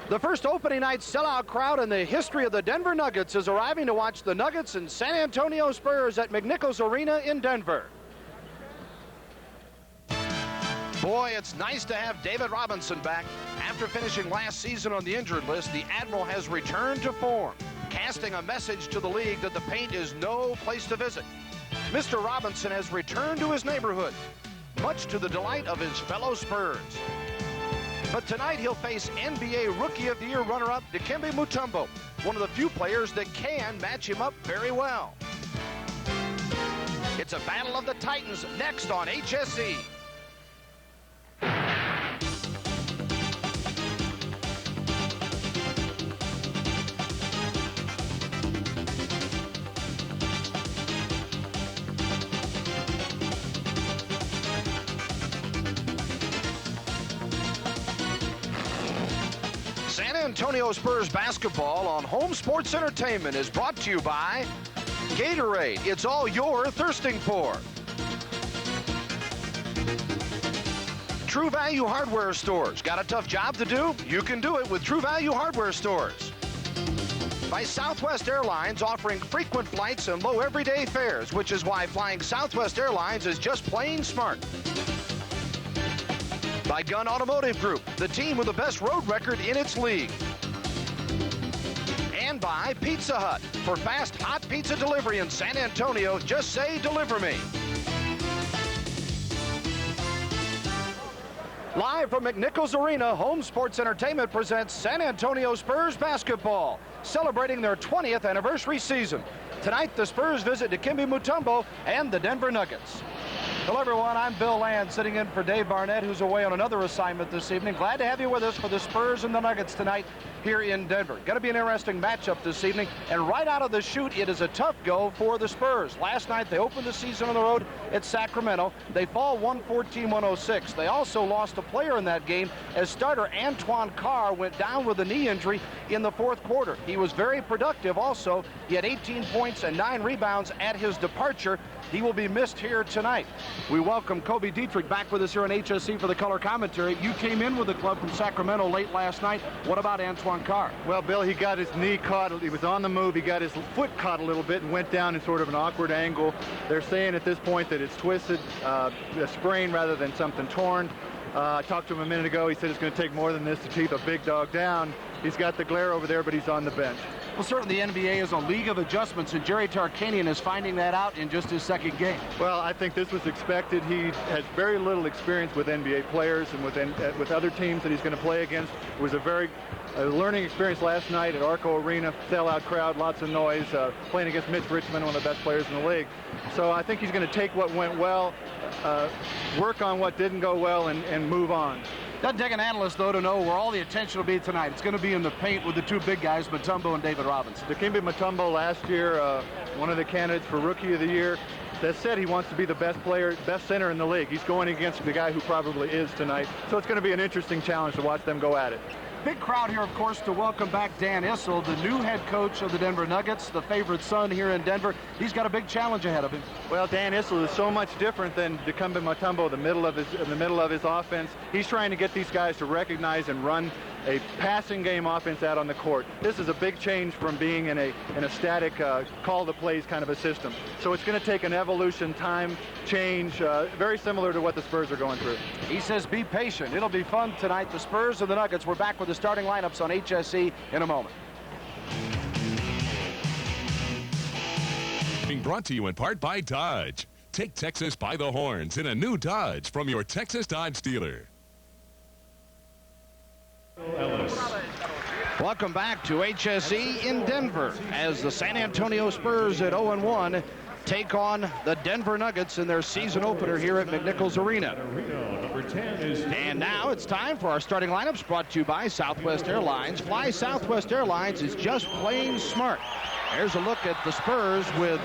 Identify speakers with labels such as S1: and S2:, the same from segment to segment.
S1: The first opening night sellout crowd in the history of the Denver Nuggets is arriving to watch the Nuggets and San Antonio Spurs at McNichols Arena in Denver. Boy, it's nice to have David Robinson back. After finishing last season on the injured list, the Admiral has returned to form, casting a message to the league that the paint is no place to visit. Mr. Robinson has returned to his neighborhood, much to the delight of his fellow Spurs. But tonight he'll face NBA Rookie of the Year runner-up Dikembe Mutombo, one of the few players that can match him up very well. It's a battle of the Titans next on HSE. San Antonio Spurs basketball on Home Sports Entertainment is brought to you by Gatorade. It's all you're thirsting for. True Value Hardware Stores. Got a tough job to do? You can do it with True Value Hardware Stores. By Southwest Airlines, offering frequent flights and low everyday fares, which is why flying Southwest Airlines is just plain smart. By Gunn Automotive Group, the team with the best road record in its league. And by Pizza Hut. For fast, hot pizza delivery in San Antonio, just say, deliver me. Live from McNichols Arena, Home Sports Entertainment presents San Antonio Spurs basketball, celebrating their 20th anniversary season. Tonight, the Spurs visit Dikembe Mutombo and the Denver Nuggets. Hello, everyone. I'm Bill Land, sitting in for Dave Barnett, who's away on another assignment this evening. Glad to have you with us for the Spurs and the Nuggets tonight here in Denver. Going to be an interesting matchup this evening, and right out of the chute, it is a tough go for the Spurs. Last night, they opened the season on the road at Sacramento. They fall 114-106. They also lost a player in that game as starter Antoine Carr went down with a knee injury in the fourth quarter. He was very productive also. He had 18 points and 9 rebounds at his departure. He will be missed here tonight. We welcome Kobe Dietrich back with us here on HSC for the color commentary. You came in with the club from Sacramento late last night. What about Antoine Carr?
S2: Well, Bill, he got his knee caught. He was on the move. He got his foot caught a little bit and went down in sort of an awkward angle. They're saying at this point that it's twisted, a sprain rather than something torn. I talked to him a minute ago. He said it's going to take more than this to keep a big dog down. He's got the glare over there, but he's on the bench.
S1: Well, certainly the NBA is a league of adjustments, and Jerry Tarkanian is finding that out in just his second game.
S2: Well, I think this was expected. He has very little experience with NBA players and with other teams that he's going to play against. It was a learning experience last night at Arco Arena, sellout crowd, lots of noise, playing against Mitch Richmond, one of the best players in the league. So I think he's going to take what went well, work on what didn't go well, and move on.
S1: Doesn't take an analyst, though, to know where all the attention will be tonight. It's going to be in the paint with the two big guys, Mutombo and David Robinson.
S2: Dikembe Mutombo last year, one of the candidates for Rookie of the Year, that said he wants to be the best player, best center in the league. He's going against the guy who probably is tonight. So it's going to be an interesting challenge to watch them go at it.
S1: Big crowd here, of course, to welcome back Dan Issel, the new head coach of the Denver Nuggets, the favorite son here in Denver. He's got a big challenge ahead of him.
S2: Well, Dan Issel is so much different than Dikembe Mutombo, in the middle of his offense. He's trying to get these guys to recognize and run a passing game offense out on the court. This is a big change from being in a static call the plays kind of a system. So it's going to take an evolution, time, change, very similar to what the Spurs are going through.
S1: He says be patient. It'll be fun tonight. The Spurs and the Nuggets. We're back with the starting lineups on HSE in a moment.
S3: Being brought to you in part by Dodge. Take Texas by the horns in a new Dodge from your Texas Dodge dealer.
S1: Welcome back to HSE in Denver as the San Antonio Spurs at 0-1 take on the Denver Nuggets in their season opener here at McNichols Arena. And now it's time for our starting lineups brought to you by Southwest Airlines. Fly Southwest Airlines is just plain smart. There's a look at the Spurs with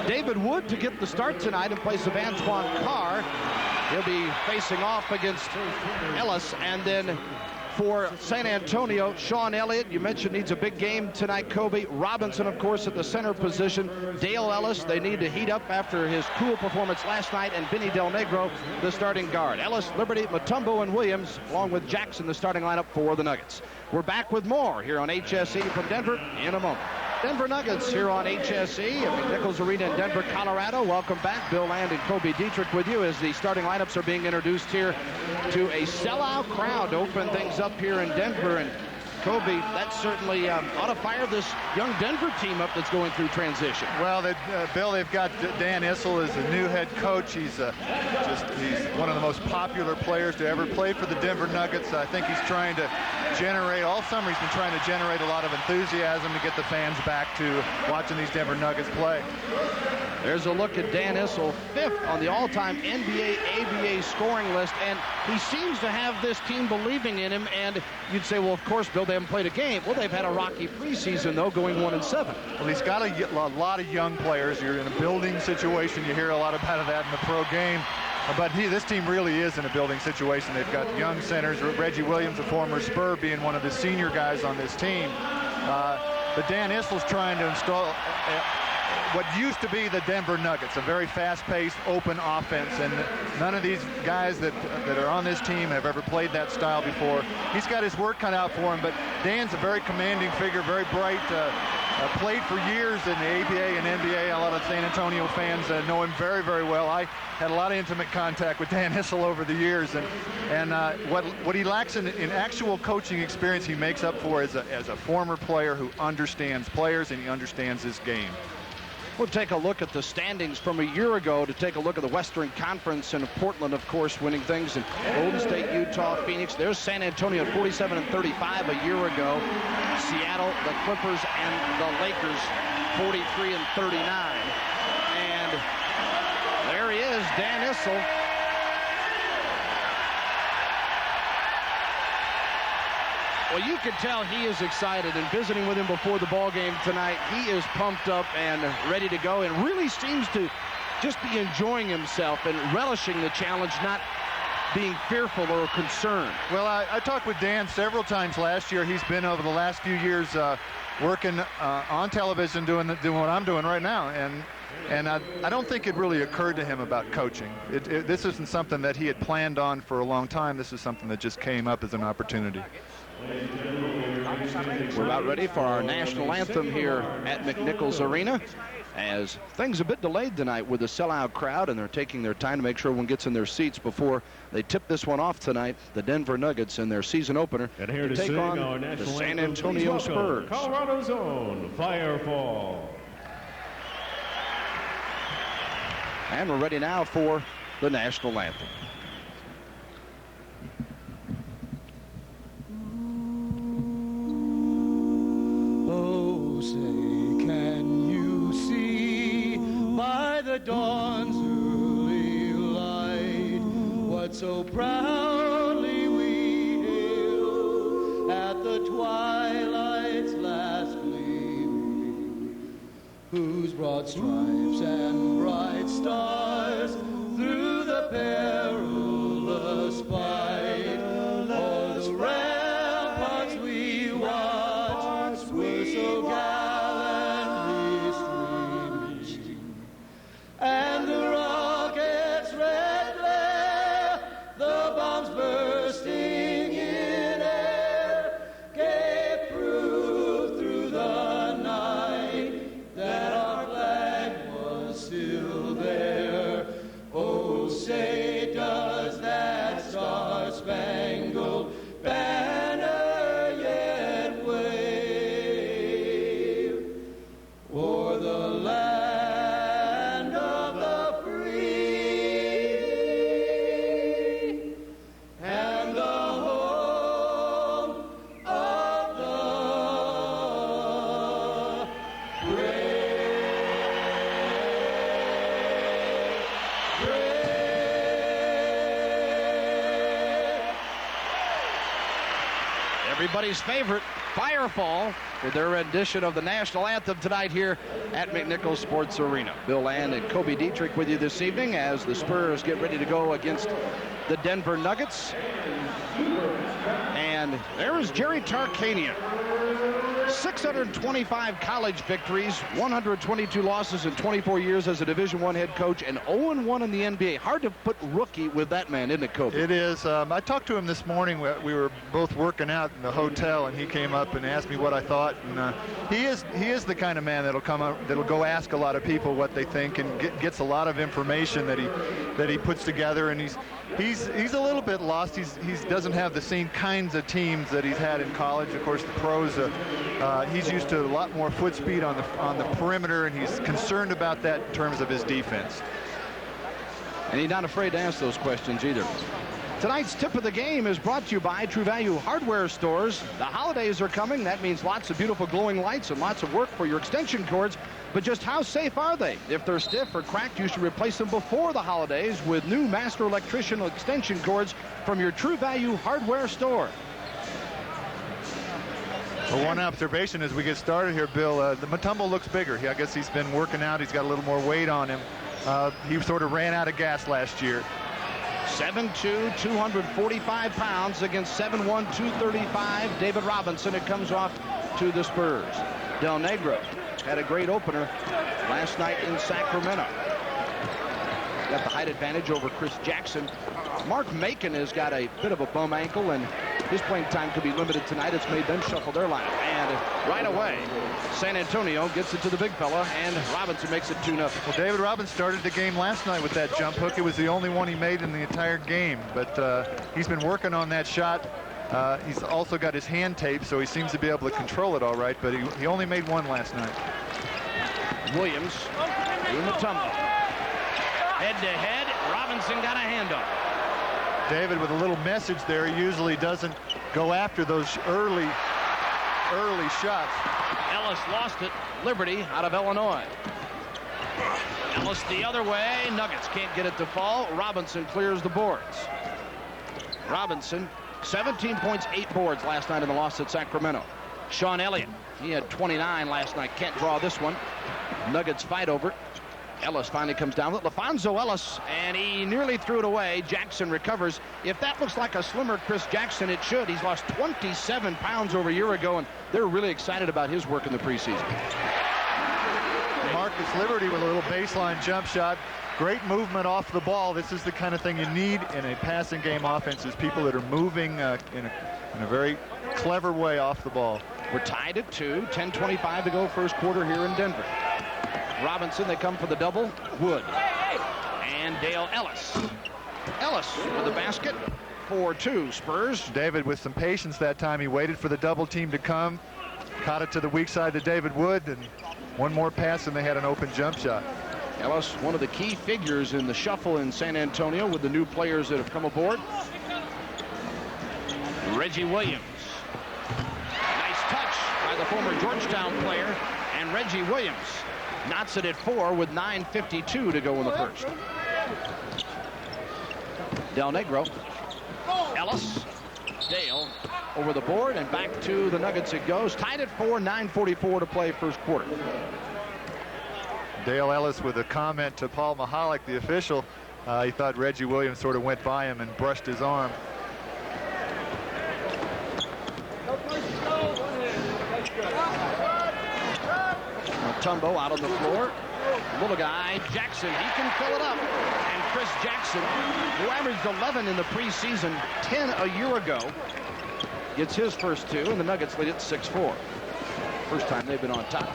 S1: David Wood to get the start tonight in place of Antoine Carr. He'll be facing off against Ellis, and then for San Antonio, Sean Elliott, you mentioned, needs a big game tonight. Kobe Robinson, of course, at the center position. Dale Ellis, they need to heat up after his cool performance last night. And Vinny Del Negro, the starting guard. Ellis, Liberty, Mutombo, and Williams, along with Jackson, the starting lineup for the Nuggets. We're back with more here on HSE from Denver in a moment. Denver Nuggets here on HSE at McNichols Arena in Denver, Colorado. Welcome back. Bill Land and Kobe Dietrich with you as the starting lineups are being introduced here to a sellout crowd to open things up here in Denver. And Kobe, that certainly ought to fire this young Denver team up that's going through transition.
S2: Well, Bill, they've got Dan Issel as the new head coach. He's one of the most popular players to ever play for the Denver Nuggets. I think he's trying to generate, all summer he's been trying to generate a lot of enthusiasm to get the fans back to watching these Denver Nuggets play.
S1: There's a look at Dan Issel, 5th on the all-time NBA ABA scoring list, and he seems to have this team believing in him. And you'd say, well, of course, Bill, they haven't played a game. Well, they've had a rocky preseason, though, going 1-7.
S2: Well, he's got a lot of young players. You're in a building situation. You hear a lot about that in the pro game. But this team really is in a building situation. They've got young centers. Reggie Williams, a former Spur, being one of the senior guys on this team. But Dan Issel's trying to install what used to be the Denver Nuggets, a very fast-paced, open offense, and none of these guys that are on this team have ever played that style before. He's got his work cut out for him, but Dan's a very commanding figure, very bright, played for years in the ABA and NBA. A lot of San Antonio fans know him very, very well. I had a lot of intimate contact with Dan Issel over the years, and what he lacks in actual coaching experience, he makes up for as a former player who understands players and he understands his game.
S1: We'll take a look at the standings from a year ago to take a look at the Western Conference, and Portland, of course, winning things, and Golden State, Utah, Phoenix. There's San Antonio at 47-35 a year ago. Seattle, the Clippers, and the Lakers 43-39. And there he is, Dan Issel. Well, you can tell he is excited, and visiting with him before the ball game tonight, he is pumped up and ready to go, and really seems to just be enjoying himself and relishing the challenge, not being fearful or concerned.
S2: Well, I talked with Dan several times last year. He's been over the last few years working on television, doing what I'm doing right now, and I don't think it really occurred to him about coaching. This isn't something that he had planned on for a long time. This is something that just came up as an opportunity.
S1: We're about ready for our national anthem here at McNichols Arena, as things a bit delayed tonight with the sellout crowd, and they're taking their time to make sure everyone gets in their seats before they tip this one off tonight. The Denver Nuggets in their season opener
S4: and here to
S1: take
S4: sing
S1: on
S4: our
S1: the
S4: national
S1: San
S4: anthem,
S1: Antonio Spurs.
S4: Colorado's own Firefall.
S1: And we're ready now for the national anthem.
S5: The dawn's early light, what so proudly we hailed at the twilight's last gleaming, whose broad stripes and bright stars through the perilous fight o'er the ramparts we watched were so gallantly streaming. And the rocket's red glare, the bombs bursting in air, gave proof through the night that our flag was still there. Oh, say does that star-spangled banner yet wave o'er the land
S1: everybody's favorite, Firefall, with their rendition of the national anthem tonight here at McNichols Sports Arena. Bill Land and Kobe Dietrich with you this evening as the Spurs get ready to go against the Denver Nuggets. And And there is Jerry Tarkanian. 625 college victories, 122 losses in 24 years as a Division I head coach, and 0-1 in the NBA. Hard to put rookie with that man, isn't it, Kobe?
S2: It is. I talked to him this morning. We were both working out in the hotel, and he came up and asked me what I thought. And he is the kind of man that'll come up, that'll go ask a lot of people what they think, and gets a lot of information that he puts together. And he's a little bit lost. He doesn't have the same kinds of teams that he's had in college. Of course, the pros. He's used to a lot more foot speed on the perimeter, and he's concerned about that in terms of his defense.
S1: And he's not afraid to ask those questions either. Tonight's tip of the game is brought to you by True Value Hardware Stores. The holidays are coming. That means lots of beautiful glowing lights and lots of work for your extension cords. But just how safe are they? If they're stiff or cracked, you should replace them before the holidays with new Master Electrician extension cords from your True Value Hardware Store.
S2: Well, one observation as we get started here, Bill, the Mutombo looks bigger. I guess he's been working out. He's got a little more weight on him. He sort of ran out of gas last year.
S1: 7'2", 245 pounds against 7'1", 235. David Robinson. It comes off to the Spurs. Del Negro had a great opener last night in Sacramento. Got the height advantage over Chris Jackson. Mark Macon has got a bit of a bum ankle, and his playing time could be limited tonight. It's made them shuffle their lineup. And right away, San Antonio gets it to the big fella, and Robinson makes it 2-0.
S2: Well, David Robinson started the game last night with that jump hook. It was the only one he made in the entire game, but he's been working on that shot. He's also got his hand taped, so he seems to be able to control it all right, but he only made one last night.
S1: Williams to Mutombo. Head-to-head, Robinson got a handoff.
S2: David with a little message there. He usually doesn't go after those early shots.
S1: Ellis lost it. Liberty out of Illinois. Ellis the other way. Nuggets can't get it to fall. Robinson clears the boards. Robinson, 17 points, 8 boards last night in the loss at Sacramento. Sean Elliott, he had 29 last night. Can't draw this one. Nuggets fight over it. Ellis finally comes down with it. LaFonso Ellis, and he nearly threw it away. Jackson recovers. If that looks like a slimmer Chris Jackson, it should. He's lost 27 pounds over a year ago, and they're really excited about his work in the preseason.
S2: Marcus Liberty with a little baseline jump shot. Great movement off the ball. This is the kind of thing you need in a passing game offense, is people that are moving in a very clever way off the ball.
S1: We're tied at 2. 10:25 to go first quarter here in Denver. Robinson, they come for the double. Wood. And Dale Ellis. Ellis with the basket. 4-2 Spurs.
S2: David with some patience that time. He waited for the double team to come. Caught it to the weak side to David Wood. And one more pass and they had an open jump shot.
S1: Ellis, one of the key figures in the shuffle in San Antonio with the new players that have come aboard. Reggie Williams. Nice touch by the former Georgetown player. And Reggie Williams knots it at 4 with 9:52 to go in the first. Del Negro. Ellis. Dale over the board and back to the Nuggets it goes. Tied at 4, 9:44 to play first quarter.
S2: Dale Ellis with a comment to Paul Mahalik, the official. He thought Reggie Williams sort of went by him and brushed his arm.
S1: Mutombo out on the floor. Little guy, Jackson, he can fill it up. And Chris Jackson, who averaged 11 in the preseason, 10 a year ago, gets his first 2, and the Nuggets lead it 6-4. First time they've been on top.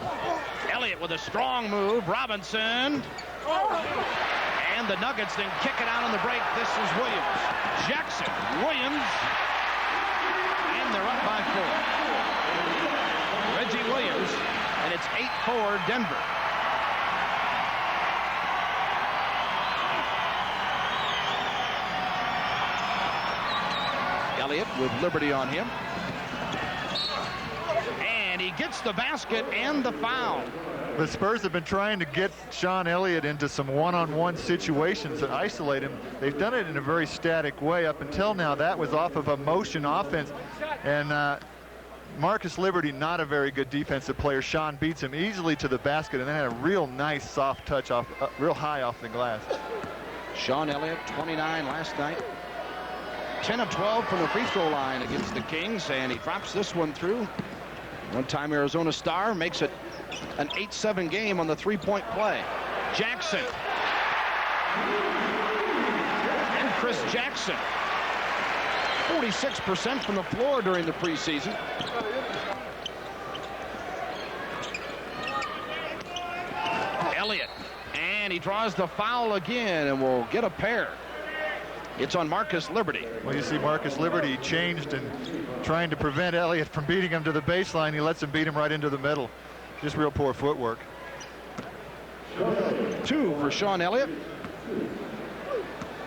S1: Elliott with a strong move. Robinson. And the Nuggets then kick it out on the break. This is Williams. Jackson, Williams. And they're up by 4. Reggie Williams. And it's 8-4 Denver. Elliott with Liberty on him. And he gets the basket and the foul.
S2: The Spurs have been trying to get Sean Elliott into some one-on-one situations and isolate him. They've done it in a very static way. Up until now, that was off of a motion offense. And Marcus Liberty, not a very good defensive player. Sean beats him easily to the basket and then had a real nice soft touch off, real high off the glass.
S1: Sean Elliott, 29 last night. 10 of 12 from the free throw line against the Kings, and he drops this one through. One-time Arizona star makes it an 8-7 game on the three-point play. Jackson. And Chris Jackson. 46% from the floor during the preseason. Elliott. And he draws the foul again and will get a pair. It's on Marcus Liberty.
S2: Well, you see Marcus Liberty changed and trying to prevent Elliott from beating him to the baseline. He lets him beat him right into the middle. Just real poor footwork.
S1: 2 for Sean Elliott.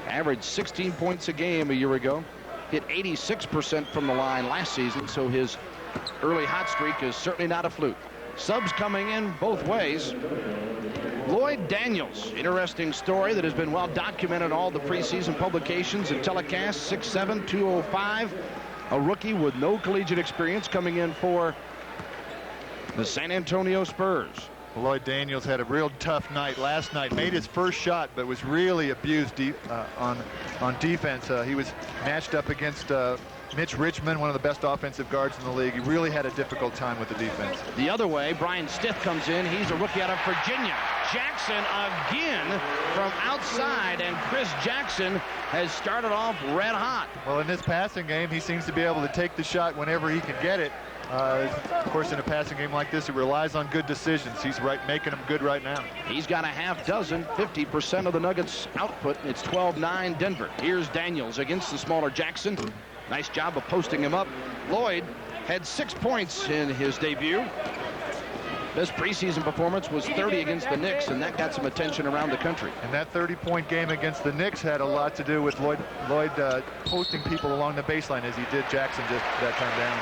S1: Averaged 16 points a game a year ago. Hit 86% from the line last season, so his early hot streak is certainly not a fluke. Subs coming in both ways. Lloyd Daniels, interesting story that has been well documented in all the preseason publications and telecasts. 6'7", 205, a rookie with no collegiate experience coming in for the San Antonio Spurs.
S2: Lloyd Daniels had a real tough night last night. Made his first shot, but was really abused on defense. He was matched up against Mitch Richmond, one of the best offensive guards in the league. He really had a difficult time with the defense.
S1: The other way, Brian Stith comes in. He's a rookie out of Virginia. Jackson again from outside, and Chris Jackson has started off red hot.
S2: Well, in this passing game, he seems to be able to take the shot whenever he can get it. Of course, in a passing game like this, it relies on good decisions. He's making them good right now.
S1: He's got a half dozen, 50% of the Nuggets output. It's 12-9 Denver. Here's Daniels against the smaller Jackson. Nice job of posting him up. Lloyd had 6 points in his debut. Best preseason performance was 30 against the Knicks, and that got some attention around the country.
S2: And that 30-point game against the Knicks had a lot to do with Lloyd posting people along the baseline as he did Jackson just that time down.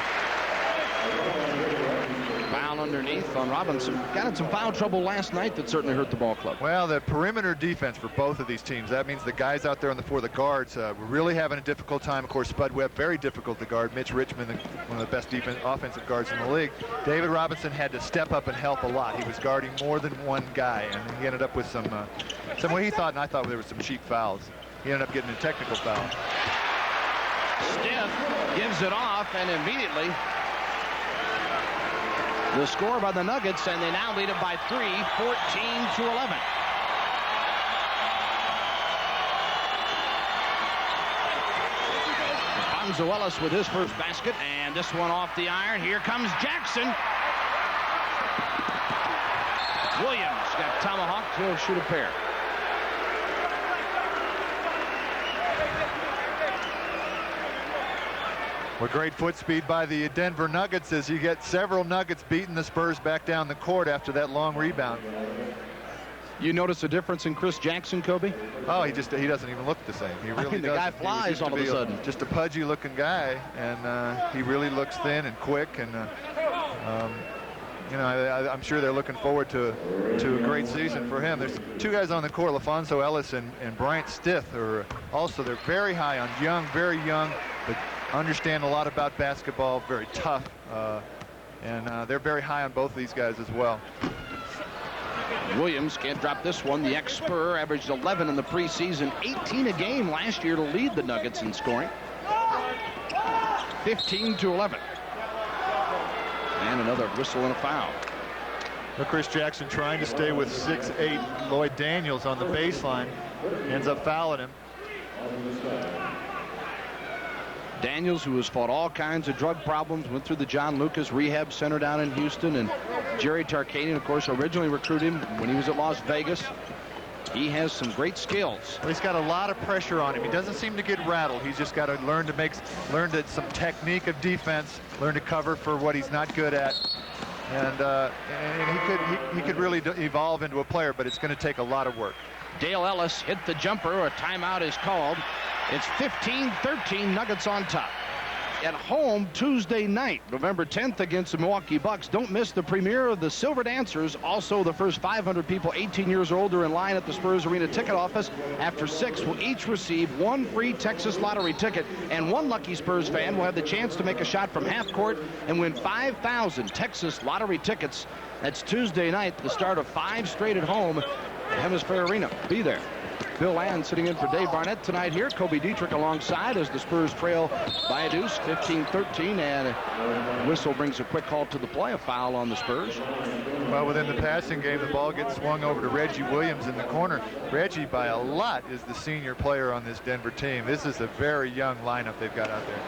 S1: Foul underneath on Robinson. Got in some foul trouble last night that certainly hurt the ball club.
S2: Well, the perimeter defense for both of these teams, that means the guys out there on the floor, the guards, were really having a difficult time. Of course, Spud Webb, very difficult to guard. Mitch Richmond, one of the best offensive guards in the league. David Robinson had to step up and help a lot. He was guarding more than one guy, and he ended up with some what he thought, and I thought there was some cheap fouls. He ended up getting a technical foul.
S1: Stith gives it off, and immediately the score by the Nuggets, and they now lead it by 3, 14-11. Bonzo Ellis with his first basket, and this one off the iron. Here comes Jackson. Williams got tomahawked. He'll shoot a pair.
S2: Well, great foot speed by the Denver Nuggets as you get several Nuggets beating the Spurs back down the court after that long rebound.
S1: You notice a difference in Chris Jackson, Kobe?
S2: Oh, he doesn't even look the same. He really
S1: the guy flies all of a sudden.
S2: Just a pudgy-looking guy, and he really looks thin and quick. And I'm sure they're looking forward to a great season for him. There's two guys on the court, LaFonso Ellis and Bryant Stith, they're very high on young, very young, but understand a lot about basketball, very tough, and they're very high on both of these guys as well.
S1: Williams can't drop this one. The ex-Spur averaged 11 in the preseason, 18 a game last year to lead the Nuggets in scoring. 15-11. And another whistle and a foul.
S2: Well, Chris Jackson trying to stay with 6'8" Lloyd Daniels on the baseline. Ends up fouling him.
S1: Daniels, who has fought all kinds of drug problems, went through the John Lucas Rehab Center down in Houston, and Jerry Tarkanian, of course, originally recruited him when he was at Las Vegas. He has some great skills.
S2: Well, he's got a lot of pressure on him. He doesn't seem to get rattled. He's just got to learn some technique of defense, learn to cover for what he's not good at, and he could really evolve into a player, but it's going to take a lot of work.
S1: Dale Ellis hit the jumper. A timeout is called. It's 15-13, Nuggets on top. At home Tuesday night, November 10th against the Milwaukee Bucks. Don't miss the premiere of the Silver Dancers. Also, the first 500 people 18 years or older in line at the Spurs Arena ticket office. After 6 will each receive one free Texas lottery ticket, and one lucky Spurs fan will have the chance to make a shot from half court and win 5,000 Texas lottery tickets. That's Tuesday night, the start of 5 straight at home Hemisphere Arena. Be there. Bill Land sitting in for Dave Barnett tonight here. Kobe Dietrich alongside as the Spurs trail by a deuce, 15-13, and whistle brings a quick call to the play, a foul on the Spurs.
S2: Well, within the passing game, the ball gets swung over to Reggie Williams in the corner. Reggie, by a lot, is the senior player on this Denver team. This is a very young lineup they've got out there.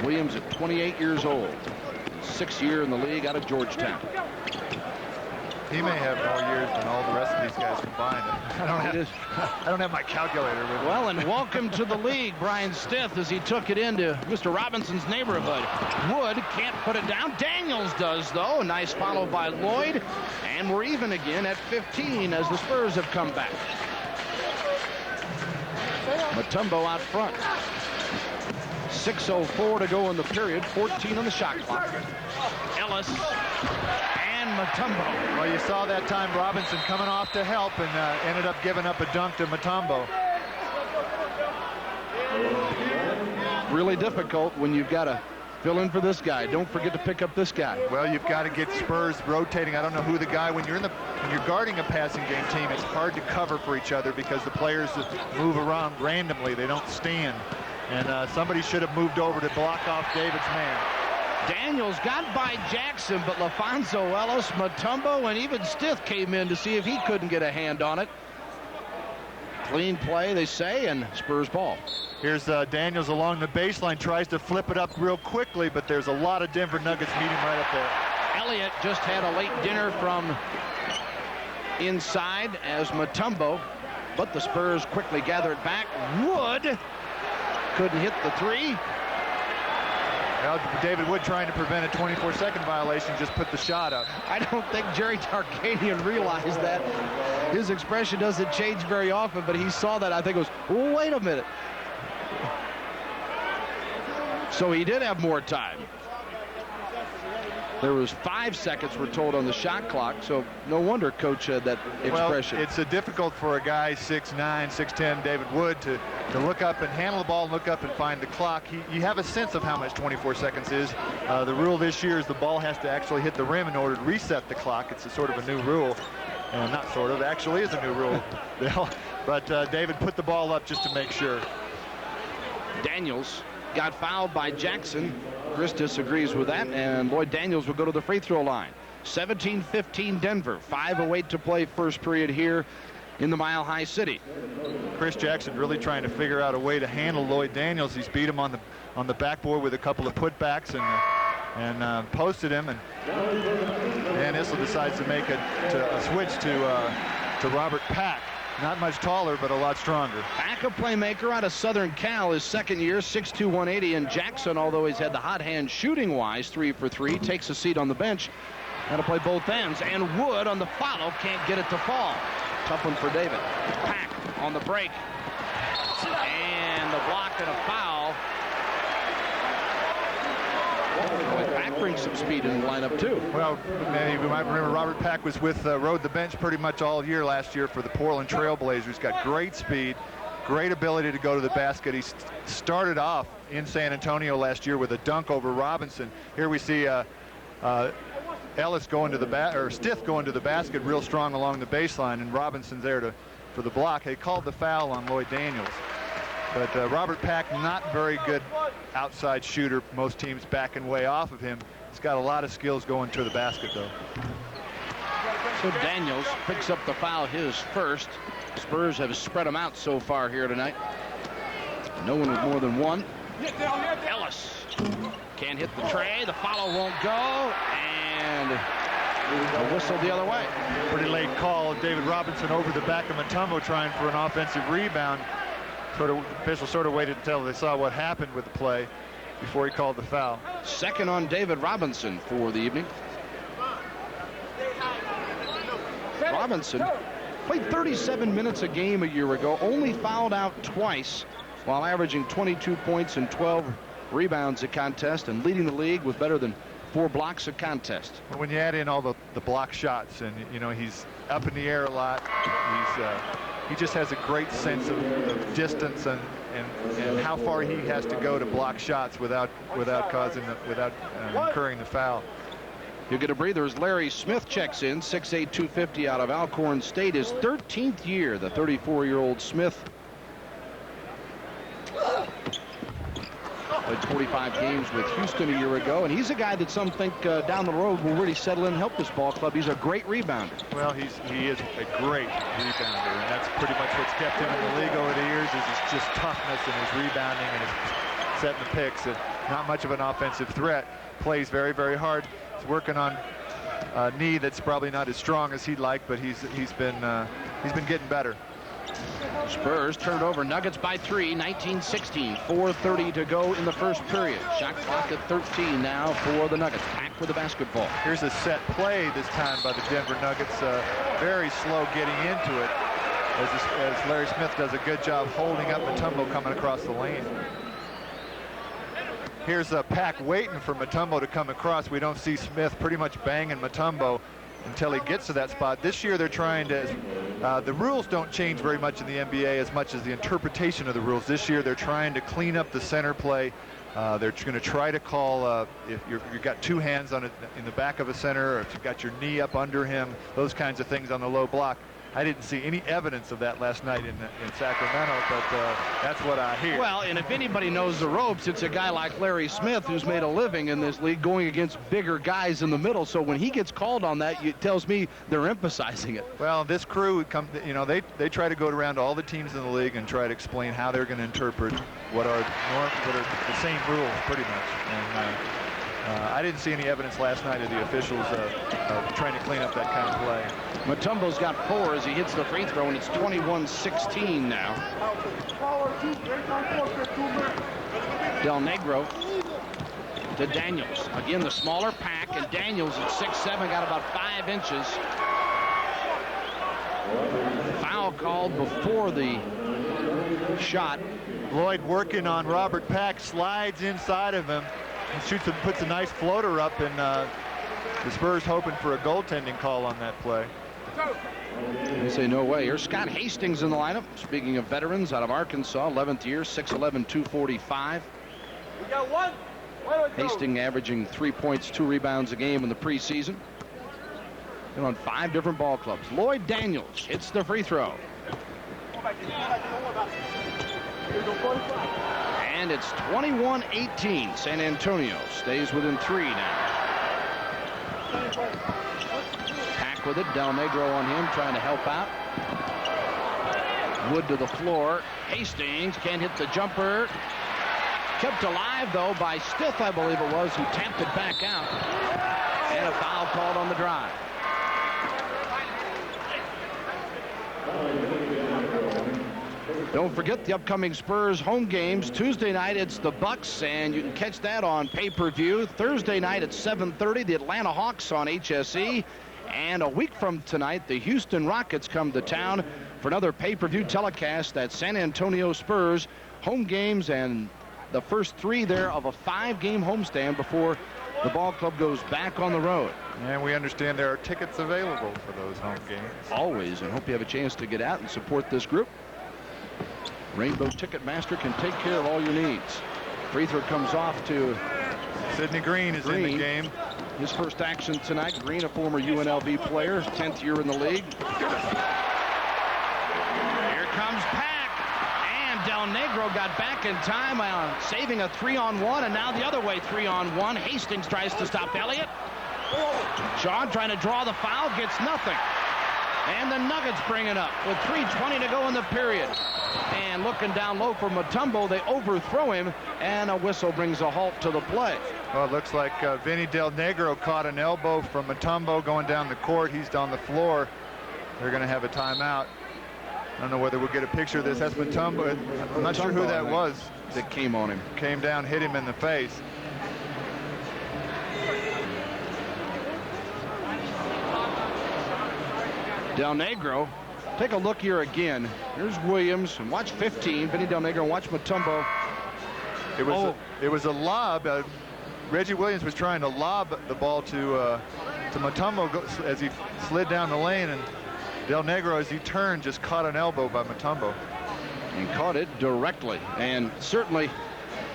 S1: Williams at 28 years old, 6th year in the league out of Georgetown.
S2: He may have more years than all the rest of these guys combined. I don't have my calculator with me.
S1: Well, and welcome to the league, Brian Stith, as he took it into Mr. Robinson's neighborhood. Wood can't put it down. Daniels does, though. A nice follow by Lloyd. And we're even again at 15 as the Spurs have come back. Mutombo out front. 6:04 to go in the period. 14 on the shot clock. Ellis and Mutombo.
S2: Well, you saw that time Robinson coming off to help and ended up giving up a dunk to Mutombo.
S1: Really difficult when you've got to fill in for this guy. Don't forget to pick up this guy.
S2: Well, you've got to get Spurs rotating. I don't know who the guy, when you're guarding a passing game team, it's hard to cover for each other because the players just move around randomly. They don't stand. And somebody should have moved over to block off David's man.
S1: Daniels got by Jackson, but LaFonso Ellis, Mutombo, and even Stith came in to see if he couldn't get a hand on it. Clean play, they say, and Spurs ball.
S2: Here's Daniels along the baseline, tries to flip it up real quickly, but there's a lot of Denver Nuggets meeting right up there.
S1: Elliott just had a late dinner from inside as Mutombo, but the Spurs quickly gather it back. Wood couldn't hit the three.
S2: Well, David Wood, trying to prevent a 24-second violation, just put the shot up.
S1: I don't think Jerry Tarkanian realized that. His expression doesn't change very often, but he saw that. I think it was, oh, wait a minute. So he did have more time. There was 5 seconds, we're told, on the shot clock, so no wonder Coach had that expression.
S2: Well, it's difficult for a guy 6'9", 6'10", David Wood, to look up and handle the ball and look up and find the clock. You have a sense of how much 24 seconds is. The rule this year is the ball has to actually hit the rim in order to reset the clock. It's a sort of a new rule. Not sort of, actually is a new rule. But David put the ball up just to make sure.
S1: Daniels got fouled by Jackson. Chris disagrees with that, and Lloyd Daniels will go to the free throw line. 17-15 Denver, 5:08 to play first period here in the Mile High City.
S2: Chris Jackson really trying to figure out a way to handle Lloyd Daniels. He's beat him on the backboard with a couple of putbacks and posted him, and Dan Issel decides to make a switch to Robert Pack. Not much taller, but a lot stronger.
S1: Pack, a playmaker out of Southern Cal, his second year, 6'2", 180. And Jackson, although he's had the hot hand shooting-wise, 3 for 3, takes a seat on the bench. That'll play both ends. And Wood on the follow can't get it to fall. Tough one for David. Pack on the break. And the block and a foul. Pack brings some speed in the lineup, too.
S2: Well, many of you might remember Robert Pack was rode the bench pretty much all year last year for the Portland Trailblazers. He's got great speed, great ability to go to the basket. He started off in San Antonio last year with a dunk over Robinson. Here we see Ellis going to the Stith going to the basket real strong along the baseline, and Robinson's there for the block. They called the foul on Lloyd Daniels. But Robert Pack, not very good outside shooter. Most teams backing way off of him. He's got a lot of skills going to the basket, though.
S1: So Daniels picks up the foul, his first. Spurs have spread them out so far here tonight. No one with more than one. Ellis can't hit the tray. The follow won't go. And a whistle the other way.
S2: Pretty late call. David Robinson over the back of Mutombo trying for an offensive rebound. Officials sort of waited until they saw what happened with the play before he called the foul.
S1: Second on David Robinson for the evening. Robinson played 37 minutes a game a year ago, only fouled out twice while averaging 22 points and 12 rebounds a contest and leading the league with better than 4 blocks a contest.
S2: When you add in all the block shots, and he's up in the air a lot, he just has a great sense of distance and how far he has to go to block shots without incurring the foul.
S1: He'll get a breather as Larry Smith checks in, 6'8", 250 out of Alcorn State, his 13th year, the 34-year-old Smith. Played 45 games with Houston a year ago, and he's a guy that some think down the road will really settle in and help this ball club. He's a great rebounder.
S2: Well, he is a great rebounder, and that's pretty much what's kept him in the league over the years is his just toughness and his rebounding and his setting the picks. And not much of an offensive threat. Plays very, very hard. He's working on a knee that's probably not as strong as he'd like, but he's been getting better.
S1: Spurs turned over Nuggets by 3, 19-16. 4:30 to go in the first period. Shot clock at 13 now for the Nuggets. Back with the basketball.
S2: Here's a set play this time by the Denver Nuggets. Very slow getting into it as Larry Smith does a good job holding up Mutombo coming across the lane. Here's a pack waiting for Mutombo to come across. We don't see Smith pretty much banging Mutombo until he gets to that spot. This year they're trying to, the rules don't change very much in the NBA as much as the interpretation of the rules. This year they're trying to clean up the center play. They're going to try to call if you've got two hands on it in the back of a center, or if you've got your knee up under him, those kinds of things on the low block. I didn't see any evidence of that last night in Sacramento, but that's what I hear.
S1: Well, and if anybody knows the ropes, it's a guy like Larry Smith who's made a living in this league going against bigger guys in the middle. So when he gets called on that, it tells me they're emphasizing it.
S2: Well, this crew, they try to go around to all the teams in the league and try to explain how they're going to interpret what are the same rules, pretty much. And I didn't see any evidence last night of the officials trying to clean up that kind of play.
S1: Mutombo's got 4 as he hits the free throw, and it's 21-16 now. Del Negro to Daniels. Again, the smaller pack, and Daniels at 6'7", got about 5 inches. Foul called before the shot.
S2: Lloyd working on Robert Pack, slides inside of him. He shoots and puts a nice floater up, and the Spurs hoping for a goaltending call on that play.
S1: They say no way. Here's Scott Hastings in the lineup. Speaking of veterans, out of Arkansas, 11th year, 6'11", 245.
S5: We got one.
S1: Hastings averaging 3 points, 2 rebounds a game in the preseason. Been on 5 different ball clubs. Lloyd Daniels hits the free throw. And it's 21-18. San Antonio stays within 3 now. Pack with it. Del Negro on him, trying to help out. Wood to the floor. Hastings can't hit the jumper. Kept alive, though, by Stith, I believe it was, who tapped it back out. And a foul called on the drive. Don't forget the upcoming Spurs home games. Tuesday night, it's the Bucks, and you can catch that on pay-per-view. Thursday night at 7:30, the Atlanta Hawks on HSE. And a week from tonight, the Houston Rockets come to town for another pay-per-view telecast at San Antonio Spurs. Home games and the first 3 there of a 5-game homestand before the ball club goes back on the road.
S2: And we understand there are tickets available for those home games.
S1: Always, and hope you have a chance to get out and support this group. Rainbow Ticketmaster can take care of all your needs. Free throw comes off to
S2: Sidney Green is in the game.
S1: His first action tonight. Green, a former UNLV player, 10th year in the league. Here comes Pack. And Del Negro got back in time, saving a 3-on-1, and now the other way 3-on-1. Hastings tries to stop Elliott. John trying to draw the foul, gets nothing. And the Nuggets bring it up with 3:20 to go in the period. And looking down low for Mutombo, they overthrow him, and a whistle brings a halt to the play.
S2: Well, it looks like Vinny Del Negro caught an elbow from Mutombo going down the court. He's on the floor. They're going to have a timeout. I don't know whether we'll get a picture of this. That's Mutombo. I'm not sure who that was.
S1: That came on him.
S2: Came down, hit him in the face.
S1: Del Negro, take a look here again. Here's Williams, and watch 15. Vinny Del Negro, and watch Mutombo.
S2: It was a lob. Reggie Williams was trying to lob the ball to Mutombo as he slid down the lane, and Del Negro, as he turned, just caught an elbow by Mutombo.
S1: And caught it directly. And certainly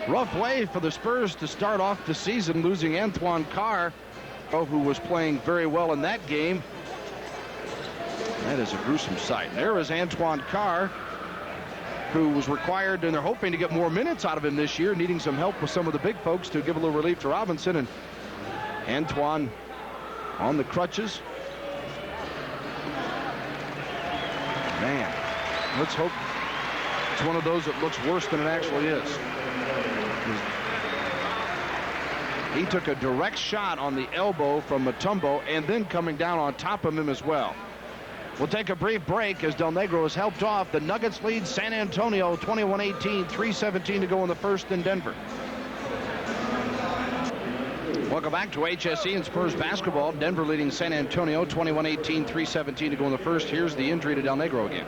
S1: rough way for the Spurs to start off the season, losing Antoine Carr who was playing very well in that game. That is a gruesome sight. There is Antoine Carr, who was required, and they're hoping to get more minutes out of him this year, needing some help with some of the big folks to give a little relief to Robinson. And Antoine on the crutches. Man, let's hope it's one of those that looks worse than it actually is. He took a direct shot on the elbow from Mutombo and then coming down on top of him as well. We'll take a brief break as Del Negro is helped off. The Nuggets lead San Antonio 21-18, 3:17 to go in the first in Denver. Welcome back to HSE and Spurs basketball. Denver leading San Antonio 21-18, 3:17 to go in the first. Here's the injury to Del Negro again.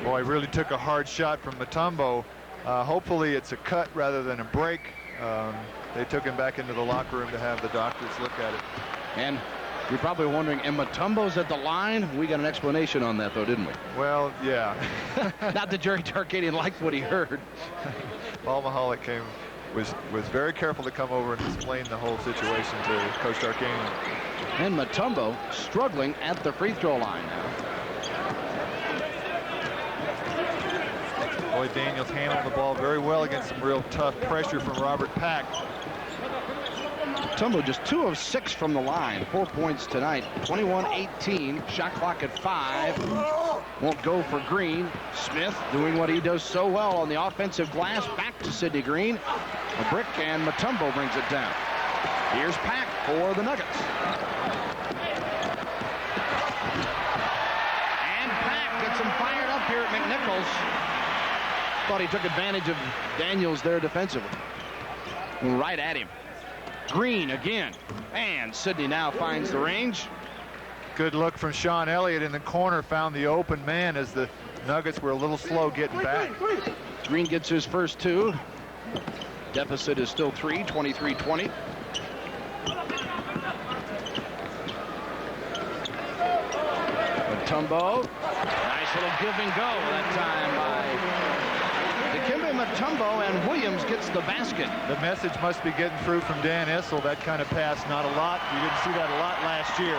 S2: Boy, he really took a hard shot from Mutombo. Hopefully it's a cut rather than a break. They took him back into the locker room to have the doctors look at it.
S1: And you're probably wondering, and Mutombo's at the line? We got an explanation on that, though, didn't we?
S2: Well, yeah.
S1: Not that Jerry Tarkanian liked what he heard.
S2: Paul Mahalik was very careful to come over and explain the whole situation to Coach Tarkanian.
S1: And Mutombo struggling at the free throw line now.
S2: Boy, Daniels handled the ball very well against some real tough pressure from Robert Pack.
S1: Mutombo just 2 of 6 from the line. 4 points tonight. 21-18. Shot clock at 5. Won't go for Green. Smith doing what he does so well on the offensive glass. Back to Sidney Green. A brick, and Mutombo brings it down. Here's Pack for the Nuggets. And Pack gets him fired up here at McNichols. Thought he took advantage of Daniels there defensively. Right at him. Green again. And Sidney now finds the range.
S2: Good look from Sean Elliott in the corner. Found the open man as the Nuggets were a little slow getting back.
S1: Green gets his first 2. Deficit is still 3, 23-20. Mutombo. Nice little give and go that time by Dikembe Mutombo, and Williams gets the basket.
S2: The message must be getting through from Dan Issel. That kind of pass, not a lot. You didn't see that a lot last year.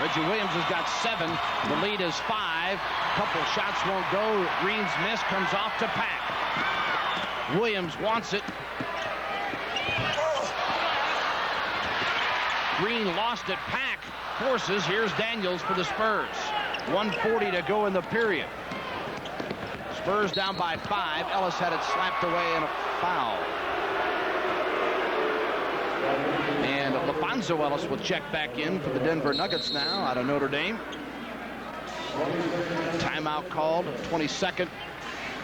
S1: Reggie Williams has got 7. The lead is 5. Couple shots won't go. Green's miss comes off to Pack. Williams wants it. Green lost it. Pack forces. Here's Daniels for the Spurs. 1:40 to go in the period. Spurs down by 5. Ellis had it slapped away and a foul. And LaFonso Ellis will check back in for the Denver Nuggets now out of Notre Dame. Timeout called, 22nd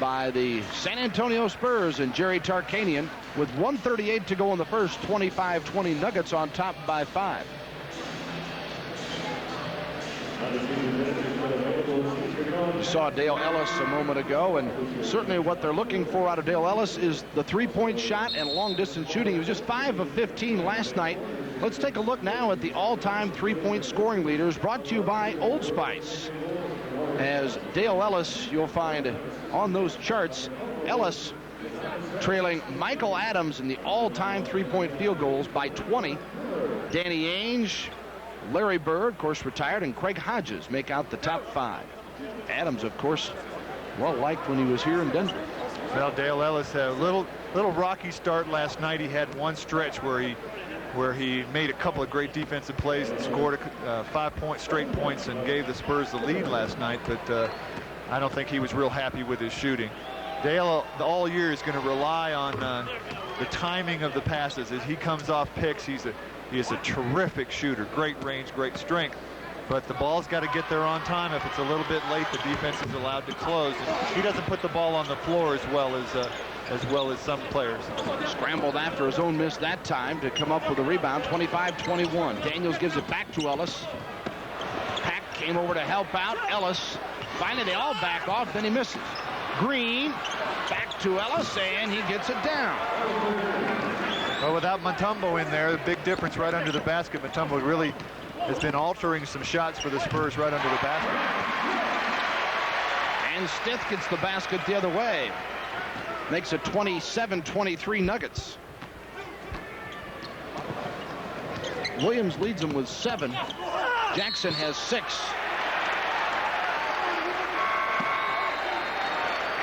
S1: by the San Antonio Spurs and Jerry Tarkanian with 1:38 to go in the first. 25-20 Nuggets on top by 5. You saw Dale Ellis a moment ago, and certainly what they're looking for out of Dale Ellis is the 3-point shot and long-distance shooting. He was just 5 of 15 last night. Let's take a look now at the all-time 3-point scoring leaders, brought to you by Old Spice. As Dale Ellis, you'll find on those charts, Ellis trailing Michael Adams in the all-time 3-point field goals by 20. Danny Ainge, Larry Bird, of course, retired, and Craig Hodges make out the top 5. Adams, of course, well liked when he was here in Denver.
S2: Well, Dale Ellis had a little rocky start last night. He had one stretch where he made a couple of great defensive plays and scored 5 straight points and gave the Spurs the lead last night. But I don't think he was real happy with his shooting. Dale all year is going to rely on the timing of the passes. As he comes off picks, he is a terrific shooter. Great range, great strength. But the ball's got to get there on time. If it's a little bit late, the defense is allowed to close. And he doesn't put the ball on the floor as well as some players.
S1: Scrambled after his own miss that time to come up with a rebound. 25-21. Daniels gives it back to Ellis. Pack came over to help out. Ellis, finally they all back off, then he misses. Green back to Ellis, and he gets it down.
S2: Well, without Mutombo in there, the big difference right under the basket. Mutombo really has been altering some shots for the Spurs right under the basket.
S1: And Stith gets the basket the other way. Makes it 27-23 Nuggets. Williams leads them with 7. Jackson has 6.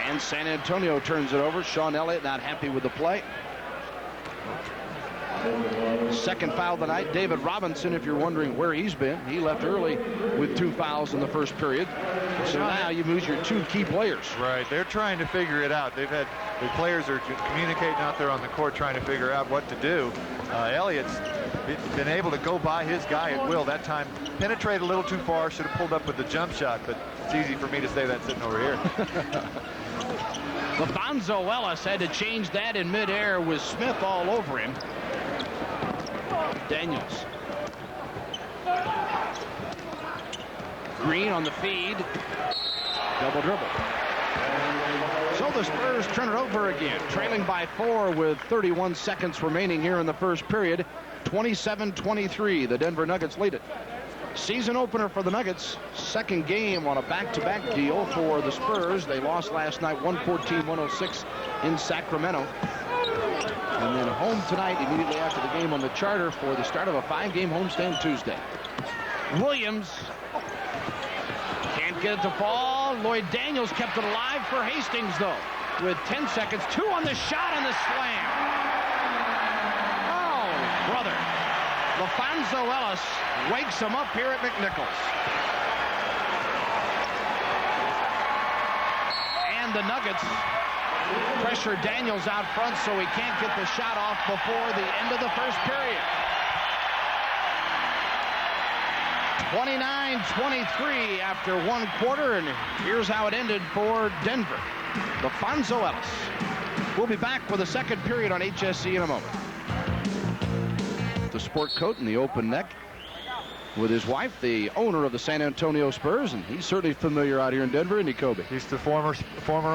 S1: And San Antonio turns it over. Sean Elliott not happy with the play. Second foul of the night. David Robinson, if you're wondering where he's been, he left early with 2 fouls in the first period. So now you lose your 2 key players.
S2: Right. They're trying to figure it out. The players are communicating out there on the court trying to figure out what to do. Elliott's been able to go by his guy at will. That time penetrated a little too far. Should have pulled up with the jump shot, but it's easy for me to say that sitting over here.
S1: LaFonso Ellis had to change that in midair with Smith all over him. Daniels. Green on the feed. Double dribble. So the Spurs turn it over again, trailing by 4 with 31 seconds remaining here in the first period. 27-23, the Denver Nuggets lead it. Season opener for the Nuggets. Second game on a back-to-back deal for the Spurs. They lost last night 114-106 in Sacramento. And then home tonight immediately after the game on the Charter for the start of a 5-game homestand Tuesday. Williams can't get it to fall. Lloyd Daniels kept it alive for Hastings, though, with 10 seconds. 2 on the shot and the slam. Oh, brother. LaFonso Ellis wakes him up here at McNichols. And the Nuggets pressure Daniels out front so he can't get the shot off before the end of the first period. 29-23 after 1 quarter, and here's how it ended for Denver. LaFonso Ellis. We'll be back with a second period on HSC in a moment. The sport coat and the open neck with his wife, the owner of the San Antonio Spurs, and he's certainly familiar out here in Denver, isn't he, Kobe?
S2: He's the former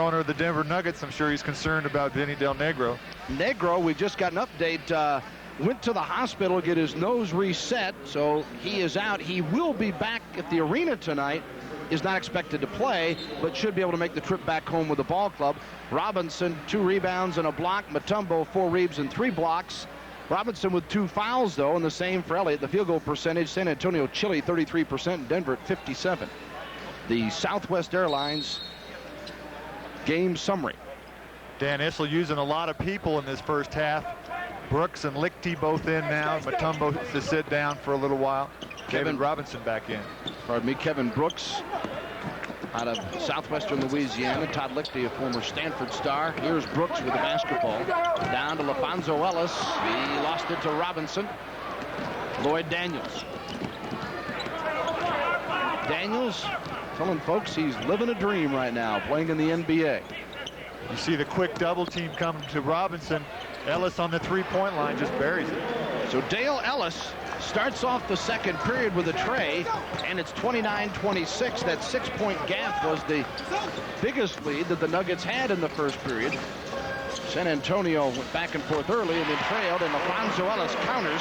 S2: owner of the Denver Nuggets. I'm sure he's concerned about Vinny Del Negro.
S1: Negro, we just got an update, went to the hospital to get his nose reset, so he is out. He will be back at the arena tonight. Is not expected to play, but should be able to make the trip back home with the ball club. Robinson, 2 rebounds and a block. Mutombo, 4 rebounds and 3 blocks. Robinson with 2 fouls, though, and the same for Elliott. The field goal percentage, San Antonio chilly 33%, Denver at 57%. The Southwest Airlines game summary.
S2: Dan Issel using a lot of people in this first half. Brooks and Lichty both in now. Mutombo to sit down for a little while. Kevin Robinson back in.
S1: Pardon me, Kevin Brooks out of southwestern Louisiana. Todd Lichty, a former Stanford star. Here's Brooks with the basketball. Down to LaFonso Ellis. He lost it to Robinson. Lloyd Daniels. Daniels telling folks he's living a dream right now, playing in the NBA.
S2: You see the quick double team coming to Robinson. Ellis on the 3-point line just buries it.
S1: So Dale Ellis starts off the second period with a tray, and it's 29-26. That 6-point gap was the biggest lead that the Nuggets had in the first period. San Antonio went back and forth early and then trailed, and LaFonso Ellis counters.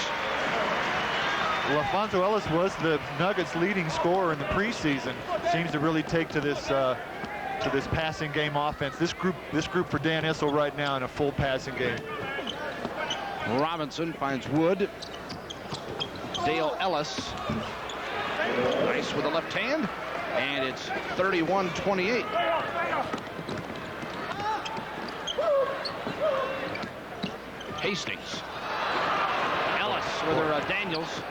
S2: LaFonso Ellis was the Nuggets' leading scorer in the preseason. Seems to really take to this passing game offense. This group for Dan Issel right now in a full passing game.
S1: Robinson finds Wood. Dale Ellis. Nice with the left hand. And it's 31-28. Hastings. Ellis with her Daniels.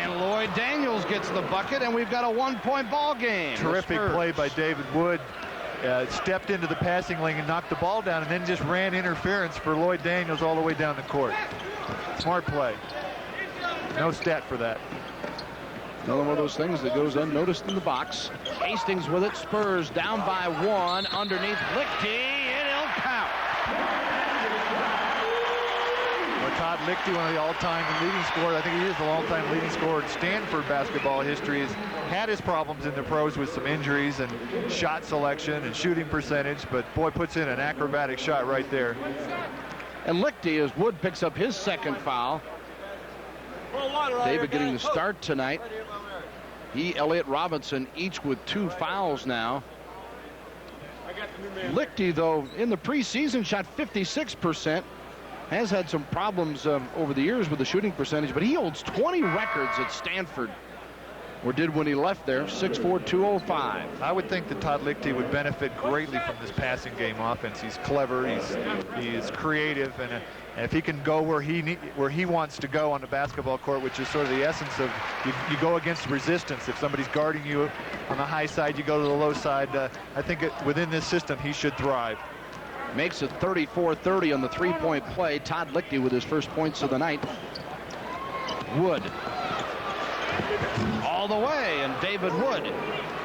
S1: And Lloyd Daniels gets the bucket, and we've got a 1-point ball game.
S2: Terrific play by David Wood. Stepped into the passing lane and knocked the ball down, and then just ran interference for Lloyd Daniels all the way down the court. Smart play. No stat for that.
S1: Another one of those things that goes unnoticed in the box. Hastings with it. Spurs down by 1 underneath Lichty, and it'll count.
S2: Well, Todd Lichty, one of the all-time leading scorers. I think he is the all-time leading scorer in Stanford basketball history. Has had his problems in the pros with some injuries and shot selection and shooting percentage, but boy, puts in an acrobatic shot right there.
S1: And Lichty, as Wood picks up his second foul. David getting the start tonight. He, Elliott, Robinson, each with 2 fouls now. Lichty, though, in the preseason shot 56%. has had some problems over the years with the shooting percentage, but he holds 20 records at Stanford, or did when he left there. 6'4", 205.
S2: I would think that Todd Lichty would benefit greatly from this passing game offense. He's clever, he's creative, and if he can go where he wants to go on the basketball court, which is sort of the essence of you go against resistance. If somebody's guarding you on the high side, you go to the low side. I think within this system, he should thrive.
S1: Makes it 34-30 on the three-point play. Todd Lichty with his first points of the night. Wood. All the way, and David Wood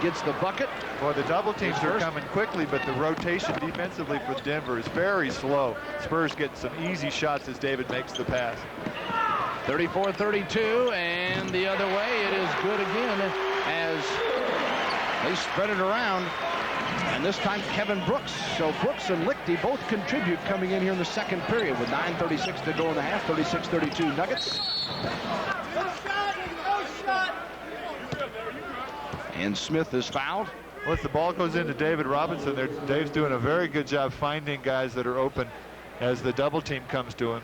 S1: gets the bucket.
S2: Well, the double teams are coming quickly, but the rotation defensively for Denver is very slow. Spurs get some easy shots as David makes the pass.
S1: 34-32, and the other way, it is good again as they spread it around. And this time, Kevin Brooks. So Brooks and Lichty both contribute coming in here in the second period with 9:36 to go in the half. 36-32 Nuggets. And Smith is fouled.
S2: Once the ball goes into David Robinson, Dave's doing a very good job finding guys that are open as the double team comes to him.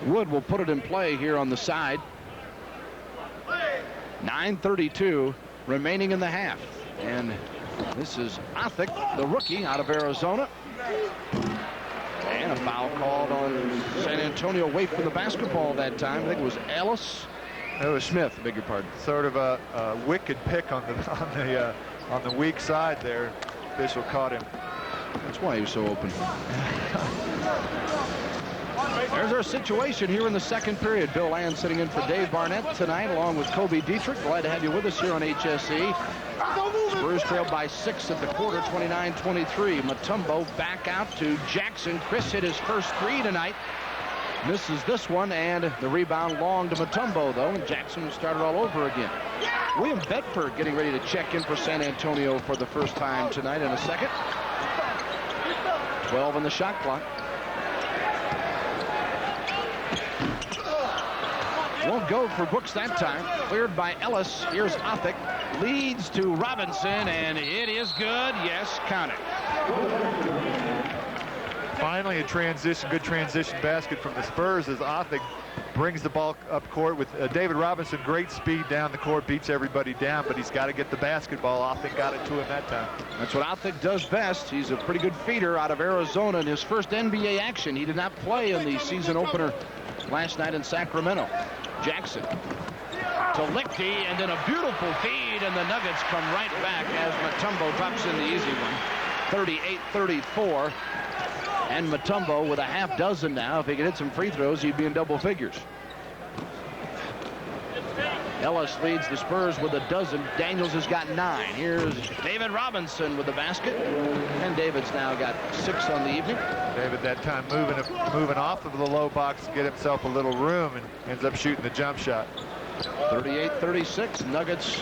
S1: Wood will put it in play here on the side. 9:32 remaining in the half. And this is Othick, the rookie out of Arizona. And a foul called on San Antonio away from the basketball that time. I think it was Ellis. It was Smith, beg your pardon.
S2: Sort of a wicked pick on the weak side there. Official caught him.
S1: That's why he was so open. There's our situation here in the second period. Bill Land sitting in for Dave Barnett tonight, along with Kobe Dietrich. Glad to have you with us here on HSE. Spurs trailed by 6 at the quarter, 29-23. Mutombo back out to Jackson. Chris hit his first three tonight. Misses this one, and the rebound long to Mutombo, though, and Jackson started all over again. William Bedford getting ready to check in for San Antonio for the first time tonight in a second. 12 on the shot clock. Won't go for Brooks that time. Cleared by Ellis. Here's Othick. Leads to Robinson, and it is good. Yes, count it.
S2: Finally a good transition basket from the Spurs as Othick brings the ball up court with David Robinson. Great speed down the court, beats everybody down, but he's got to get the basketball. Othick got it to him that time.
S1: That's what Othick does best. He's a pretty good feeder out of Arizona in his first NBA action. He did not play in the season opener last night in Sacramento. Jackson to Lichty, and then a beautiful feed, and the Nuggets come right back as Mutombo drops in the easy one. 38-34. And Mutombo with a half dozen now. If he could hit some free throws, he'd be in double figures. Ellis leads the Spurs with a dozen. Daniels has got 9. Here's David Robinson with the basket. And David's now got 6 on the evening.
S2: David that time moving off of the low box to get himself a little room and ends up shooting the jump shot.
S1: 38-36. Nuggets.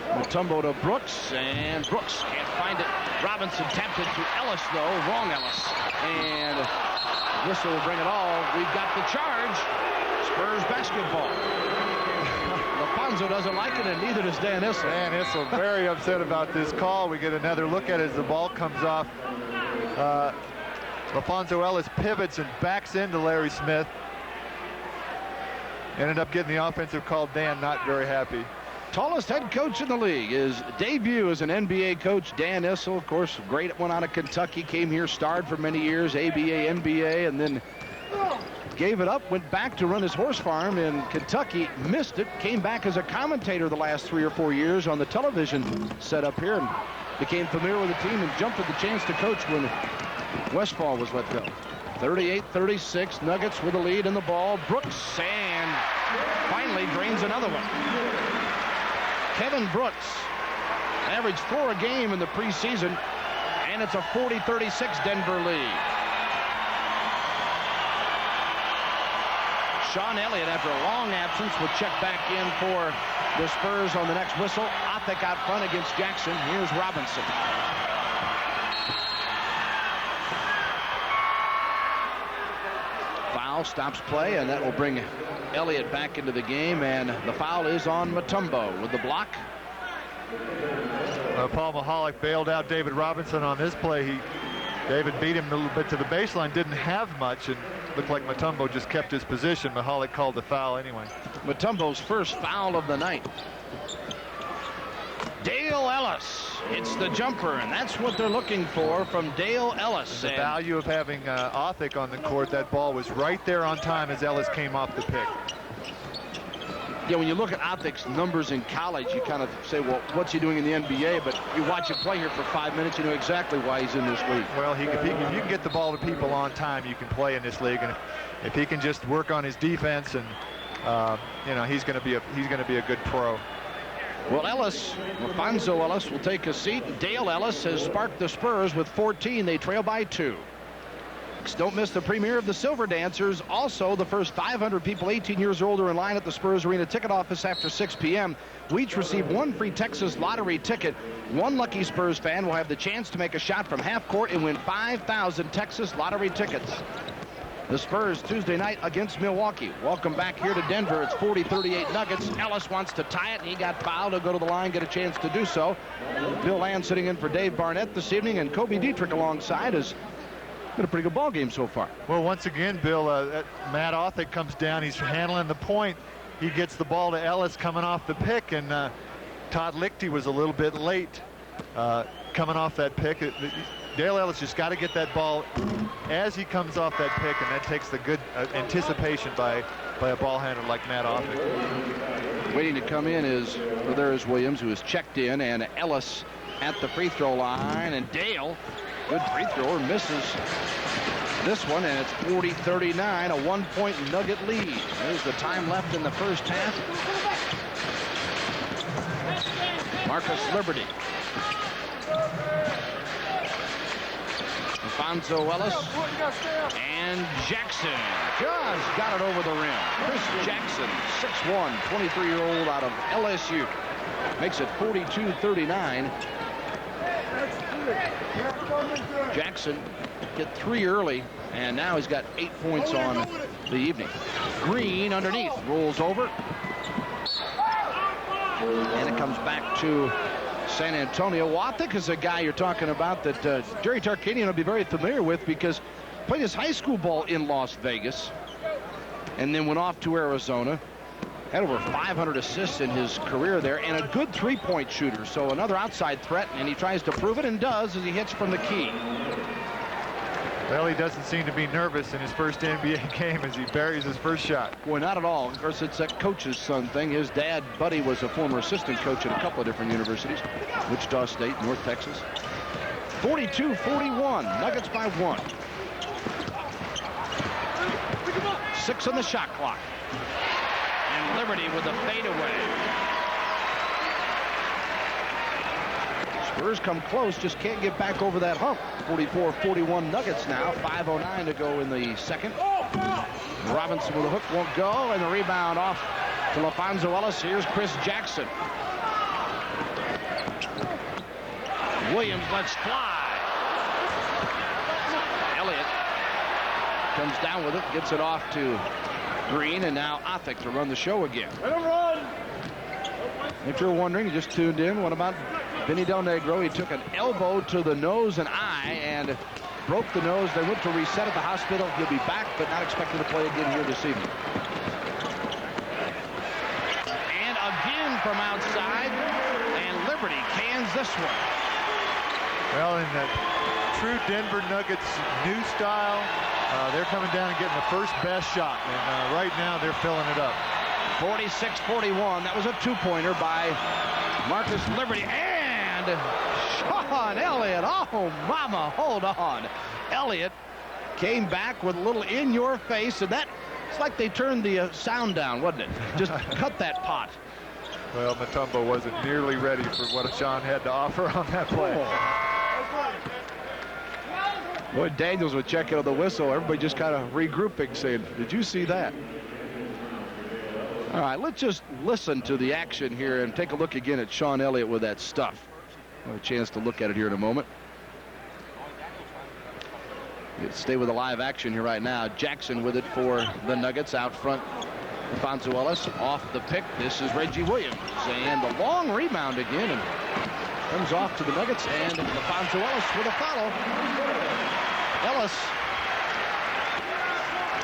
S1: Mutombo to Brooks, and Brooks can't find it. Robinson tapped it to Ellis, though. Wrong Ellis. And whistle will bring it all. We've got the charge. Spurs basketball. LaFonso doesn't like it, and neither does Dan Issel.
S2: Dan Issel very upset about this call. We get another look at it as the ball comes off. LaFonso Ellis pivots and backs into Larry Smith. Ended up getting the offensive call. Dan not very happy.
S1: Tallest head coach in the league. His debut as an NBA coach, Dan Issel, of course, great one out of Kentucky, came here, starred for many years, ABA, NBA, and then gave it up, went back to run his horse farm in Kentucky, missed it, came back as a commentator the last 3 or 4 years on the television setup here, and became familiar with the team and jumped at the chance to coach when Westfall was let go. 38-36, Nuggets with the lead in the ball. Brooks, and finally drains another one. Kevin Brooks averaged 4 a game in the preseason, and it's a 40-36 Denver lead. Sean Elliott, after a long absence, will check back in for the Spurs on the next whistle. Othick out front against Jackson. Here's Robinson. Foul stops play, and that will bring Elliott back into the game, and the foul is on Mutombo with the block.
S2: Paul Mahalik bailed out David Robinson on this play. David beat him a little bit to the baseline, didn't have much, and looked like Mutombo just kept his position. Mahalik called the foul anyway.
S1: Mutombo's first foul of the night. Dale Ellis hits the jumper, and that's what they're looking for from Dale Ellis.
S2: The value of having Othick on the court, that ball was right there on time as Ellis came off the pick.
S1: Yeah, when you look at Othick's numbers in college, you kind of say, well, what's he doing in the NBA? But you watch him play here for 5 minutes, you know exactly why he's in this league.
S2: Well, if you can get the ball to people on time, you can play in this league. And if he can just work on his defense, and you know, he's going to be a good pro.
S1: Well, Alfonso Ellis will take a seat. Dale Ellis has sparked the Spurs with 14. They trail by 2. Don't miss the premiere of the Silver Dancers. Also, the first 500 people 18 years or older in line at the Spurs Arena ticket office after 6 p.m. We each receive 1 free Texas lottery ticket. 1 lucky Spurs fan will have the chance to make a shot from half court and win 5,000 Texas lottery tickets. The Spurs Tuesday night against Milwaukee. Welcome back here to Denver. It's 40-38 Nuggets. Ellis wants to tie it, and he got fouled. He'll go to the line, get a chance to do so. Bill Land sitting in for Dave Barnett this evening, and Kobe Dietrich alongside has been a pretty good ball game so far.
S2: Well, once again, Bill, Matt Othick comes down. He's handling the point. He gets the ball to Ellis coming off the pick, and Todd Lichty was a little bit late coming off that pick. Dale Ellis just got to get that ball as he comes off that pick, and that takes the good anticipation by a ball handler like Matt Othick.
S1: Waiting to come in there is Williams, who is checked in, and Ellis at the free throw line, and Dale, good free thrower, misses this one, and it's 40-39, a 1-point Nugget lead. There's the time left in the first half. Marcus Liberty. Alfonso Ellis and Jackson just got it over the rim. Chris Jackson, 6'1", 23-year-old out of LSU, makes it 42-39. Jackson get 3 early, and now he's got 8 points on the evening. Green underneath, rolls over, and it comes back to San Antonio. Othick is a guy you're talking about that Jerry Tarkanian will be very familiar with, because played his high school ball in Las Vegas and then went off to Arizona. Had over 500 assists in his career there, and a good three-point shooter. So another outside threat, and he tries to prove it and does as he hits from the key.
S2: Well, he doesn't seem to be nervous in his first NBA game as he buries his first shot.
S1: Boy, not at all. Of course, it's that coach's son thing. His dad, Buddy, was a former assistant coach at a couple of different universities. Wichita State, North Texas. 42-41. Nuggets by 1. 6 on the shot clock. And Liberty with a fadeaway. Spurs come close, just can't get back over that hump. 44-41 Nuggets now. 5:09 to go in the second. Robinson with a hook won't go, and the rebound off to Alfonso Ellis. Here's Chris Jackson. Williams lets fly. Elliott comes down with it, gets it off to Green, and now Othick to run the show again.
S5: Let him run.
S1: If you're wondering, you just tuned in, what about Vinny Del Negro? He took an elbow to the nose and eye and broke the nose. They went to reset at the hospital. He'll be back, but not expected to play again here this evening. And again from outside, and Liberty cans this one.
S2: Well, in that true Denver Nuggets new style, they're coming down and getting the first best shot, and right now they're filling it up.
S1: 46-41. That was a two-pointer by Marcus Liberty, and Sean Elliott. Oh, mama, hold on. Elliott came back with a little in your face, and it's like they turned the sound down, wasn't it? Just cut that pot.
S2: Well, Mutombo wasn't nearly ready for what Sean had to offer on that play.
S1: Boy, Daniels would check out the whistle. Everybody just kind of regrouping, saying, did you see that? All right, let's just listen to the action here and take a look again at Sean Elliott with that stuff. We'll have a chance to look at it here in a moment. Stay with the live action here right now. Jackson with it for the Nuggets out front Alfonso Ellis off the pick. This is Reggie Williams. And the long rebound again. And comes off to the Nuggets. And Alfonso Ellis with a foul. Ellis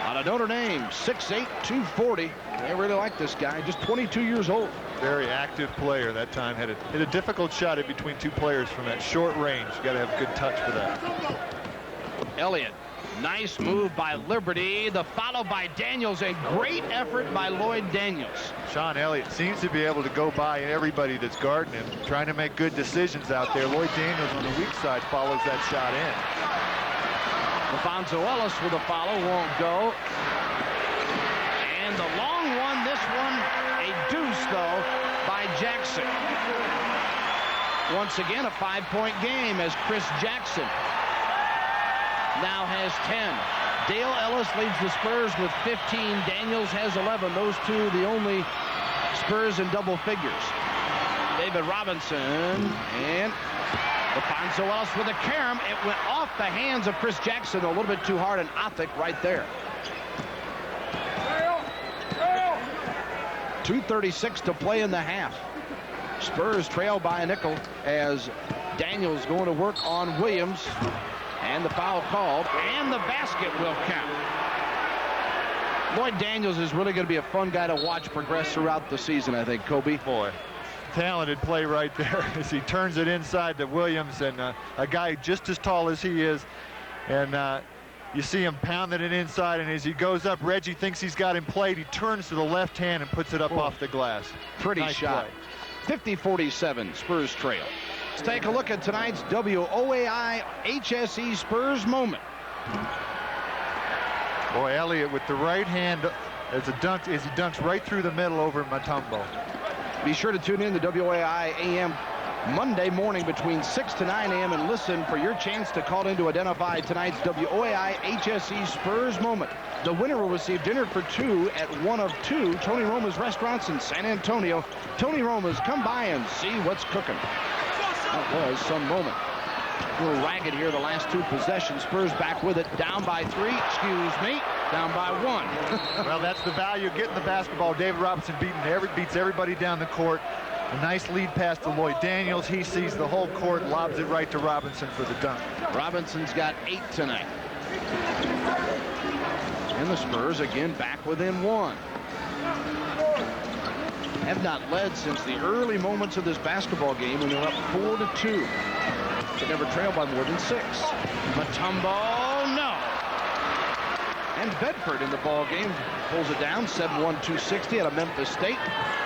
S1: out of Notre Dame, 6'8", 240. They really like this guy. Just 22 years old.
S2: Very active player that time. Hit a difficult shot in between two players from that short range. You got to have good touch for that.
S1: Elliott. Nice move by Liberty. The follow by Daniels. A great effort by Lloyd Daniels.
S2: Sean Elliott seems to be able to go by everybody that's guarding him, trying to make good decisions out there. Lloyd Daniels on the weak side follows that shot in.
S1: Alfonso Ellis with a follow, won't go. And the long one, this one a deuce though by Jackson. Once again a 5-point game as Chris Jackson now has 10. Dale Ellis leads the Spurs with 15. Daniels has 11. Those two the only Spurs in double figures. David Robinson and Alfonso Ellis with a carom. It went off the hands of Chris Jackson a little bit too hard, and Othick right there. 2:36 to play in the half. Spurs trail by a nickel as Daniels going to work on Williams. And the foul called, and the basket will count. Lloyd Daniels is really going to be a fun guy to watch progress throughout the season, I think, Kobe.
S2: Boy, talented play right there as he turns it inside to Williams, and a guy just as tall as he is. And you see him pounding it inside, and as he goes up, Reggie thinks he's got him played. He turns to the left hand and puts it up off the glass.
S1: Pretty
S2: nice
S1: shot. 50-47, Spurs trail. Let's take a look at tonight's WOAI HSE Spurs moment.
S2: Boy, Elliott with the right hand as he dunks right through the middle over Mutombo.
S1: Be sure to tune in to WOAI AM Monday morning between 6 to 9 a.m. and listen for your chance to call in to identify tonight's WOAI HSE Spurs moment. The winner will receive dinner for two at one of two Tony Roma's restaurants in San Antonio. Tony Roma's, come by and see what's cooking. That was some moment. A little ragged here the last two possessions. Spurs back with it, down by 3, down by 1.
S2: Well, that's the value of getting the basketball. David Robinson beats everybody down the court. A nice lead pass to Lloyd Daniels. He sees the whole court, lobs it right to Robinson for the dunk.
S1: Robinson's got 8 tonight. And the Spurs again back within 1. Have not led since the early moments of this basketball game when they're up 4-2. They never trailed by more than 6. Mutombo, no. And Bedford in the ball game pulls it down, 7-1, 260 out of Memphis State.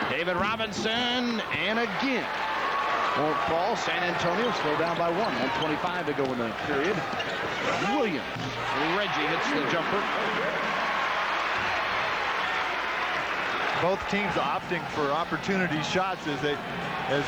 S1: David Robinson, and again. Won't fall. San Antonio still down by 1. 1:25 to go in the period. Williams. Reggie hits the jumper.
S2: Both teams opting for opportunity shots as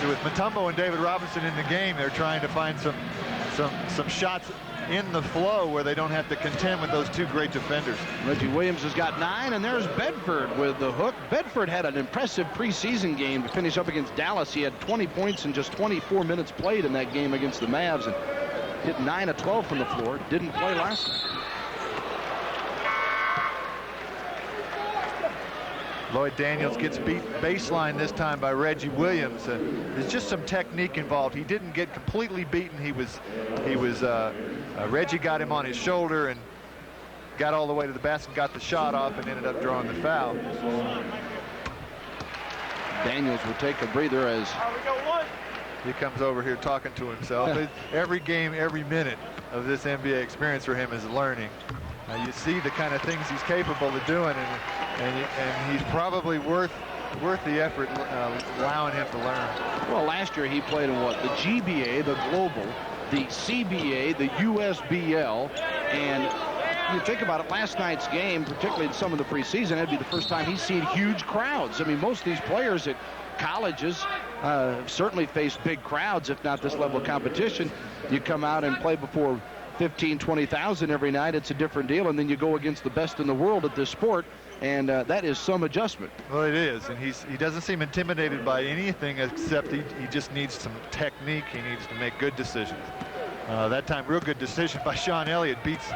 S2: with Mutombo and David Robinson in the game, they're trying to find some shots in the flow where they don't have to contend with those two great defenders.
S1: Reggie Williams has got 9, and there's Bedford with the hook. Bedford had an impressive preseason game to finish up against Dallas. He had 20 points in just 24 minutes played in that game against the Mavs and hit 9 of 12 from the floor. Didn't play last night.
S2: Lloyd Daniels gets beat baseline this time by Reggie Williams. There's just some technique involved. He didn't get completely beaten. Reggie got him on his shoulder and got all the way to the basket, got the shot off, and ended up drawing the foul.
S1: Daniels will take a breather as
S2: he comes over here talking to himself. Every game, every minute of this NBA experience for him is learning. You see the kind of things he's capable of doing, and he's probably worth the effort allowing him to learn.
S1: Well, last year he played in what? The GBA, the Global, the CBA, the USBL, and you think about it, last night's game, particularly in some of the preseason, it'd be the first time he's seen huge crowds. I mean, most of these players at colleges certainly face big crowds, if not this level of competition. You come out and play before 15, 20,000 every night, it's a different deal, and then you go against the best in the world at this sport, and that is some adjustment.
S2: Well, it is, and he doesn't seem intimidated by anything except he just needs some technique. He needs to make good decisions. That time, real good decision by Sean Elliott, beats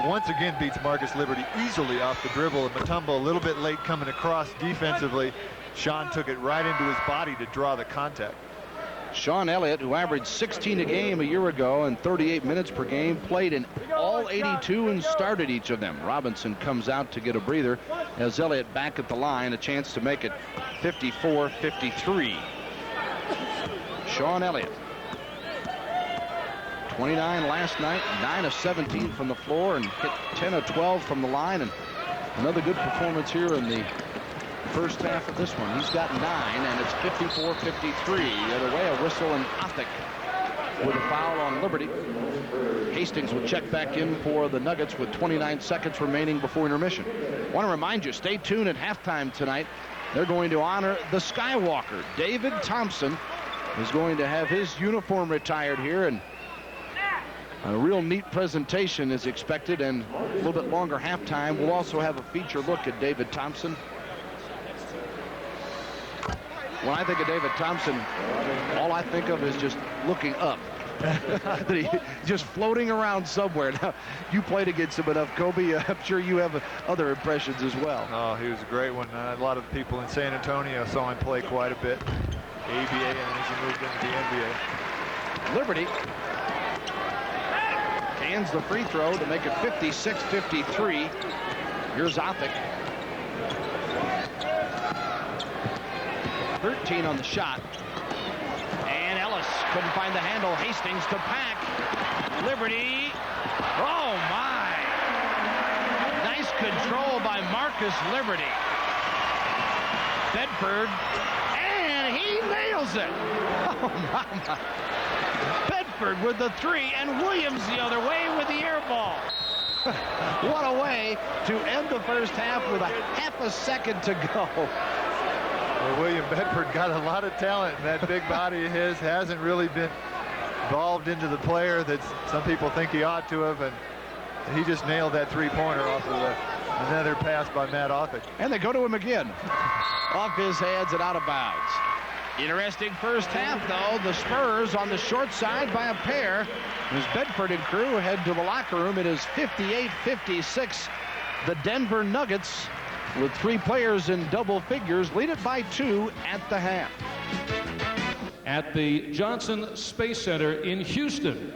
S2: once again beats Marcus Liberty easily off the dribble. And Mutombo a little bit late coming across defensively. Sean took it right into his body to draw the contact.
S1: Sean Elliott, who averaged 16 a game a year ago and 38 minutes per game, played in all 82 and started each of them. Robinson comes out to get a breather as Elliott back at the line, a chance to make it 54-53. Sean Elliott, 29 last night, 9 of 17 from the floor, and hit 10 of 12 from the line, and another good performance here in the first half of this one. He's got 9, and it's 54-53. The other way, a whistle, and Othick with a foul on Liberty. Hastings will check back in for the Nuggets with 29 seconds remaining before intermission. I want to remind you, stay tuned at halftime tonight. They're going to honor the Skywalker. David Thompson is going to have his uniform retired here, and a real neat presentation is expected, and a little bit longer halftime. We'll also have a feature look at David Thompson. When I think of David Thompson, all I think of is just looking up. Just floating around somewhere. Now, you played against him enough, Kobe. I'm sure you have other impressions as well.
S2: Oh, he was a great one. A lot of people in San Antonio saw him play quite a bit. ABA, and as he moved into the NBA.
S1: Liberty hands the free throw to make it 56-53. Here's Othick. 13 on the shot. And Ellis couldn't find the handle. Hastings to Pack. Liberty. Oh, my. Nice control by Marcus Liberty. Bedford. And he nails it. Oh, my. Bedford with the 3, and Williams the other way with the air ball. What a way to end the first half with a half a second to go.
S2: Well, William Bedford got a lot of talent, and that big body of his hasn't really been evolved into the player that some people think he ought to have, and he just nailed that three-pointer off of another pass by Matt Othick.
S1: And they go to him again. Off his hands and out of bounds. Interesting first half, though. The Spurs on the short side by a pair. As Bedford and crew head to the locker room, it is 58-56. The Denver Nuggets, with 3 players in double figures, lead it by 2 at the half.
S4: At the Johnson Space Center in Houston.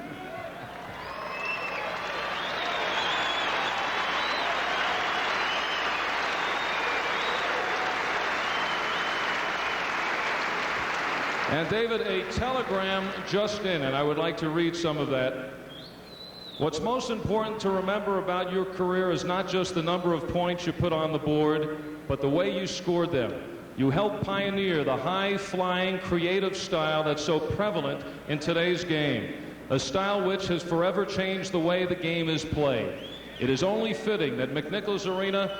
S4: And David, a telegram just in, and I would like to read some of that. What's most important to remember about your career is not just the number of points you put on the board, but the way you scored them. You helped pioneer the high-flying, creative style that's so prevalent in today's game, a style which has forever changed the way the game is played. It is only fitting that McNichols Arena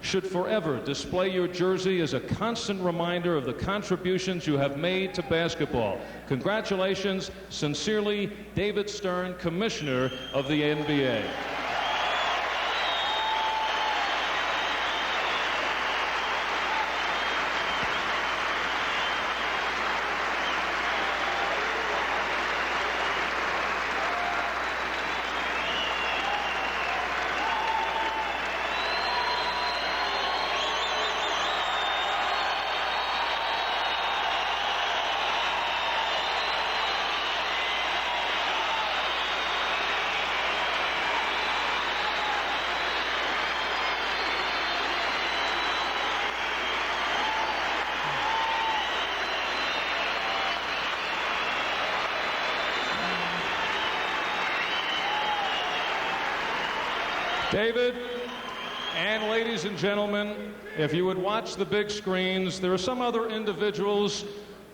S4: should forever display your jersey as a constant reminder of the contributions you have made to basketball. Congratulations. Sincerely, David Stern, Commissioner of the NBA. David, and ladies and gentlemen, if you would watch the big screens, there are some other individuals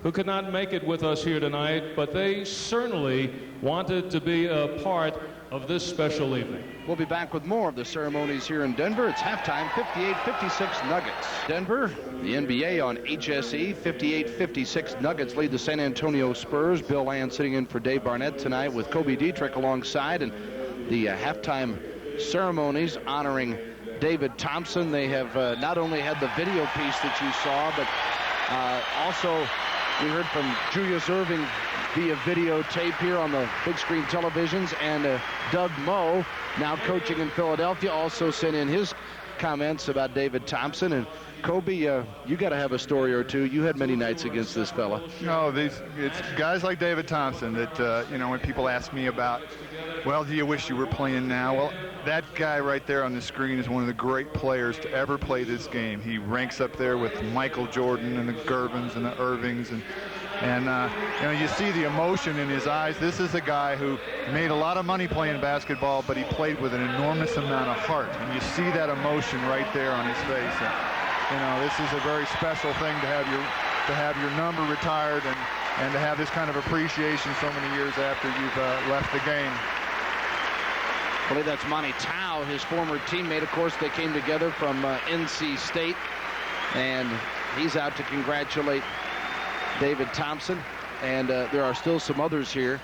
S4: who could not make it with us here tonight, but they certainly wanted to be a part of this special evening.
S1: We'll be back with more of the ceremonies here in Denver. It's halftime, 58-56 Nuggets. Denver, the NBA on HSE, 58-56 Nuggets lead the San Antonio Spurs. Bill Land sitting in for Dave Barnett tonight with Kobe Dietrich alongside, and the halftime ceremonies honoring David Thompson. They have not only had the video piece that you saw, but also We heard from Julius Erving via videotape here on the big screen televisions, and Doug Moe, now coaching in Philadelphia, also sent in his comments about David Thompson. And Kobe, you got to have a story or two. You had many nights against this fella.
S2: No, it's guys like David Thompson that, when people ask me about, well, do you wish you were playing now? Well, that guy right there on the screen is one of the great players to ever play this game. He ranks up there with Michael Jordan and the Gervins and the Irvings. And you see the emotion in his eyes. This is a guy who made a lot of money playing basketball, but he played with an enormous amount of heart. And you see that emotion right there on his face. And, this is a very special thing to have your number retired and to have this kind of appreciation so many years after you've left the game.
S1: I believe that's Monty Tao, his former teammate. Of course, they came together from NC State, and he's out to congratulate David Thompson, and there are still some others here.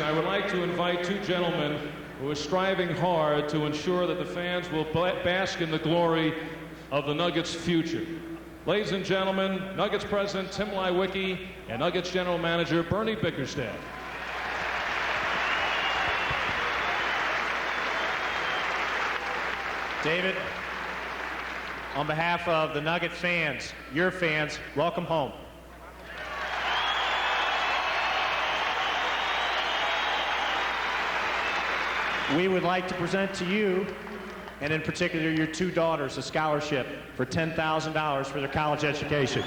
S4: I would like to invite two gentlemen who are striving hard to ensure that the fans will bask in the glory of the Nuggets' future. Ladies and gentlemen, Nuggets President Tim Leiweke and Nuggets General Manager Bernie Bickerstaff.
S6: David, on behalf of the Nugget fans, your fans, welcome home. We would like to present to you, and in particular your two daughters, a scholarship for $10,000 for their college education.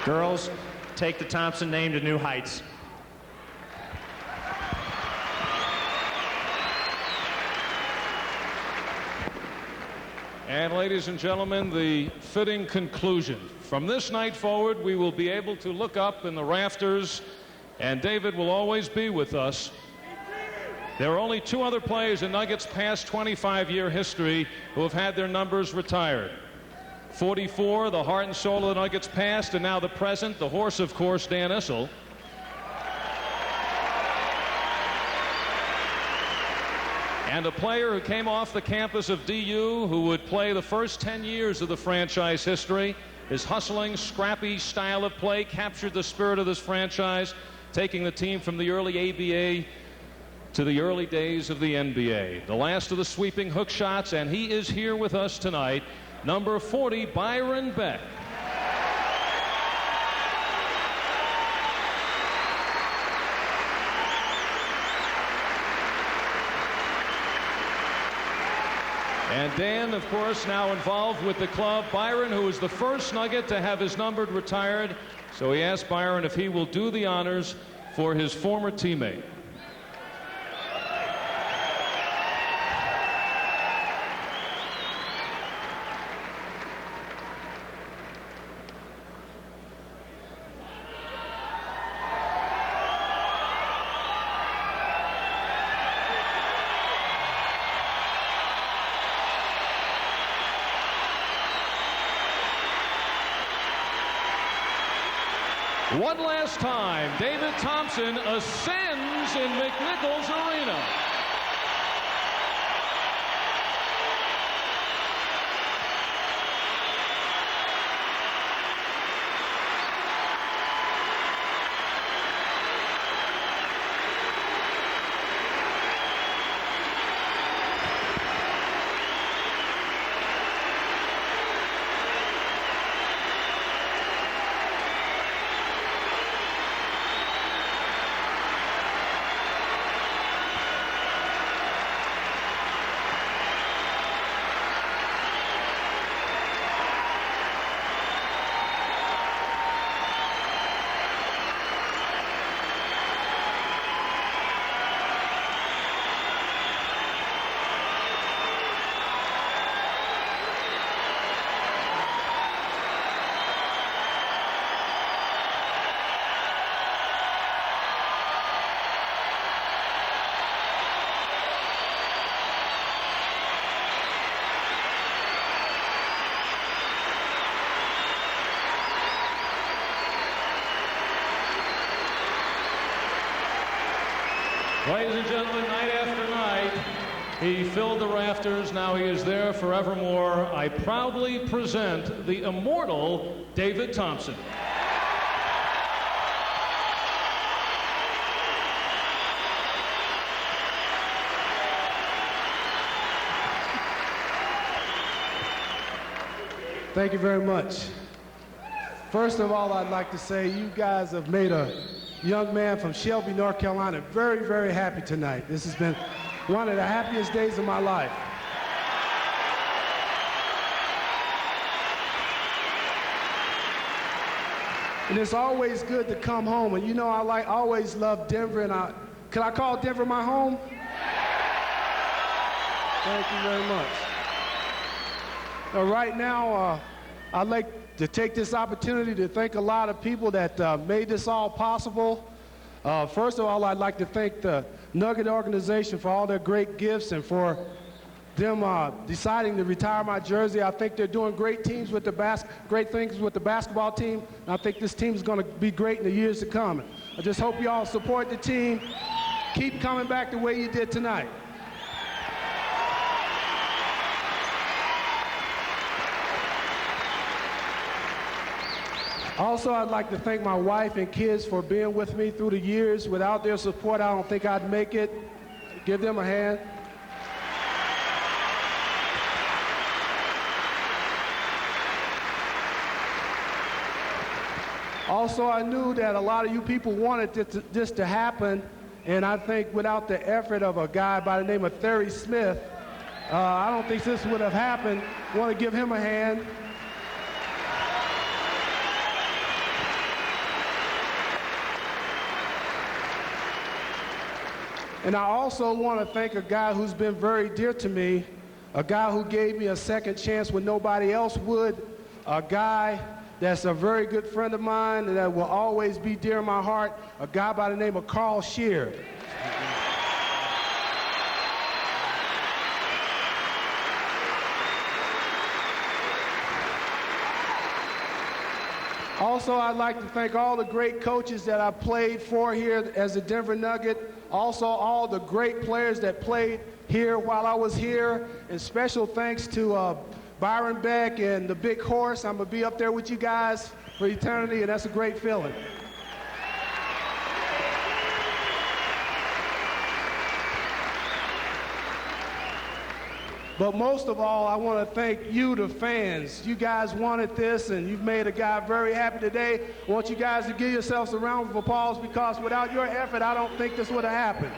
S6: Girls, take the Thompson name to new heights.
S4: And ladies and gentlemen, the fitting conclusion. From this night forward, we will be able to look up in the rafters, and David will always be with us. There are only two other players in Nuggets' past 25-year history who have had their numbers retired. 44, the heart and soul of the Nuggets past, and now the present, the horse, of course, Dan Issel. And a player who came off the campus of DU who would play the first 10 years of the franchise history. His hustling, scrappy style of play captured the spirit of this franchise, taking the team from the early ABA to the early days of the NBA. The last of the sweeping hook shots, and he is here with us tonight. Number 40, Byron Beck. And Dan, of course, now involved with the club. Byron, who was the first Nugget to have his number retired. So he asked Byron if he will do the honors for his former teammate. One last time, David Thompson ascends in McNichols Arena. Ladies and gentlemen, night after night, he filled the rafters. Now he is there forevermore. I proudly present the immortal David Thompson.
S7: Thank you very much. First of all, I'd like to say you guys have made a young man from Shelby, North Carolina, very, very happy tonight. This has been one of the happiest days of my life. And it's always good to come home. And you know, I always love Denver. And could I call Denver my home? Thank you very much. Right now, I'd like to take this opportunity to thank a lot of people that made this all possible. First of all, I'd like to thank the Nugget organization for all their great gifts and for them deciding to retire my jersey. I think they're doing great things with the basketball team. And I think this team is going to be great in the years to come. I just hope you all support the team. Keep coming back the way you did tonight. Also, I'd like to thank my wife and kids for being with me through the years. Without their support, I don't think I'd make it. Give them a hand. Also, I knew that a lot of you people wanted this to happen, and I think without the effort of a guy by the name of Thery Smith, I don't think this would have happened. I want to give him a hand. And I also want to thank a guy who's been very dear to me, a guy who gave me a second chance when nobody else would, a guy that's a very good friend of mine and that will always be dear in my heart, a guy by the name of Carl Shear. Also, I'd like to thank all the great coaches that I played for here as a Denver Nugget. Also, all the great players that played here while I was here. And special thanks to Byron Beck and the Big Horse. I'm going to be up there with you guys for eternity, and that's a great feeling. But most of all, I want to thank you, the fans. You guys wanted this, and you've made a guy very happy today. I want you guys to give yourselves a round of applause, because without your effort, I don't think this would have happened.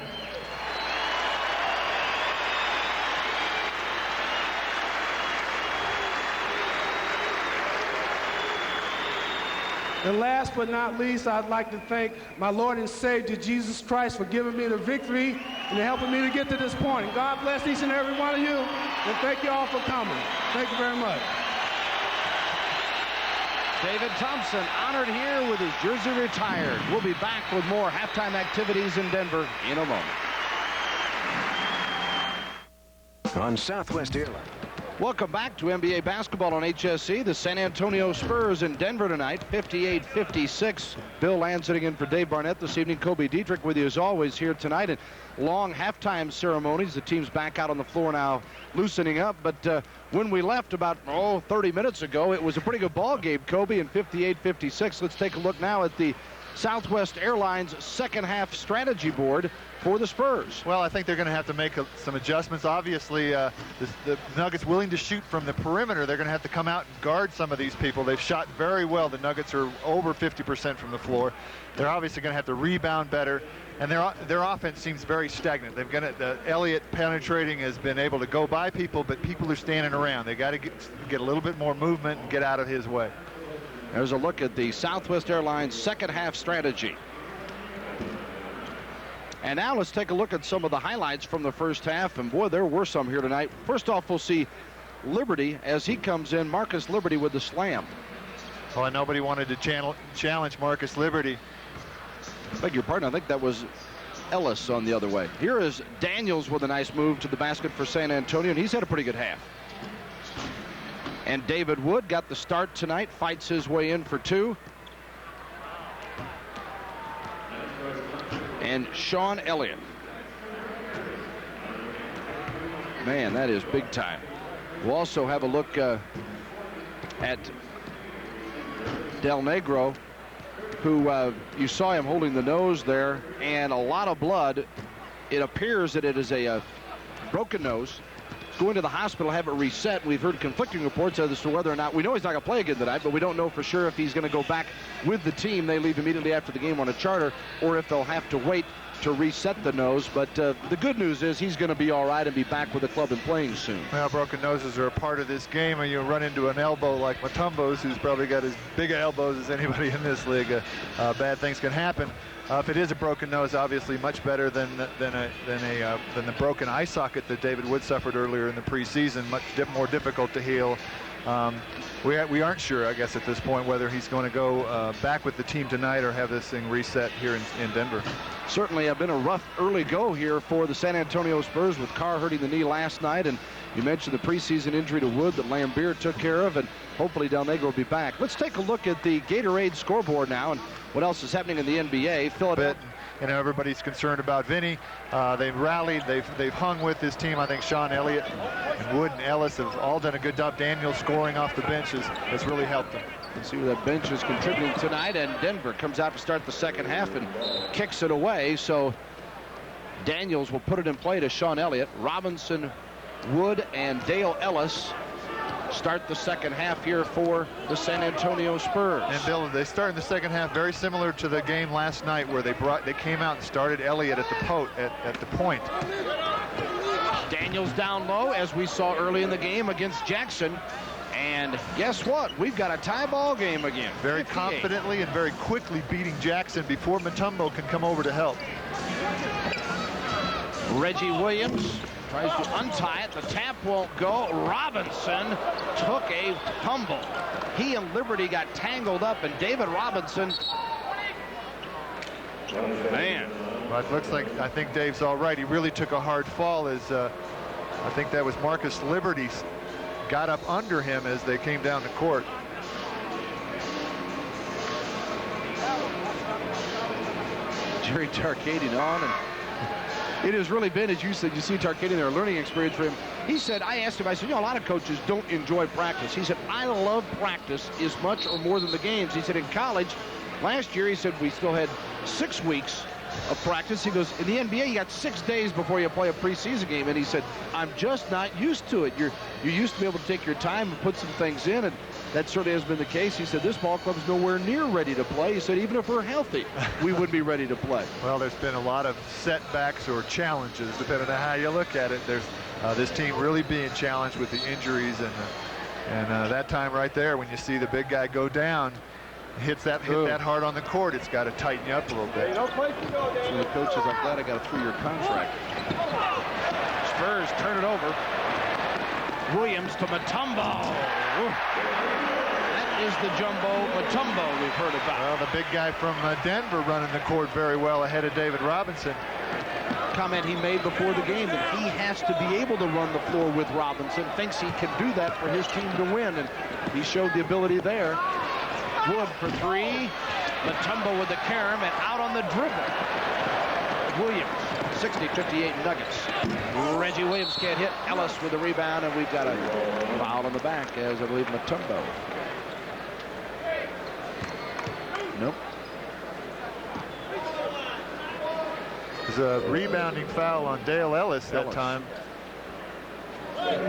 S7: And last but not least, I'd like to thank my Lord and Savior, Jesus Christ, for giving me the victory and helping me to get to this point. And God bless each and every one of you, and thank you all for coming. Thank you very much.
S1: David Thompson honored here with his jersey retired. We'll be back with more halftime activities in Denver in a moment.
S8: On Southwest Airlines.
S1: Welcome back to NBA basketball on HSC. The San Antonio Spurs in Denver tonight, 58-56. Bill Land sitting in for Dave Barnett this evening. Kobe Dietrich with you as always here tonight. And long halftime ceremonies. The team's back out on the floor now, loosening up. But when we left about 30 minutes ago, it was a pretty good ball game, Kobe, in 58-56. Let's take a look now at the Southwest Airlines second half strategy board for the Spurs.
S2: Well, I think they're going to have to make some adjustments. Obviously, the Nuggets willing to shoot from the perimeter. They're going to have to come out and guard some of these people. They've shot very well. The Nuggets are over 50% from the floor. They're obviously going to have to rebound better. And their offense seems very stagnant. Elliott penetrating has been able to go by people, but people are standing around. They got to get a little bit more movement and get out of his way.
S1: There's a look at the Southwest Airlines second half strategy. And now let's take a look at some of the highlights from the first half. And boy, there were some here tonight. First off, we'll see Liberty as he comes in. Marcus Liberty with the slam.
S2: Well, nobody wanted to challenge Marcus Liberty.
S1: Beg your pardon, I think that was Ellis on the other way. Here is Daniels with a nice move to the basket for San Antonio, and he's had a pretty good half. And David Wood got the start tonight, fights his way in for two. And Sean Elliott Man, that is big time. We'll also have a look at Del Negro, who you saw him holding the nose there, and a lot of blood. It appears that it is a broken nose. He's going to the hospital, have it reset. We've heard conflicting reports as to whether or not, we know he's not going to play again tonight, but we don't know for sure if he's going to go back with the team. They leave immediately after the game on a charter, or if they'll have to wait to reset the nose. But the good news is he's going to be all right and be back with the club and playing soon.
S2: Well, broken noses are a part of this game, and you run into an elbow like Mutombo's, who's probably got as big elbows as anybody in this league. Bad things can happen. If it is a broken nose, obviously much better than the broken eye socket that David Wood suffered earlier in the preseason. Much more difficult to heal. We aren't sure, I guess, at this point whether he's going to go back with the team tonight or have this thing reset here in Denver.
S1: Certainly been a rough early go here for the San Antonio Spurs, with Carr hurting the knee last night, and you mentioned the preseason injury to Wood that Lambert took care of, and hopefully Del Negro will be back. Let's take a look at the Gatorade scoreboard now and what else is happening in the NBA. Philadelphia.
S2: You know, everybody's concerned about Vinny. They've rallied. They've hung with this team. I think Sean Elliott and Wood and Ellis have all done a good job. Daniels scoring off the bench has really helped them.
S1: Let's see where that bench is contributing tonight, and Denver comes out to start the second half and kicks it away. So Daniels will put it in play to Sean Elliott. Robinson, Wood, and Dale Ellis start the second half here for the San Antonio Spurs.
S2: And they start in the second half very similar to the game last night, where they came out and started Elliott at the point.
S1: Daniels down low, as we saw early in the game against Jackson. And guess what? We've got a tie ball game again.
S2: Very
S1: 58.
S2: confidently and very quickly beating Jackson before Mutombo can come over to help.
S1: Reggie Williams tries to untie it. The tap won't go. Robinson took a tumble. He and Liberty got tangled up, and David Robinson. Man.
S2: Well, it looks like, I think Dave's all right. He really took a hard fall as I think that was Marcus Liberty got up under him as they came down the court.
S1: Jerry Tarkadian on, and it has really been, as you said, you see Tarkadian there, a learning experience for him. He said, I asked him, I said, you know, a lot of coaches don't enjoy practice. He said, I love practice as much or more than the games. He said, in college, last year, he said, we still had 6 weeks of practice. He goes, in the NBA, you got 6 days before you play a preseason game. And he said, I'm just not used to it. You're used to be able to take your time and put some things in, and that certainly has been the case. He said, this ball club's nowhere near ready to play. He said, even if we're healthy, we would be ready to play.
S2: Well, there's been a lot of setbacks or challenges, depending on how you look at it. There's this team really being challenged with the injuries, and that time right there, when you see the big guy go down, hit that hard on the court, it's got to tighten you up a little bit.
S1: So the coach is, I'm glad I got a 3-year contract. Spurs turn it over. Williams to Mutombo. That is the jumbo Mutombo we've heard about.
S2: Well, the big guy from Denver running the court very well ahead of David Robinson.
S1: Comment he made before the game that he has to be able to run the floor with Robinson, thinks he can do that for his team to win, and he showed the ability there. Wood for 3. Mutombo with the carom and out on the dribble. Williams, 60-58 Nuggets. Reggie Williams can't hit. Ellis with the rebound, and we've got a foul on the back, as I believe Mutombo. Nope.
S2: There's a rebounding foul on Dale Ellis that time.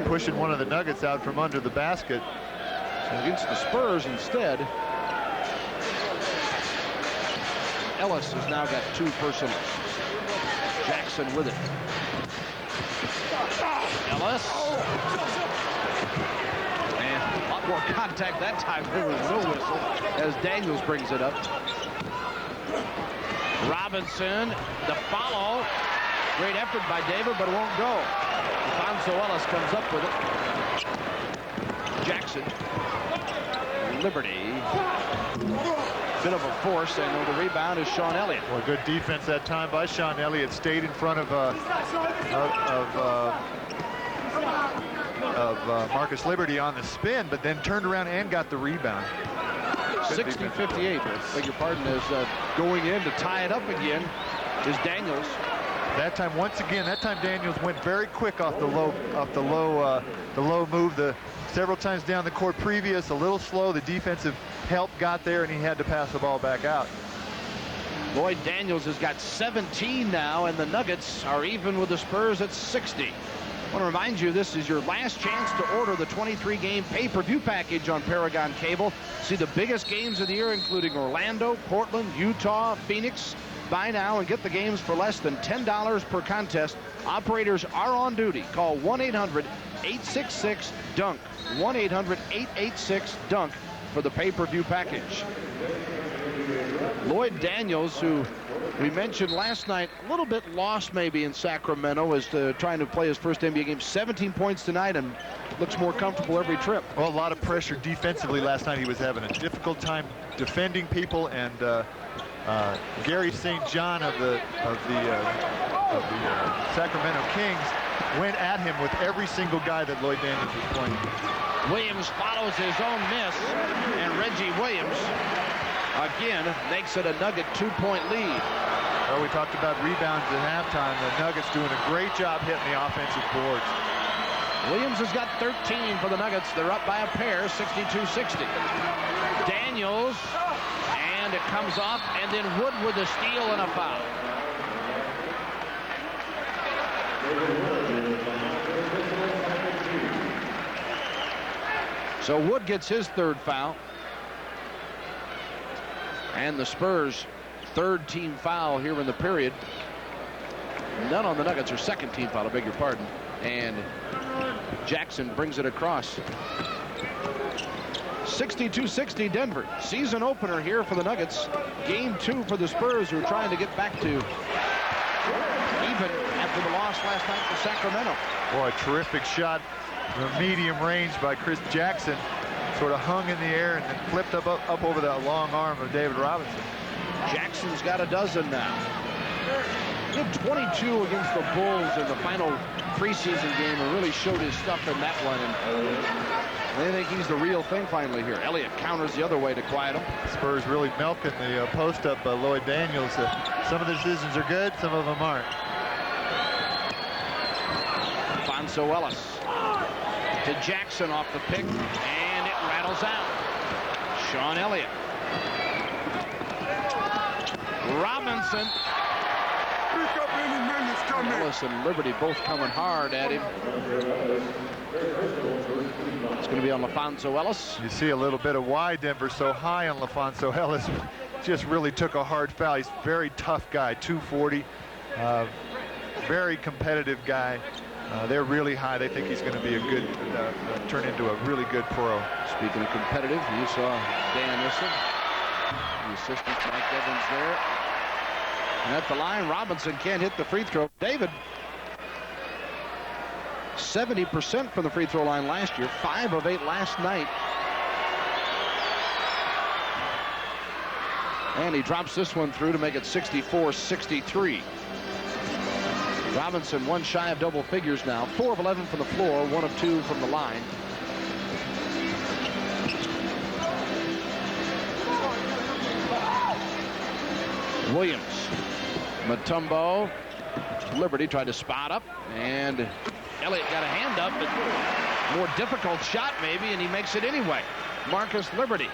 S2: Pushing one of the Nuggets out from under the basket.
S1: Against the Spurs instead, Ellis has now got 2 personals. Jackson with it. Ellis. And a lot more contact that time. There was no whistle as Daniels brings it up. Robinson, the follow. Great effort by David, but it won't go. Alfonso Ellis comes up with it. Jackson. Liberty. Bit of a force, and the rebound is Sean Elliott.
S2: Well, good defense that time by Sean Elliott. Stayed in front of Marcus Liberty on the spin, but then turned around and got the rebound.
S1: 60-58. Beg your pardon. Is going in to tie it up again is Daniels.
S2: That time, once again, that time Daniels went very quick off the low move. Several times down the court previous, a little slow. The defensive help got there, and he had to pass the ball back out.
S1: Lloyd Daniels has got 17 now, and the Nuggets are even with the Spurs at 60. I want to remind you, this is your last chance to order the 23-game pay-per-view package on Paragon Cable. See the biggest games of the year, including Orlando, Portland, Utah, Phoenix. Buy now and get the games for less than $10 per contest. Operators are on duty. Call 1-800-866-DUNK. 1-800-886-DUNK for the pay-per-view package. Lloyd Daniels, who we mentioned last night, a little bit lost maybe in Sacramento, is trying to play his first NBA game. 17 points tonight and looks more comfortable every trip.
S2: Well, a lot of pressure defensively last night. He was having a difficult time defending people, and Gary St. John of the Sacramento Kings went at him with every single guy that Lloyd Daniels was playing.
S1: Williams follows his own miss, and Reggie Williams again makes it a Nugget 2-point lead.
S2: Well, we talked about rebounds at halftime. The Nuggets doing a great job hitting the offensive boards.
S1: Williams has got 13 for the Nuggets. They're up by a pair, 62-60. Daniels, and it comes off, and then Wood with a steal and a foul. So Wood gets his third foul. And the Spurs' third team foul here in the period. None on the Nuggets, or second team foul, I beg your pardon. And Jackson brings it across. 62-60 Denver. Season opener here for the Nuggets. Game 2 for the Spurs, who are trying to get back to even after the loss last night to Sacramento.
S2: Boy, a terrific shot from medium range by Chris Jackson. Sort of hung in the air and then flipped up over that long arm of David Robinson.
S1: Jackson's got a dozen now. He had 22 against the Bulls in the final preseason game and really showed his stuff in that one. And they think he's the real thing finally here. Elliott counters the other way to quiet him.
S2: Spurs really milking the post up by Lloyd Daniels. Some of the decisions are good, some of them aren't.
S1: Fonso Ellis to Jackson off the pick, and it rattles out. Sean Elliott. Robinson. Ellis and Liberty both coming hard at him. It's going to be on LaFonso Ellis.
S2: You see a little bit of why Denver's so high on LaFonso Ellis. Just really took a hard foul. He's a very tough guy, 240. Very competitive guy. They're really high. They think he's going to be a good, turn into a really good pro.
S1: Speaking of competitive, you saw Dan Issa, the assistant Mike Evans there. And at the line, Robinson can't hit the free throw. David, 70% from the free throw line last year, 5 of 8 last night. And he drops this one through to make it 64-63. Robinson one shy of double figures now. 4 of 11 from the floor, 1 of 2 from the line. Williams. Mutombo. Liberty tried to spot up, and Elliott got a hand up, but more difficult shot maybe, and he makes it anyway. Marcus Liberty.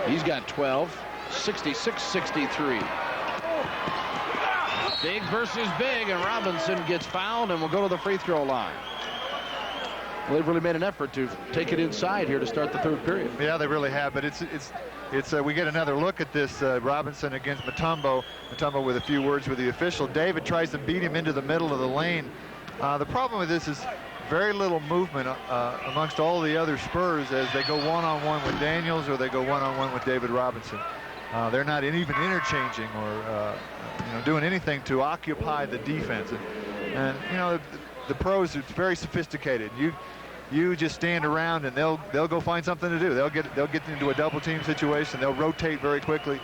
S1: He's got 12, 66-63. Big versus big, and Robinson gets fouled and will go to the free throw line. Well, they've really made an effort to take it inside here to start the third period.
S2: Yeah, they really have, but it's we get another look at this. Robinson against Mutombo. Mutombo with a few words with the official. David tries to beat him into the middle of the lane. The problem with this is very little movement amongst all the other Spurs as they go one-on-one with Daniels or they go one-on-one with David Robinson. They're not even interchanging or doing anything to occupy the defense. And the pros, it's very sophisticated. You just stand around and they'll go find something to do. They'll get into a double team situation. They'll rotate very quickly.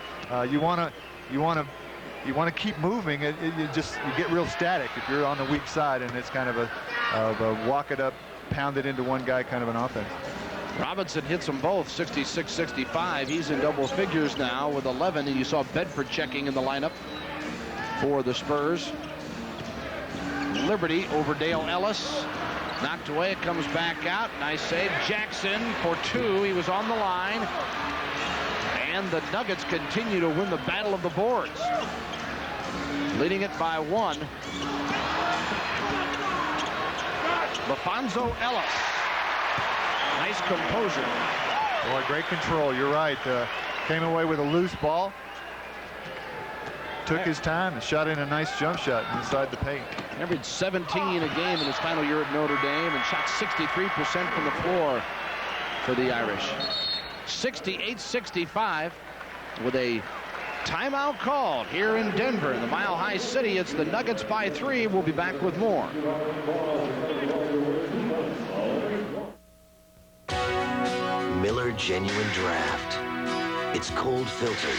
S2: You want to keep moving. You get real static if you're on the weak side, and it's kind of a walk it up, pound it into one guy kind of an offense.
S1: Robinson hits them both, 66-65. He's in double figures now with 11, and you saw Bedford checking in the lineup for the Spurs. Liberty over Dale Ellis. Knocked away, it comes back out. Nice save. Jackson for 2. He was on the line. And the Nuggets continue to win the battle of the boards. Leading it by 1. LaFonso Ellis. Nice composure.
S2: Boy, great control. You're right. Came away with a loose ball. Took his time and shot in a nice jump shot inside the paint.
S1: Averaged 17 a game in his final year at Notre Dame and shot 63% from the floor for the Irish. 68-65 with a timeout called here in Denver in the Mile High City. It's the Nuggets by 3. We'll be back with more.
S9: Miller Genuine Draft. It's cold filtered.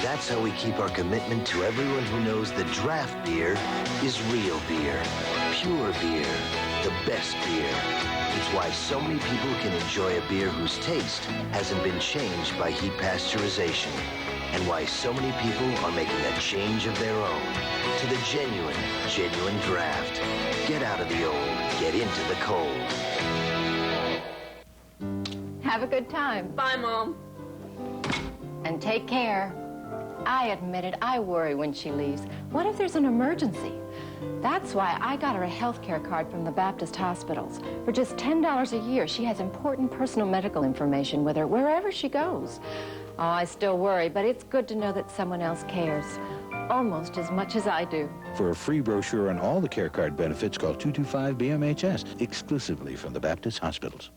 S9: That's how we keep our commitment to everyone who knows that draft beer is real beer, pure beer, the best beer. It's why so many people can enjoy a beer whose taste hasn't been changed by heat pasteurization, and why so many people are making a change of their own to the genuine draft. Get out of the old, get into the cold.
S10: Have a good time.
S11: Bye, Mom.
S10: And take care. I admit it, I worry when she leaves. What if there's an emergency? That's why I got her a health care card from the Baptist hospitals. For just $10 a year, she has important personal medical information with her wherever she goes. Oh, I still worry, but it's good to know that someone else cares. Almost as much as I do.
S12: For a free brochure on all the care card benefits, call 225-BMHS, exclusively from the Baptist hospitals.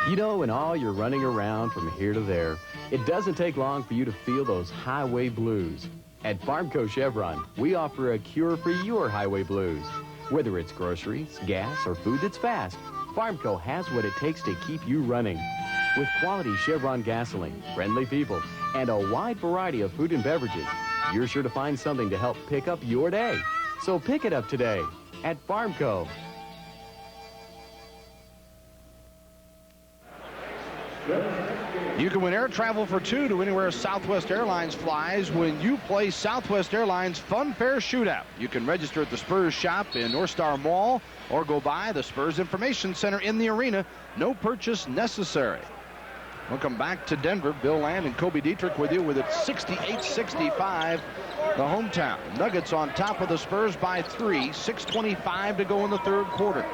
S13: You know, in all your running around from here to there, it doesn't take long for you to feel those highway blues. At Farmco Chevron, we offer a cure for your highway blues. Whether it's groceries, gas, or food that's fast, Farmco has what it takes to keep you running. With quality Chevron gasoline, friendly people, and a wide variety of food and beverages, you're sure to find something to help pick up your day. So pick it up today at Farmco.
S1: You can win air travel for 2 to anywhere Southwest Airlines flies when you play Southwest Airlines Fun Fair Shootout. You can register at the Spurs shop in North Star Mall or go by the Spurs Information Center in the arena. No purchase necessary. Welcome back to Denver. Bill Land and Kobe Dietrich with you with it 68-65, the hometown. Nuggets on top of the Spurs by 3. 6:25 to go in the third quarter.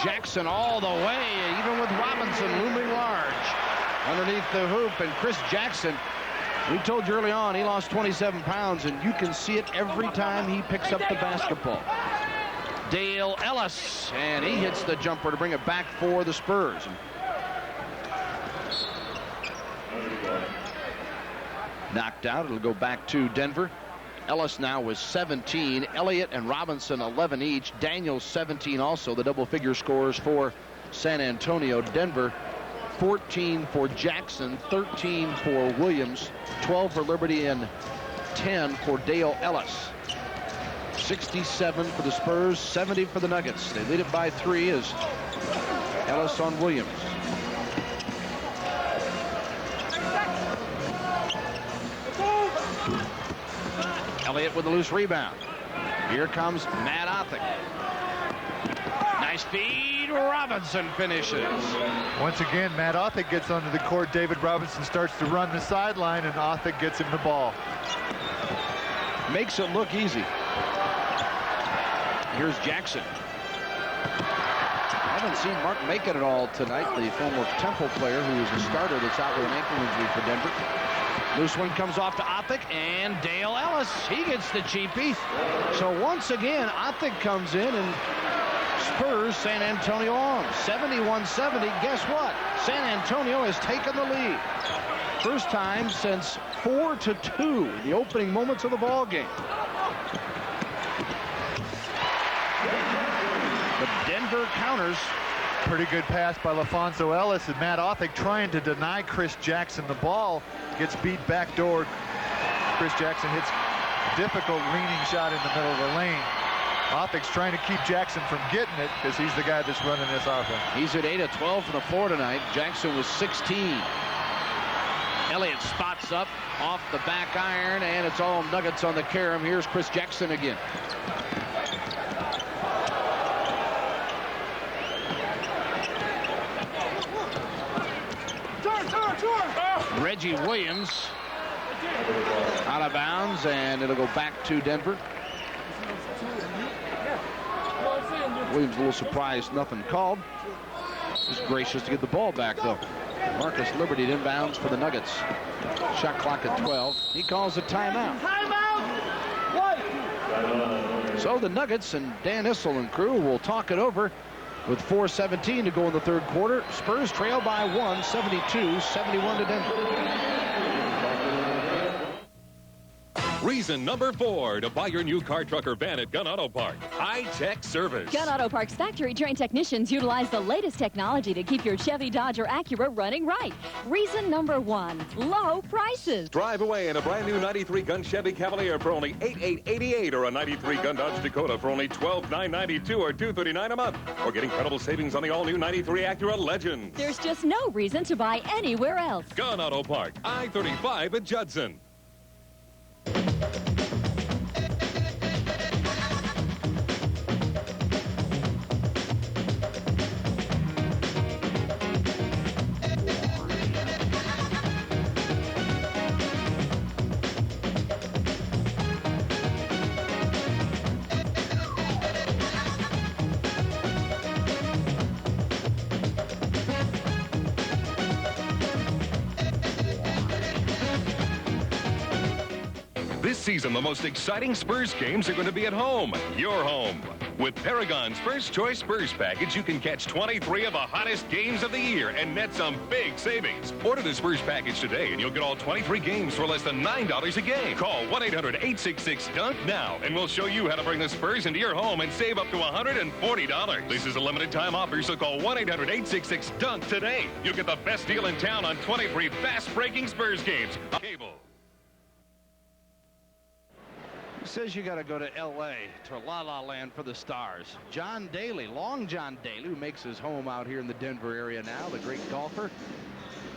S1: Jackson all the way, even with Robinson looming large underneath the hoop. And Chris Jackson, we told you early on, he lost 27 pounds, and you can see it every time he picks up the basketball. Dale Ellis, and he hits the jumper to bring it back for the Spurs. Knocked out, it'll go back to Denver. Ellis now with 17. Elliott and Robinson 11 each. Daniels 17 also. The double-figure scores for San Antonio. Denver 14 for Jackson, 13 for Williams, 12 for Liberty, and 10 for Dale Ellis. 67 for the Spurs, 70 for the Nuggets. They lead it by 3 as Ellis on Williams. Elliott with a loose rebound. Here comes Matt Othick. Nice feed. Robinson finishes.
S2: Once again, Matt Othick gets onto the court. David Robinson starts to run the sideline, and Othick gets him the ball.
S1: Makes it look easy. Here's Jackson. I haven't seen Mark Macon at all tonight, the former Temple player who was a starter that's out with an ankle injury for Denver. Loose one comes off to Othick, and Dale Ellis, he gets the cheapie. So once again, Othick comes in and spurs San Antonio on. 71-70. Guess what? San Antonio has taken the lead. First time since 4-2, the opening moments of the ball game. The Denver counters.
S2: Pretty good pass by LaFonso Ellis, and Matt Othick trying to deny Chris Jackson the ball. Gets beat backdoor. Chris Jackson hits a difficult leaning shot in the middle of the lane. Othic's trying to keep Jackson from getting it because he's the guy that's running this offense.
S11: He's at 8 of 12 from the floor tonight. Jackson was 16. Elliott spots up off the back iron, and it's all Nuggets on the carom. Here's Chris Jackson again. Reggie Williams out of bounds, and it'll go back to Denver. Williams a little surprised, nothing called. Just gracious to get the ball back, though. Marcus Liberty inbounds for the Nuggets. Shot clock at 12. He calls a timeout. So the Nuggets and Dan Issel and crew will talk it over with 4:17 to go in the third quarter. Spurs trail by 1, 72-71 to Denver.
S3: Reason number 4 to buy your new car, truck, or van at Gun Auto Park. High-tech service.
S14: Gun Auto Park's factory-trained technicians utilize the latest technology to keep your Chevy, Dodge, or Acura running right. Reason number 1, low prices.
S3: Drive away in a brand new 93 Gun Chevy Cavalier for only $8,888, or a 93 Gun Dodge Dakota for only $12,992 or $239 a month. Or get incredible savings on the all-new 93 Acura Legend.
S14: There's just no reason to buy anywhere else.
S3: Gun Auto Park, I-35 at Judson. This season, the most exciting Spurs games are going to be at home, your home. With Paragon's First Choice Spurs package, you can catch 23 of the hottest games of the year and net some big savings. Order the Spurs package today, and you'll get all 23 games for less than $9 a game. Call 1-800-866-DUNK now, and we'll show you how to bring the Spurs into your home and save up to $140. This is a limited-time offer, so call 1-800-866-DUNK today. You'll get the best deal in town on 23 fast-breaking Spurs games. Cable.
S11: Says you got to go to L.A., to La La Land for the Stars. John Daly, Long John Daly, who makes his home out here in the Denver area now, the great golfer,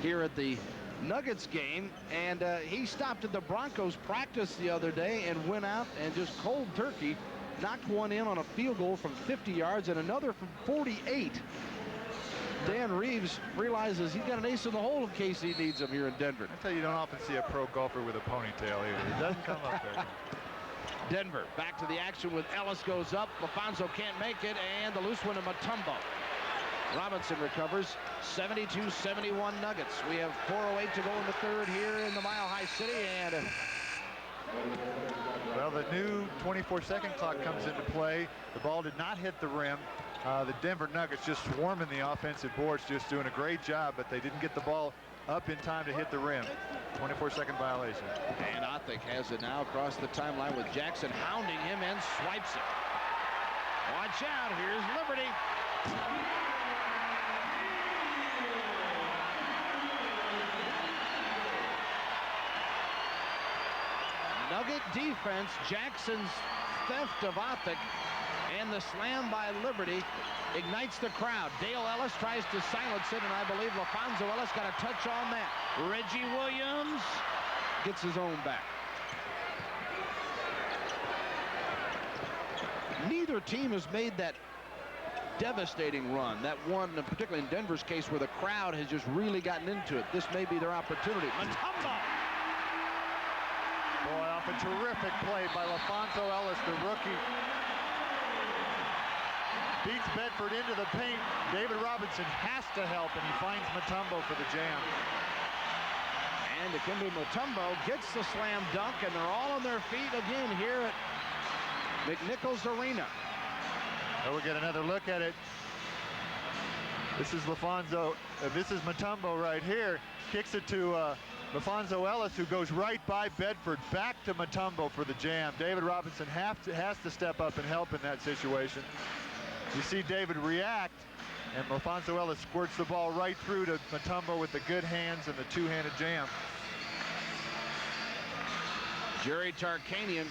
S11: here at the Nuggets game. And he stopped at the Broncos practice the other day and went out and just cold turkey knocked one in on a field goal from 50 yards and another from 48. Dan Reeves realizes he's got an ace in the hole in case he needs him here in Denver.
S2: I tell you, you don't often see a pro golfer with a ponytail either. It doesn't come up there.
S11: Denver back to the action with Ellis goes up. LaFonso can't make it, and the loose one to Mutombo. Robinson recovers. 72-71 Nuggets. We have 4:08 to go in the third here in the Mile High City, and
S2: well, the new 24-second clock comes into play. The ball did not hit the rim. The Denver Nuggets just swarming the offensive boards, just doing a great job, but they didn't get the ball up in time to hit the rim. 24-second violation.
S11: And Othik has it now across the timeline with Jackson hounding him and swipes it. Watch out, here's Liberty. Nugget defense, Jackson's theft of Othik, and the slam by Liberty ignites the crowd. Dale Ellis tries to silence it, and I believe LaFonso Ellis got a touch on that. Reggie Williams gets his own back. Neither team has made that devastating run. That one, particularly in Denver's case, where the crowd has just really gotten into it. This may be their opportunity. Mutombo!
S2: Boy, off a terrific play by LaFonso Ellis, the rookie. Beats Bedford into the paint. David Robinson has to help, and he finds Mutombo for the jam.
S11: And Dikembe Mutombo gets the slam dunk, and they're all on their feet again here at McNichols Arena.
S2: So we'll get another look at it. This is LaFonso. This is Mutombo right here. Kicks it to LaFonso Ellis, who goes right by Bedford, back to Mutombo for the jam. David Robinson has to step up and help in that situation. You see David react, and LaFonso Ellis squirts the ball right through to Mutombo with the good hands and the two-handed jam.
S11: Jerry Tarkanian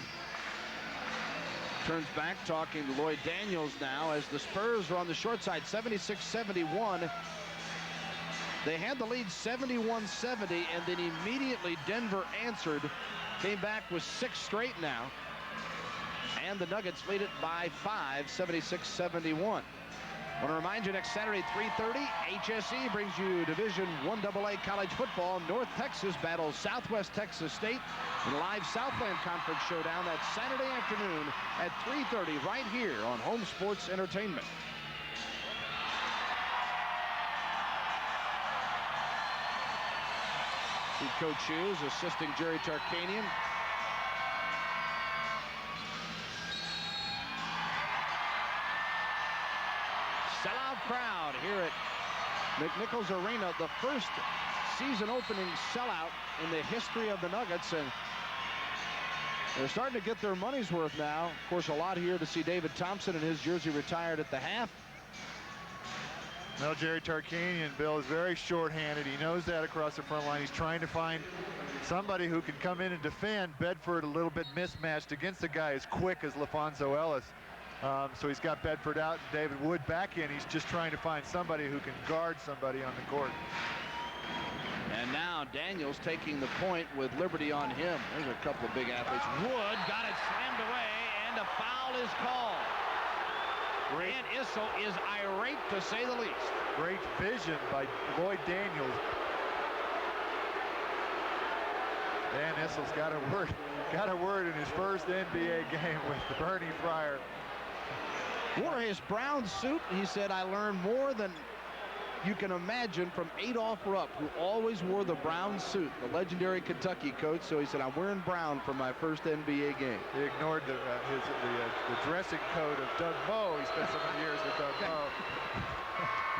S11: Turns back, talking to Lloyd Daniels now as the Spurs are on the short side, 76-71. They had the lead 71-70, and then immediately Denver answered, came back with 6 straight now. And the Nuggets lead it by 5, 76-71. Want to remind you, next Saturday, 3:30, HSE brings you Division I AA college football. North Texas battles Southwest Texas State in a live Southland Conference showdown. That's Saturday afternoon at 3:30 right here on Home Sports Entertainment. See Coach Hughes assisting Jerry Tarkanian. Sellout crowd here at McNichols Arena, the first season opening sellout in the history of the Nuggets, and they're starting to get their money's worth now. Of course, a lot here to see David Thompson and his jersey retired at the half.
S2: Well, Jerry Tarkanian, Bill, is very short-handed. He knows that across the front line. He's trying to find somebody who can come in and defend. Bedford a little bit mismatched against a guy as quick as LaFonso Ellis. So he's got Bedford out, David Wood back in. He's just trying to find somebody who can guard somebody on the court.
S11: And now Daniels taking the point with Liberty on him. There's a couple of big athletes. Wood got it slammed away, and a foul is called. And Issel is irate, to say the least.
S2: Great vision by Lloyd Daniels. Dan Issel's got a word in his first NBA game with Bernie Fryer.
S11: Wore his brown suit. He said, I learned more than you can imagine from Adolph Rupp, who always wore the brown suit, the legendary Kentucky coach. So he said, I'm wearing brown for my first NBA game.
S2: He ignored the dressing code of Doug Moe. He spent so many years with Doug Moe.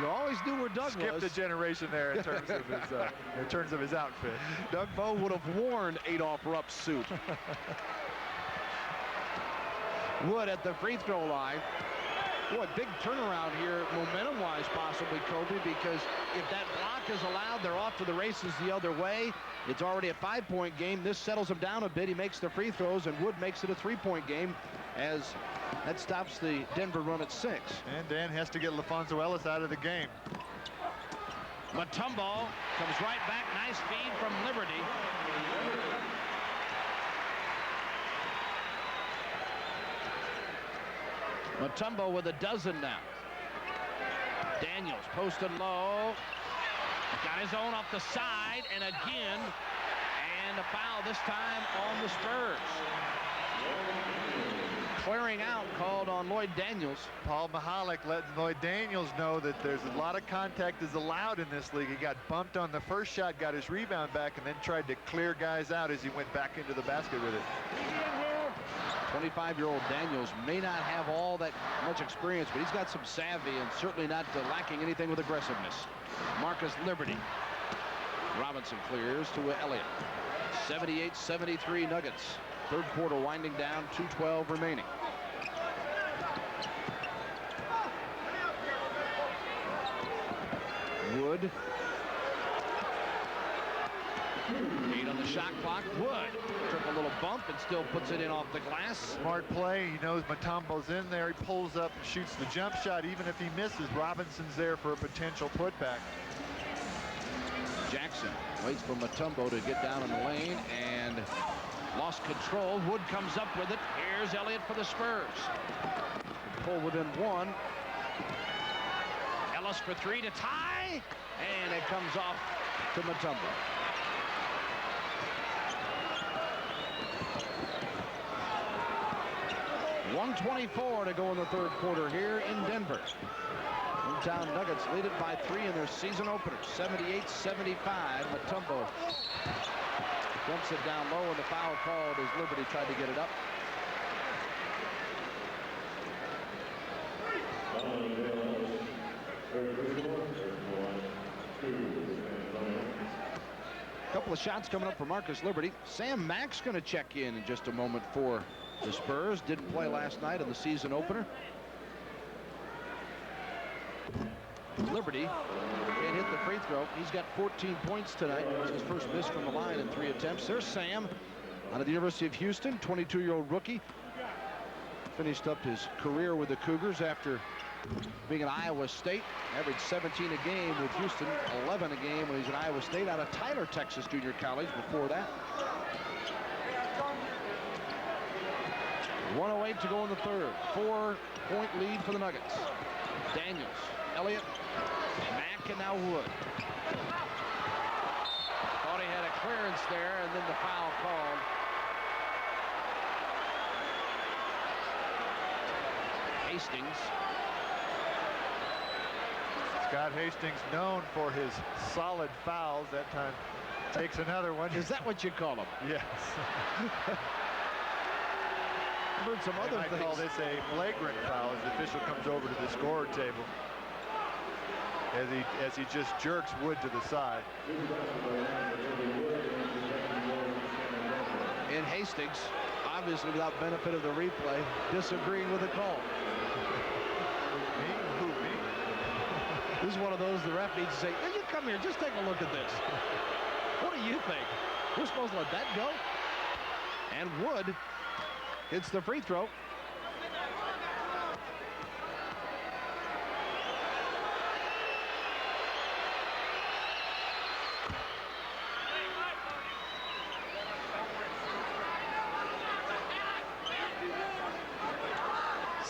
S11: You always knew where Doug was.
S2: Skipped a generation there in terms of his outfit.
S11: Doug Moe would have worn Adolph Rupp's suit. Wood at the free throw line. Boy, big turnaround here, momentum-wise, possibly, Kobe, because if that block is allowed, they're off to the races the other way. It's already a 5-point game. This settles him down a bit. He makes the free throws, and Wood makes it a 3-point game as that stops the Denver run at 6.
S2: And Dan has to get LaFonso Ellis out of the game.
S11: Mutombo comes right back. Nice feed from Liberty. Mutombo with a dozen now. Daniels posted low. Got his own off the side, and again, and a foul this time on the Spurs. Clearing out called on Lloyd Daniels.
S2: Paul Mahalik letting Lloyd Daniels know that there's a lot of contact is allowed in this league. He got bumped on the first shot, got his rebound back, and then tried to clear guys out as he went back into the basket with it.
S11: 25-year-old Daniels may not have all that much experience, but he's got some savvy and certainly not lacking anything with aggressiveness. Marcus Liberty. Robinson clears to Elliott. 78-73 Nuggets. Third quarter winding down, 2:12 remaining. Wood. 8 on the shot clock. Wood took a little bump and still puts it in off the glass.
S2: Smart play. He knows Mutombo's in there. He pulls up and shoots the jump shot. Even if he misses, Robinson's there for a potential putback.
S11: Jackson waits for Mutombo to get down in the lane and lost control. Wood comes up with it. Here's Elliott for the Spurs. Pull within 1. Ellis for 3 to tie, and it comes off to Mutombo. .124 to go in the third quarter here in Denver. Hometown Nuggets lead it by 3 in their season opener. 78-75. Mutombo dumps it down low, and the foul called as Liberty tried to get it up. A couple of shots coming up for Marcus Liberty. Sam Mack's going to check in just a moment for the Spurs. Didn't play last night in the season opener. Liberty can't hit the free throw. He's got 14 points tonight. It's his first miss from the line in 3 attempts. There's Sam out of the University of Houston, 22-year-old rookie. finished up his career with the Cougars after being at Iowa State. Averaged 17 a game with Houston, 11 a game when he's at Iowa State, out of Tyler, Texas Junior College before that. 1:08 to go in the third. 4-point lead for the Nuggets. Daniels, Elliott, Mack, and now Wood. Thought he had a clearance there, and then the foul called. Hastings.
S2: Scott Hastings, known for his solid fouls, that time takes another one.
S11: Is that what you call them?
S2: Yes.
S11: I've heard some other things.
S2: I call this a flagrant foul as the official comes over to the scorer table as he just jerks Wood to the side.
S11: And Hastings, obviously without benefit of the replay, disagreeing with the call. This is one of those the ref needs to say, hey, you come here, just take a look at this. What do you think? We're supposed to let that go? And Wood hits the free throw.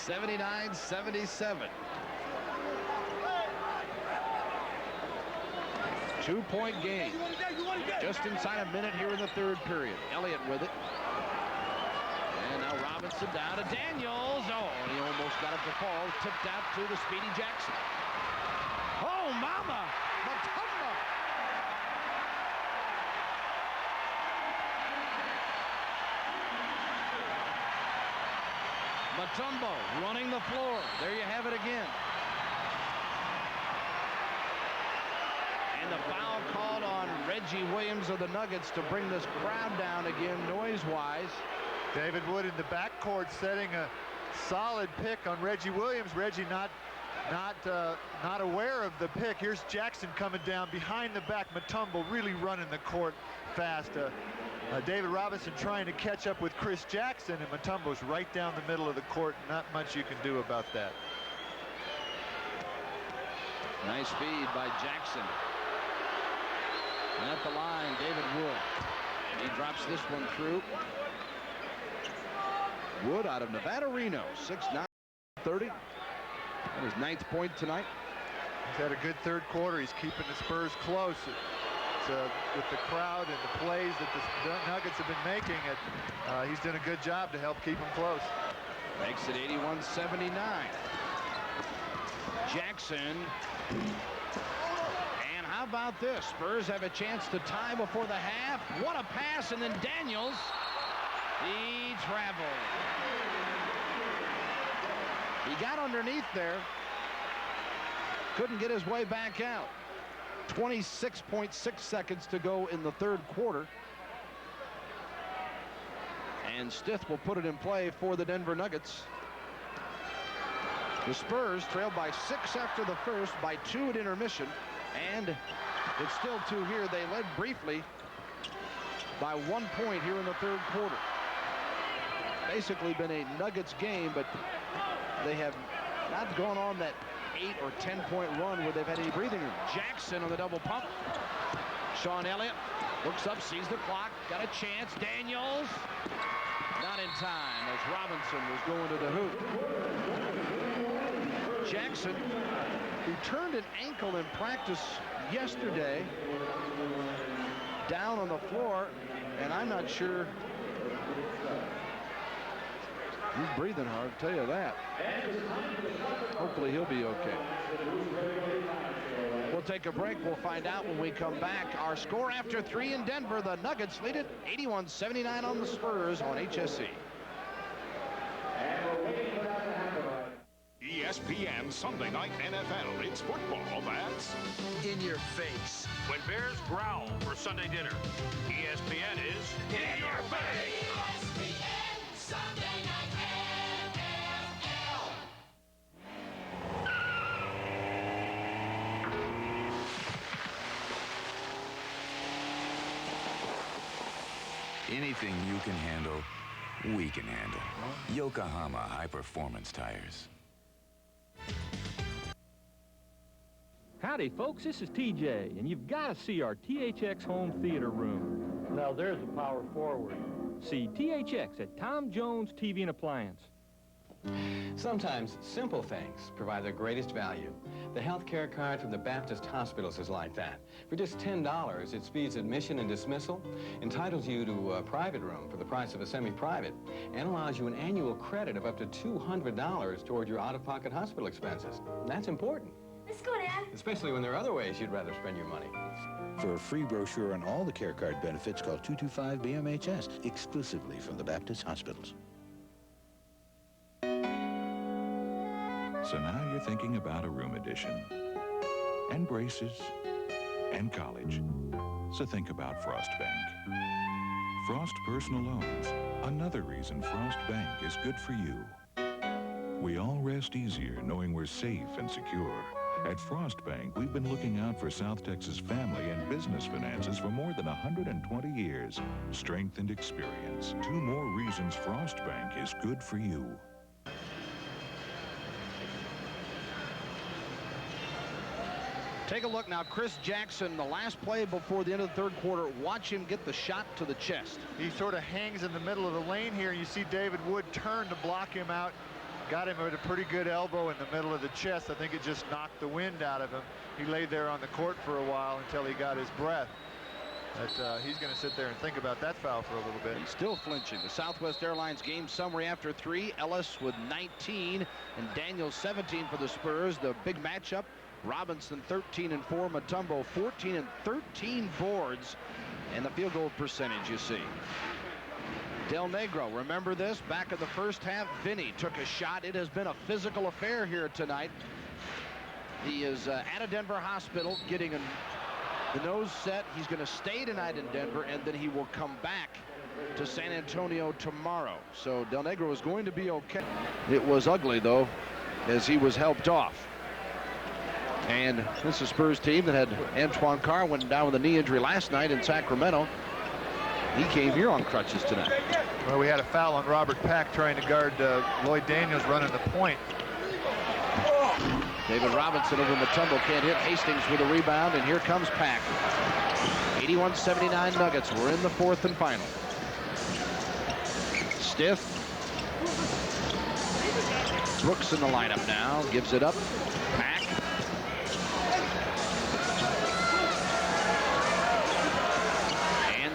S11: (79-77). 2-point game. Just inside a minute here in the third period. Elliott with it. And now Robinson down to Daniels. Oh, and he almost got it to fall. Tipped out to the speedy Jackson. Oh, mama! Mutombo! Mutombo running the floor. There you have it again. And the foul called on Reggie Williams of the Nuggets to bring this crowd down again, noise-wise.
S2: David Wood in the backcourt setting a solid pick on Reggie Williams. Reggie not aware of the pick. Here's Jackson coming down behind the back. Mutombo really running the court fast. David Robinson trying to catch up with Chris Jackson, and Mutombo's right down the middle of the court. Not much you can do about that.
S11: Nice feed by Jackson. And at the line, David Wood. He drops this one through. Wood out of Nevada, Reno, 6'9", 30. And his 9th point tonight.
S2: He's had a good third quarter. He's keeping the Spurs close. With the crowd and the plays that the Nuggets have been making, he's done a good job to help keep them close.
S11: Makes it 81-79. Jackson. And how about this? Spurs have a chance to tie before the half. What a pass, and then Daniels. He traveled. He got underneath there. Couldn't get his way back out. 26.6 seconds to go in the third quarter. And Stith will put it in play for the Denver Nuggets. The Spurs trailed by 6 after the first, by 2 at intermission, and it's still 2 here. They led briefly by 1 point here in the third quarter. Basically been a Nuggets game, but they have not gone on that 8 or 10-point run where they've had any breathing room. Jackson on the double pump. Sean Elliott looks up, sees the clock, got a chance. Daniels, not in time as Robinson was going to the hoop. Jackson, who turned an ankle in practice yesterday, down on the floor, and I'm not sure. He's breathing hard, I'll tell you that. Hopefully he'll be okay. We'll take a break. We'll find out when we come back. Our score after 3 in Denver. The Nuggets lead it 81-79 on the Spurs on HSE.
S3: ESPN Sunday Night NFL. It's football that's
S15: in your face.
S16: When Bears growl for Sunday dinner, ESPN is in your face. ESPN Sunday Night NFL.
S17: Anything you can handle, we can handle. Yokohama High Performance Tires.
S18: Howdy, folks. This is TJ, and you've got to see our THX home theater room. Now, there's a power forward. See THX at Tom Jones TV and Appliance.
S13: Sometimes simple things provide the greatest value. The health care card from the Baptist hospitals is like that. For just $10, it speeds admission and dismissal, entitles you to a private room for the price of a semi-private, and allows you an annual credit of up to $200 toward your out-of-pocket hospital expenses. That's important.
S19: Let's go, Dad.
S13: Especially when there are other ways you'd rather spend your money.
S12: For a free brochure on all the care card benefits, call 225-BMHS, exclusively from the Baptist hospitals.
S3: So now you're thinking about a room addition, and braces, and college. So think about Frost Bank. Frost Personal Loans, another reason Frost Bank is good for you. We all rest easier knowing we're safe and secure. At Frost Bank, we've been looking out for South Texas family and business finances for more than 120 years. Strength and experience. 2 more reasons Frost Bank is good for you.
S11: Take a look now. Chris Jackson, the last play before the end of the third quarter. Watch him get the shot to the chest.
S2: He sort of hangs in the middle of the lane here. You see David Wood turn to block him out. Got him at a pretty good elbow in the middle of the chest. I think it just knocked the wind out of him. He laid there on the court for a while until he got his breath. But he's going to sit there and think about that foul for a little bit.
S11: He's still flinching. The Southwest Airlines game summary after 3. Ellis with 19 and Daniels 17 for the Spurs. The big matchup. Robinson 13 and 4. Mutombo 14 and 13 boards. And the field goal percentage you see. Del Negro, remember this? Back in the first half, Vinny took a shot. It has been a physical affair here tonight. He is at a Denver hospital getting the nose set. He's going to stay tonight in Denver, and then he will come back to San Antonio tomorrow. So Del Negro is going to be okay. It was ugly, though, as he was helped off. And this is a Spurs team that had Antoine Carr went down with a knee injury last night in Sacramento. He came here on crutches tonight.
S2: Well, we had a foul on Robert Pack trying to guard Lloyd Daniels running the point.
S11: David Robinson over Mutombo can't hit. Hastings with a rebound, and here comes Pack. 81-79 Nuggets. We're in the fourth and final. Stiff. Brooks in the lineup now. Gives it up. Pack.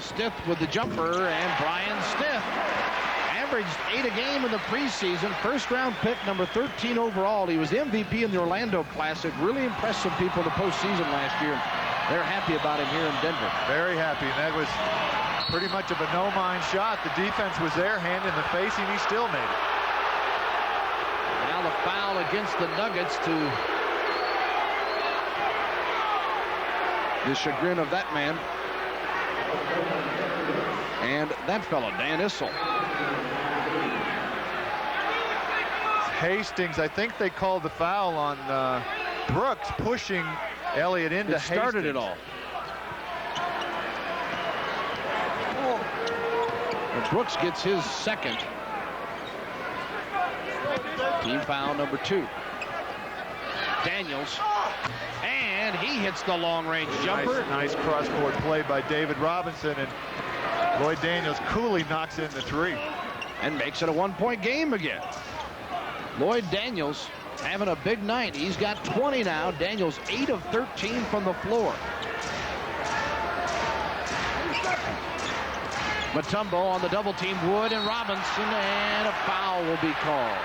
S11: Stiff with the jumper, and Brian Stiff averaged 8 a game in the preseason. First round pick, number 13 overall. He was the MVP in the Orlando Classic. Really impressed some people in the postseason last year. They're happy about him here in Denver.
S2: Very happy, and that was pretty much of a no-mind shot. The defense was there, hand in the face, and he still made it.
S11: Now the foul against the Nuggets to the chagrin of that man. And that fellow, Dan Issel.
S2: Hastings, I think they called the foul on Brooks pushing Elliott into Hastings.
S11: It started it all. And Brooks gets his second. Team foul number 2. Daniels. And he hits the long-range jumper.
S2: Nice cross-court play by David Robinson, and Lloyd Daniels coolly knocks in the 3.
S11: And makes it a 1-point game again. Lloyd Daniels having a big night. He's got 20 now. Daniels 8 of 13 from the floor. Mutombo on the double team. Wood and Robinson, and a foul will be called.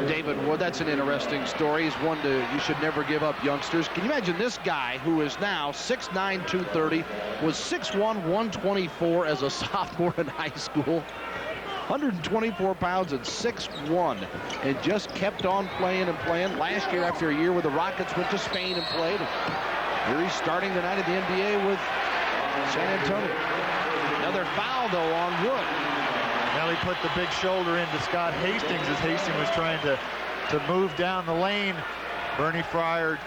S11: David Wood, that's an interesting story. He's one you should never give up, youngsters. Can you imagine this guy, who is now 6'9", 230, was 6'1", 124 as a sophomore in high school, 124 pounds and 6'1", and just kept on playing and playing. Last year, after a year with the Rockets, went to Spain and played. Here he's starting tonight at the NBA with San Antonio. Another foul, though, on Wood.
S2: Now he put the big shoulder into Scott Hastings as Hastings was trying to move down the lane. Bernie Fryer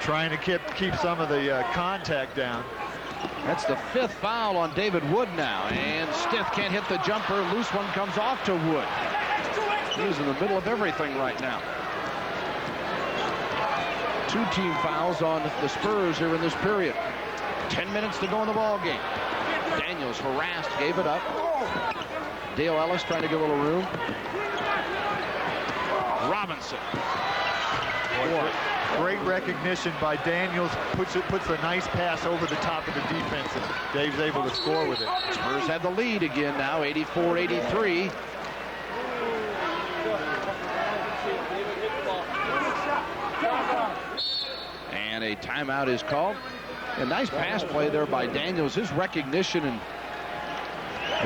S2: trying to keep some of the contact down.
S11: That's the 5th foul on David Wood now, and Stith can't hit the jumper. Loose one comes off to Wood. He's in the middle of everything right now. 2 team fouls on the Spurs here in this period. 10 minutes to go in the ball game. Daniels harassed, gave it up. Dale Ellis trying to give a little room. Robinson.
S2: Great recognition by Daniels. Puts a nice pass over the top of the defense, and Dave's able to score with it.
S11: Spurs have the lead again now, 84-83. And a timeout is called. A nice pass play there by Daniels. His recognition and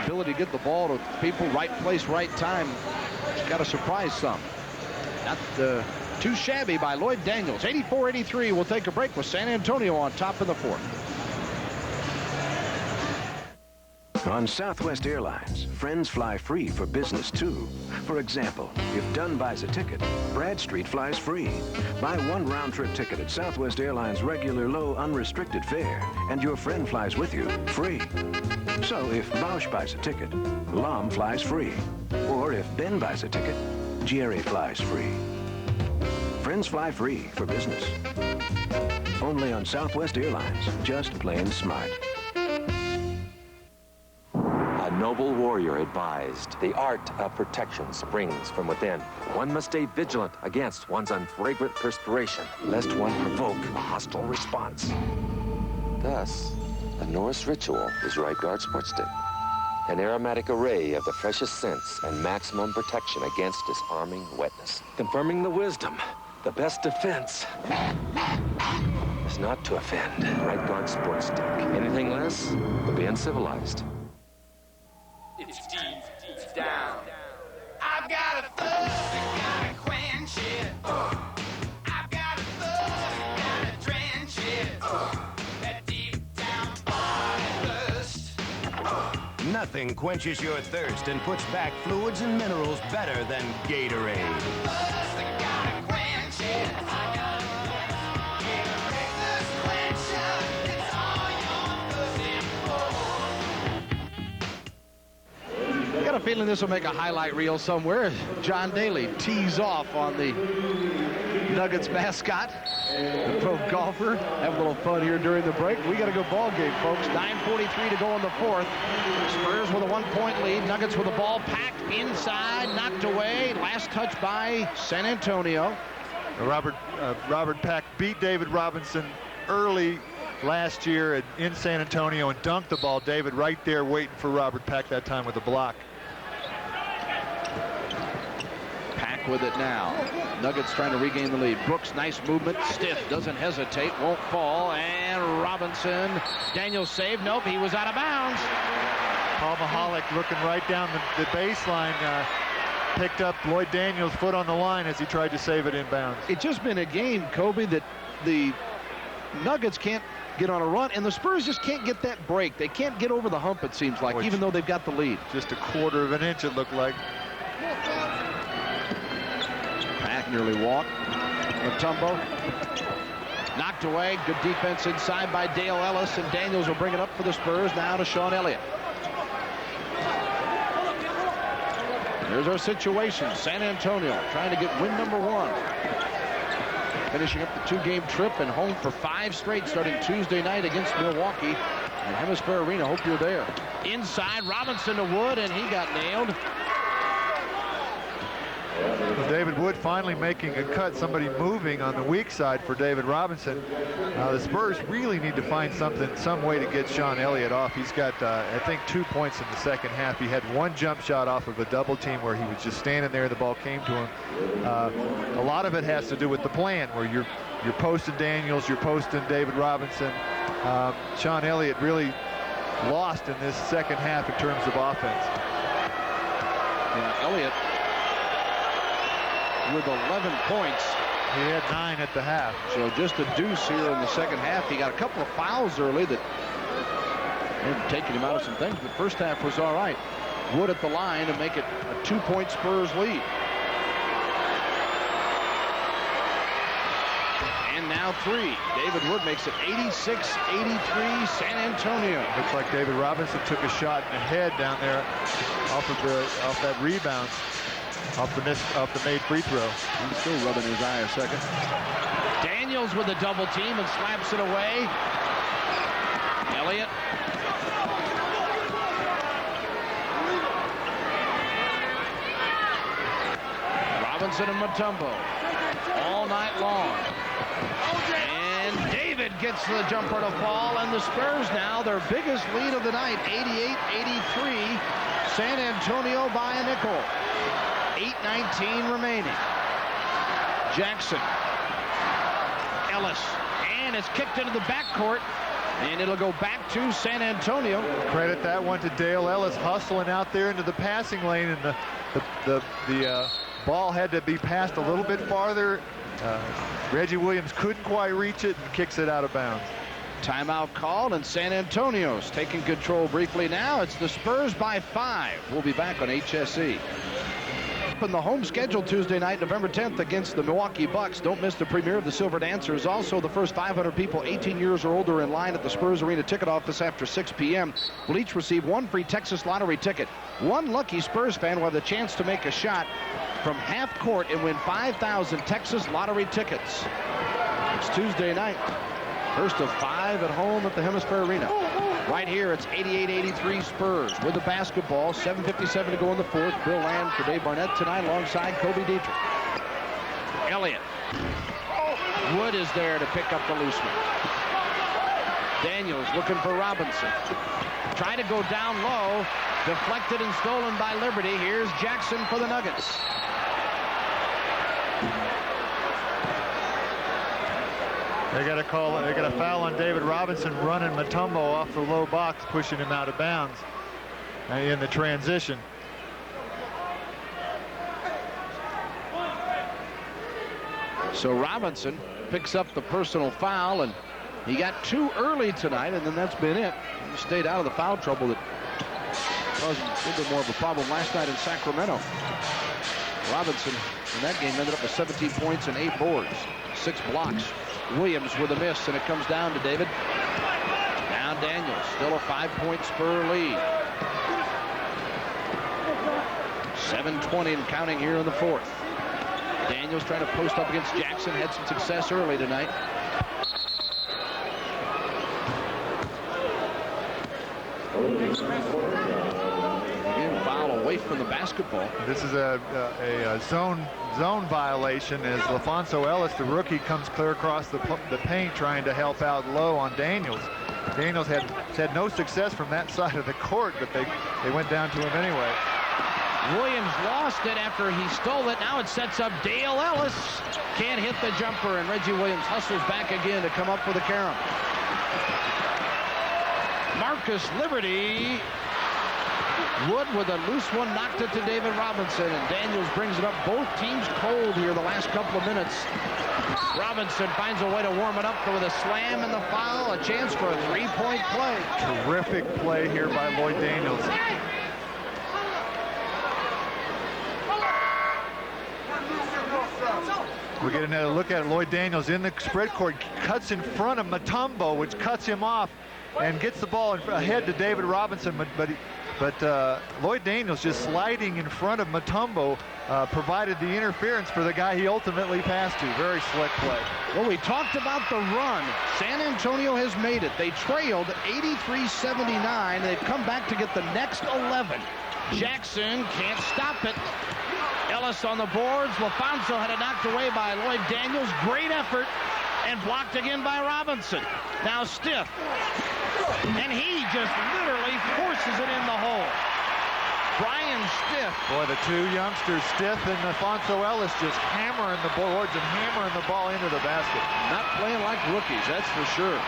S11: ability to get the ball to people, right place, right time. Got to surprise some. Not too shabby by Lloyd Daniels. 84-83. We'll take a break with San Antonio on top in the 4th.
S8: On Southwest Airlines, friends fly free for business too. For example, if Dunn buys a ticket, Bradstreet flies free. Buy 1 round-trip ticket at Southwest Airlines' regular low unrestricted fare, and your friend flies with you free. So if Bausch buys a ticket, Lom flies free. Or if Ben buys a ticket, Jerry flies free. Friends fly free for business. Only on Southwest Airlines. Just plain smart.
S19: A noble warrior advised, the art of protection springs from within. One must stay vigilant against one's unfragrant perspiration, lest one provoke a hostile response. Thus, the Norse ritual is Right Guard Sports Stick. An aromatic array of the freshest scents and maximum protection against disarming wetness. Confirming the wisdom, the best defense is not to offend. Right Guard Sports Stick. Anything less would be uncivilized.
S5: It's deep down. I've got a thirst, I gotta quench it. I've got a thirst, I gotta drench it. That deep down body thirst.
S20: Nothing quenches your thirst and puts back fluids and minerals better than Gatorade.
S5: Thirst, I gotta quench it. I gotta Gatorade thirst quencher. It's all you're thirsting for.
S11: I got a feeling this will make a highlight reel somewhere. John Daly tees off on the Nuggets mascot, the pro golfer. Have a little fun here during the break. We got a good ball game, folks. 9:43 to go in the 4th. Spurs with a 1-point lead. Nuggets with the ball packed inside, knocked away. Last touch by San Antonio.
S2: Robert Pack beat David Robinson early last year in San Antonio and dunked the ball. David right there waiting for Robert Pack that time with the block.
S11: Pack with it now. Nuggets trying to regain the lead. Brooks, nice movement. Stith doesn't hesitate, won't fall. And Robinson. Daniels saved. Nope, he was out of bounds.
S2: Paul Mahalik looking right down the baseline. Picked up Lloyd Daniels' foot on the line as he tried to save it inbounds.
S11: It's just been a game, Kobe, that the Nuggets can't get on a run, and the Spurs just can't get that break. They can't get over the hump, it seems like, even though they've got the lead.
S2: Just a quarter of an inch, it looked like.
S11: Pack nearly walked. Mutombo knocked away. Good defense inside by Dale Ellis, and Daniels will bring it up for the Spurs. Now to Sean Elliott. Here's our situation. San Antonio trying to get win number 1. Finishing up the 2-game trip and home for 5 straight starting Tuesday night against Milwaukee. And Hemisphere Arena, hope you're there. Inside, Robinson to Wood, and he got nailed.
S2: Well, David Wood finally making a cut. Somebody moving on the weak side for David Robinson. The Spurs really need to find some way to get Sean Elliott off. He's got, I think, 2 points in the second half. He had 1 jump shot off of a double team where he was just standing there. The ball came to him. A lot of it has to do with the plan, where you're posting Daniels, you're posting David Robinson. Sean Elliott really lost in this second half in terms of offense.
S11: And Elliott with 11 points.
S2: He had 9 at the half.
S11: So just a deuce here in the second half. He got a couple of fouls early that had taken him out of some things, but first half was all right. Wood at the line to make it a 2-point Spurs lead. And now 3. David Wood makes it 86-83 San Antonio.
S2: Looks like David Robinson took a shot in the head down there off that rebound, off the made free throw.
S11: He's still rubbing his eye a second. Daniels with a double team and slaps it away. Elliott. Robinson and Mutombo all night long. And David gets the jumper to fall, and the Spurs now their biggest lead of the night, 88-83. San Antonio by a nickel. 8:19 remaining. Jackson. Ellis. And it's kicked into the backcourt. And it'll go back to San Antonio.
S2: Credit that one to Dale Ellis hustling out there into the passing lane, and the ball had to be passed a little bit farther. Reggie Williams couldn't quite reach it and kicks it out of bounds.
S11: Timeout called, and San Antonio's taking control briefly now. It's the Spurs by 5. We'll be back on HSE. In the home schedule Tuesday night, November 10th, against the Milwaukee Bucks. Don't miss the premiere of the Silver Dancers. Also, the first 500 people 18 years or older in line at the Spurs Arena ticket office after 6 p.m. will each receive 1 free Texas lottery ticket. 1 lucky Spurs fan will have the chance to make a shot from half court and win 5,000 Texas lottery tickets. It's Tuesday night. First of 5 at home at the Hemisphere Arena. Right here, it's 88-83 Spurs with the basketball. 7:57 to go in the fourth. Bill Land for Dave Barnett tonight alongside Kobe Dietrich. Elliott. Wood is there to pick up the loose one. Daniels looking for Robinson. Try to go down low. Deflected and stolen by Liberty. Here's Jackson for the Nuggets.
S2: They got a foul on David Robinson running Mutombo off the low box, pushing him out of bounds in the transition.
S11: So Robinson picks up the personal foul, and he got 2 early tonight, and then that's been it. He stayed out of the foul trouble that caused a little bit more of a problem last night in Sacramento. Robinson in that game ended up with 17 points and 8 boards, 6 blocks. Williams with a miss, and it comes down to David. Now Daniels, still a 5-point Spur lead. 7:20 and counting here in the fourth. Daniels trying to post up against Jackson, had some success early tonight. Again, foul away from the basketball.
S2: This is a zone violation as LaFonso Ellis, the rookie, comes clear across the paint trying to help out low on Daniels. Daniels had no success from that side of the court, but they went down to him anyway.
S11: Williams lost it after he stole it. Now it sets up Dale Ellis. Can't hit the jumper, and Reggie Williams hustles back again to come up with a carom. Marcus Liberty. Wood with a loose one, knocked it to David Robinson, and Daniels brings it up. Both teams cold here the last couple of minutes. Robinson finds a way to warm it up with a slam and the foul, a chance for a 3-point play.
S2: Terrific play here by Lloyd Daniels. We get another look at Lloyd Daniels in the spread court, cuts in front of Mutombo, which cuts him off and gets the ball ahead to David Robinson, but Lloyd Daniels just sliding in front of Mutombo provided the interference for the guy he ultimately passed to. Very slick play.
S11: Well, we talked about the run. San Antonio has made it. They trailed 83-79. They've come back to get the next 11. Jackson can't stop it. Ellis on the boards. LaFonso had it knocked away by Lloyd Daniels. Great effort, and blocked again by Robinson. Now Stiff. And he just literally forces it in the hole. Brian Stiff.
S2: Boy, the 2 youngsters, Stiff and Alfonso Ellis, just hammering the boards and hammering the ball into the basket.
S11: Not playing like rookies, that's for sure.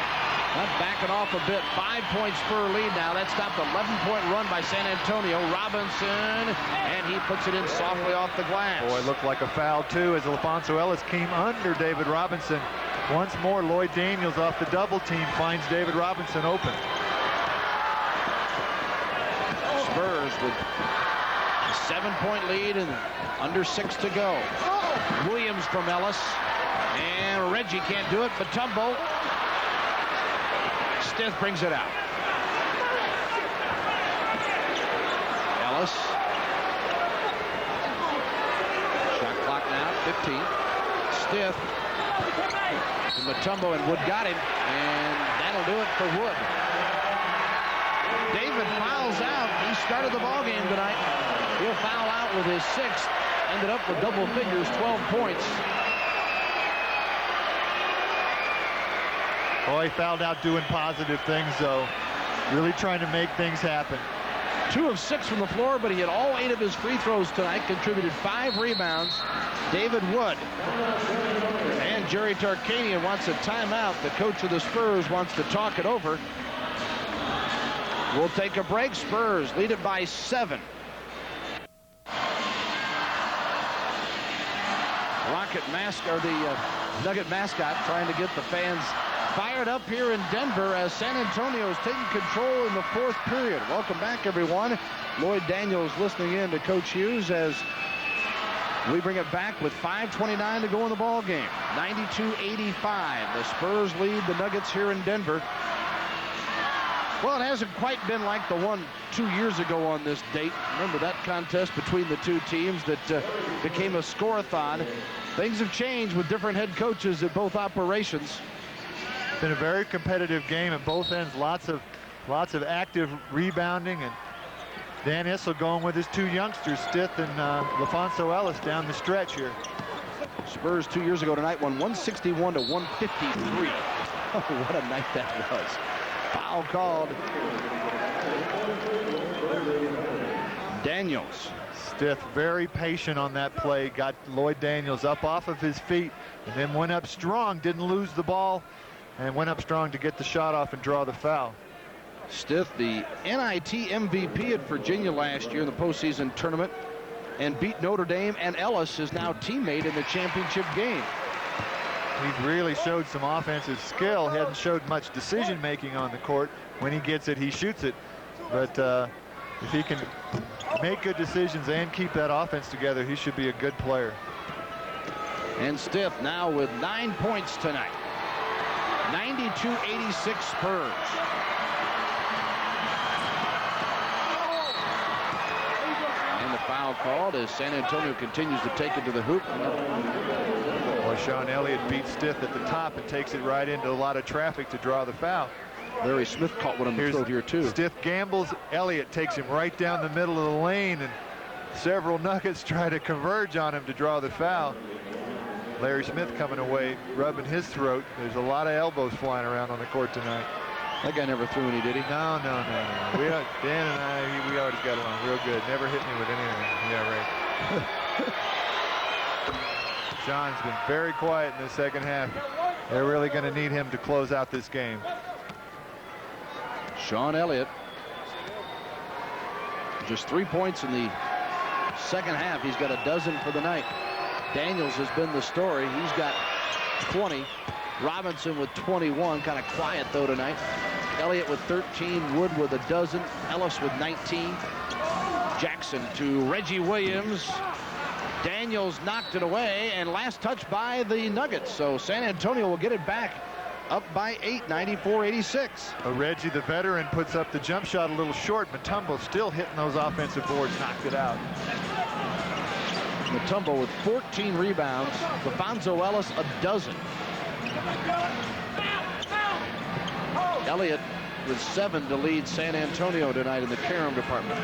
S11: Not backing off a bit. 5-point Spur lead now. That stopped an 11-point run by San Antonio. Robinson, and he puts it in softly off the glass.
S2: Boy, it looked like a foul, too, as Alfonso Ellis came under David Robinson. Once more, Lloyd Daniels off the double team finds David Robinson open.
S11: Spurs with a 7-point lead and under 6 to go. Williams from Ellis. And Reggie can't do it, but Mutombo. Stith brings it out. Ellis. Shot clock now, 15. Stith. To Mutombo, and Wood got him, and that'll do it for Wood. David fouls out. He started the ball game tonight. He'll foul out with his 6th. Ended up with double figures, 12 points.
S2: Oh, he fouled out doing positive things, though. Really trying to make things happen.
S11: 2 of 6 from the floor, but he had all 8 of his free throws tonight. Contributed 5 rebounds. David Wood. And Jerry Tarkanian wants a timeout. The coach of the Spurs wants to talk it over. We'll take a break. Spurs lead it by 7. The Nugget mascot trying to get the fans fired up here in Denver as San Antonio is taking control in the 4th period. Welcome back, everyone. Lloyd Daniels listening in to Coach Hughes as we bring it back with 5:29 to go in the ball game. 92-85. The Spurs lead the Nuggets here in Denver. Well, it hasn't quite been like the one 2 years ago on this date. Remember that contest between the two teams that became a score-a-thon. Things have changed with different head coaches at both operations.
S2: It's been a very competitive game at both ends. Lots of active rebounding, and Dan Issel going with his 2 youngsters, Stith and LaFonso Ellis, down the stretch here.
S11: Spurs 2 years ago tonight won 161 to 153. Oh, what a night that was. Foul called. Daniels.
S2: Stith very patient on that play. Got Lloyd Daniels up off of his feet and then went up strong. Didn't lose the ball and went up strong to get the shot off and draw the foul.
S11: Stith, the NIT MVP at Virginia last year in the postseason tournament, and beat Notre Dame, and Ellis is now teammate in the championship game.
S2: He's really showed some offensive skill. He hasn't showed much decision making on the court. When he gets it, he shoots it. But if he can make good decisions and keep that offense together, he should be a good player.
S11: And Stith now with 9 points tonight. 92-86 Spurs. And the foul called as San Antonio continues to take it to the hoop.
S2: Well, Sean Elliott beats Stith at the top and takes it right into a lot of traffic to draw the foul.
S11: Larry Smith caught one on the throat here, too.
S2: Stith gambles. Elliott takes him right down the middle of the lane, and several Nuggets try to converge on him to draw the foul. Larry Smith coming away, rubbing his throat. There's a lot of elbows flying around on the court tonight.
S11: That guy never threw any, did he?
S2: No. Dan and I, we always got along real good. Never hit me with anything. Yeah, right. Sean's been very quiet in the second half. They're really going to need him to close out this game.
S11: Sean Elliott. Just 3 points in the second half. He's got a dozen for the night. Daniels has been the story. He's got 20. Robinson with 21. Kind of quiet, though, tonight. Elliott with 13. Wood with a dozen. Ellis with 19. Jackson to Reggie Williams. Daniels knocked it away, and last touch by the Nuggets. So San Antonio will get it back up by 8, 94-86.
S2: Reggie, the veteran, puts up the jump shot a little short. Mutombo still hitting those offensive boards, knocked it out.
S11: Mutombo with 14 rebounds. LaFonso Ellis a dozen. Elliott with 7 to lead San Antonio tonight in the carom department.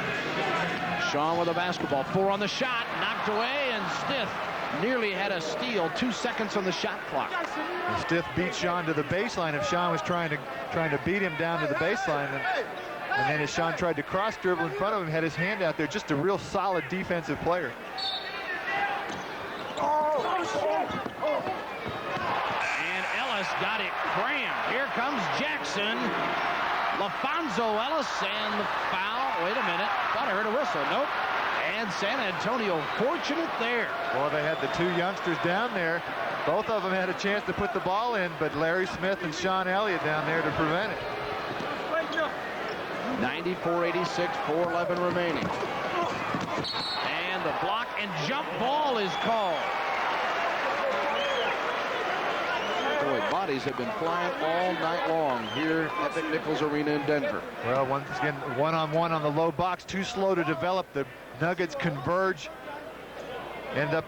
S11: Sean with a basketball. 4 on the shot. Knocked away, and Stith nearly had a steal. 2 seconds on the shot clock.
S2: And Stith beat Sean to the baseline. If Sean was trying to beat him down to the baseline, and then as Sean tried to cross dribble in front of him, had his hand out there. Just a real solid defensive player.
S11: And Ellis got it crammed. Here comes Jackson. LaFonso Ellis, and the foul. Wait a minute. Thought I heard a whistle. Nope. And San Antonio fortunate there.
S2: Well, they had the 2 youngsters down there. Both of them had a chance to put the ball in, but Larry Smith and Sean Elliott down there to prevent it.
S11: 94-86, 4:11 remaining. And the block and jump ball is called. bodies have been flying all night long here at McNichols Arena in Denver.
S2: Well, once again, one-on-one on the low box, too slow to develop. The Nuggets converge, end up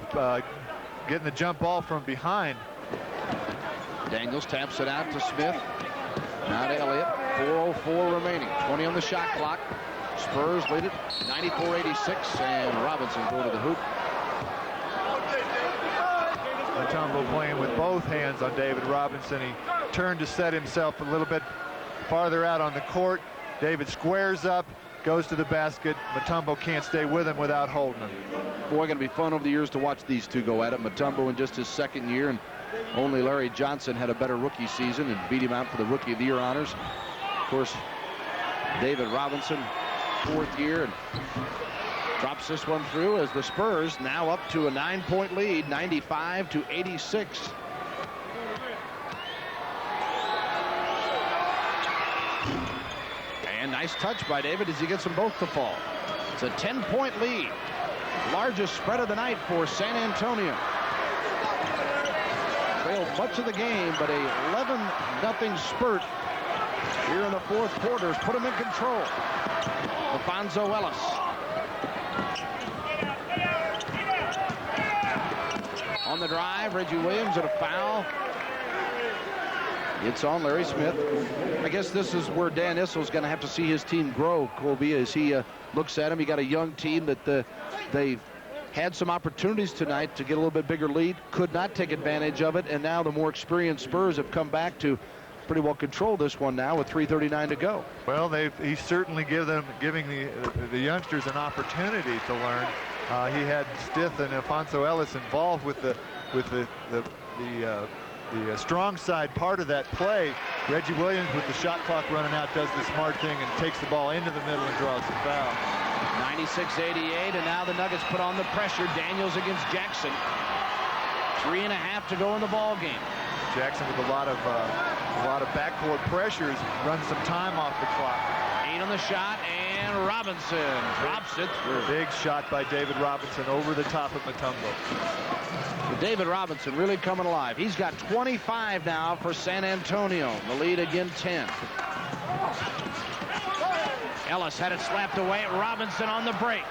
S2: getting the jump ball from behind.
S11: Daniels taps it out to Smith. Now to Elliott. 4:04 remaining. 20 on the shot clock. Spurs lead it 94-86, and Robinson go to the hoop.
S2: Mutombo playing with both hands on David Robinson. He turned to set himself a little bit farther out on the court. David squares up, goes to the basket. Mutombo can't stay with him without holding him.
S11: Boy, going to be fun over the years to watch these two go at it. Mutombo in just his second year, and only Larry Johnson had a better rookie season and beat him out for the Rookie of the Year honors. Of course, David Robinson, fourth year, and drops this one through as the Spurs now up to a 9-point lead, 95-86. And nice touch by David as he gets them both to fall. It's a 10-point lead. Largest spread of the night for San Antonio. Trailed much of the game, but a 11-0 spurt here in the fourth quarter has put them in control. Alfonso Ellis. On the drive, Reggie Williams at a foul. It's on Larry Smith. I guess this is where Dan Issel's going to have to see his team grow, Colby, as he looks at him. He got a young team that they had some opportunities tonight to get a little bit bigger lead, could not take advantage of it, and now the more experienced Spurs have come back to pretty well control this one now with 3:39 to go.
S2: Well, he's certainly giving the youngsters an opportunity to learn. He had Stith and Alfonso Ellis involved with the strong side part of that play. Reggie Williams, with the shot clock running out, does the smart thing and takes the ball into the middle and draws the foul.
S11: 96-88, and now the Nuggets put on the pressure. Daniels against Jackson. 3.5 to go in the ball game.
S2: Jackson with a lot of backcourt pressures, runs some time off the clock.
S11: 8 on the shot, and Robinson drops it through.
S2: Big shot by David Robinson over the top of Mutombo.
S11: David Robinson really coming alive. He's got 25 now for San Antonio. The lead again 10. Ellis had it slapped away. Robinson on the break.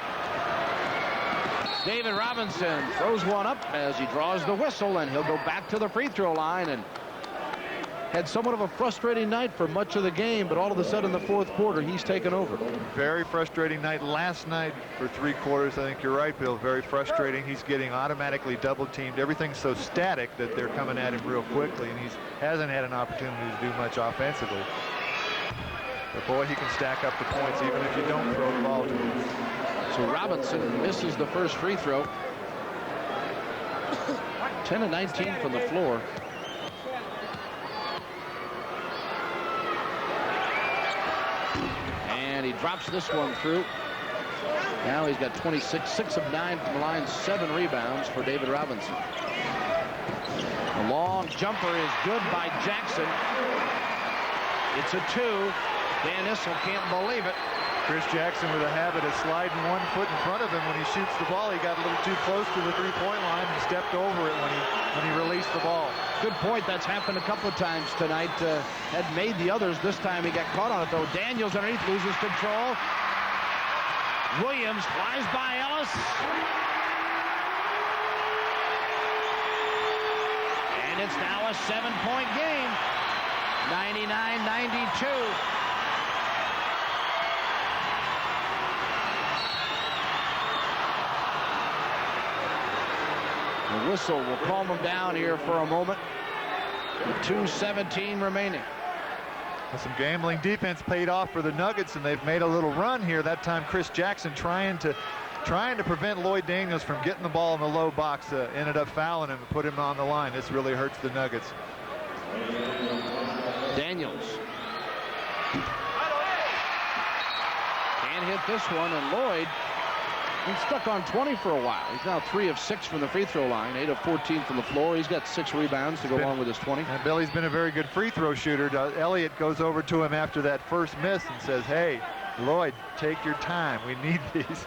S11: David Robinson throws one up as he draws the whistle, and he'll go back to the free throw line, and had somewhat of a frustrating night for much of the game, but all of a sudden in the fourth quarter, he's taken over.
S2: Very frustrating night last night for 3 quarters. I think you're right, Bill. Very frustrating. He's getting automatically double-teamed. Everything's so static that they're coming at him real quickly, and he hasn't had an opportunity to do much offensively. But boy, he can stack up the points even if you don't throw the ball to him.
S11: So Robinson misses the first free throw. 10 of 19 from the floor. And he drops this one through. Now he's got 26, 6 of 9 from the line, 7 rebounds for David Robinson. The long jumper is good by Jackson. It's a 2. Dan Issel can't believe it.
S2: Chris Jackson with a habit of sliding one foot in front of him when he shoots the ball. He got a little too close to the three-point line and stepped over it when he released the ball.
S11: Good point. That's happened a couple of times tonight. Had made the others. This time he got caught on it, though. Daniels underneath loses control. Williams flies by Ellis. And it's now a 7-point game. 99-92. The whistle will calm them down here for a moment. With 2:17 remaining.
S2: Well, some gambling defense paid off for the Nuggets, and they've made a little run here. That time Chris Jackson trying to prevent Lloyd Daniels from getting the ball in the low box, ended up fouling him and put him on the line. This really hurts the Nuggets.
S11: Daniels can't hit this one, and Lloyd been stuck on 20 for a while. He's now 3 of 6 from the free throw line, 8 of 14 from the floor. He's got 6 rebounds to go along with his 20.
S2: And Billy's been a very good free throw shooter. Elliott goes over to him after that first miss and says, "Hey, Lloyd, take your time. We need these."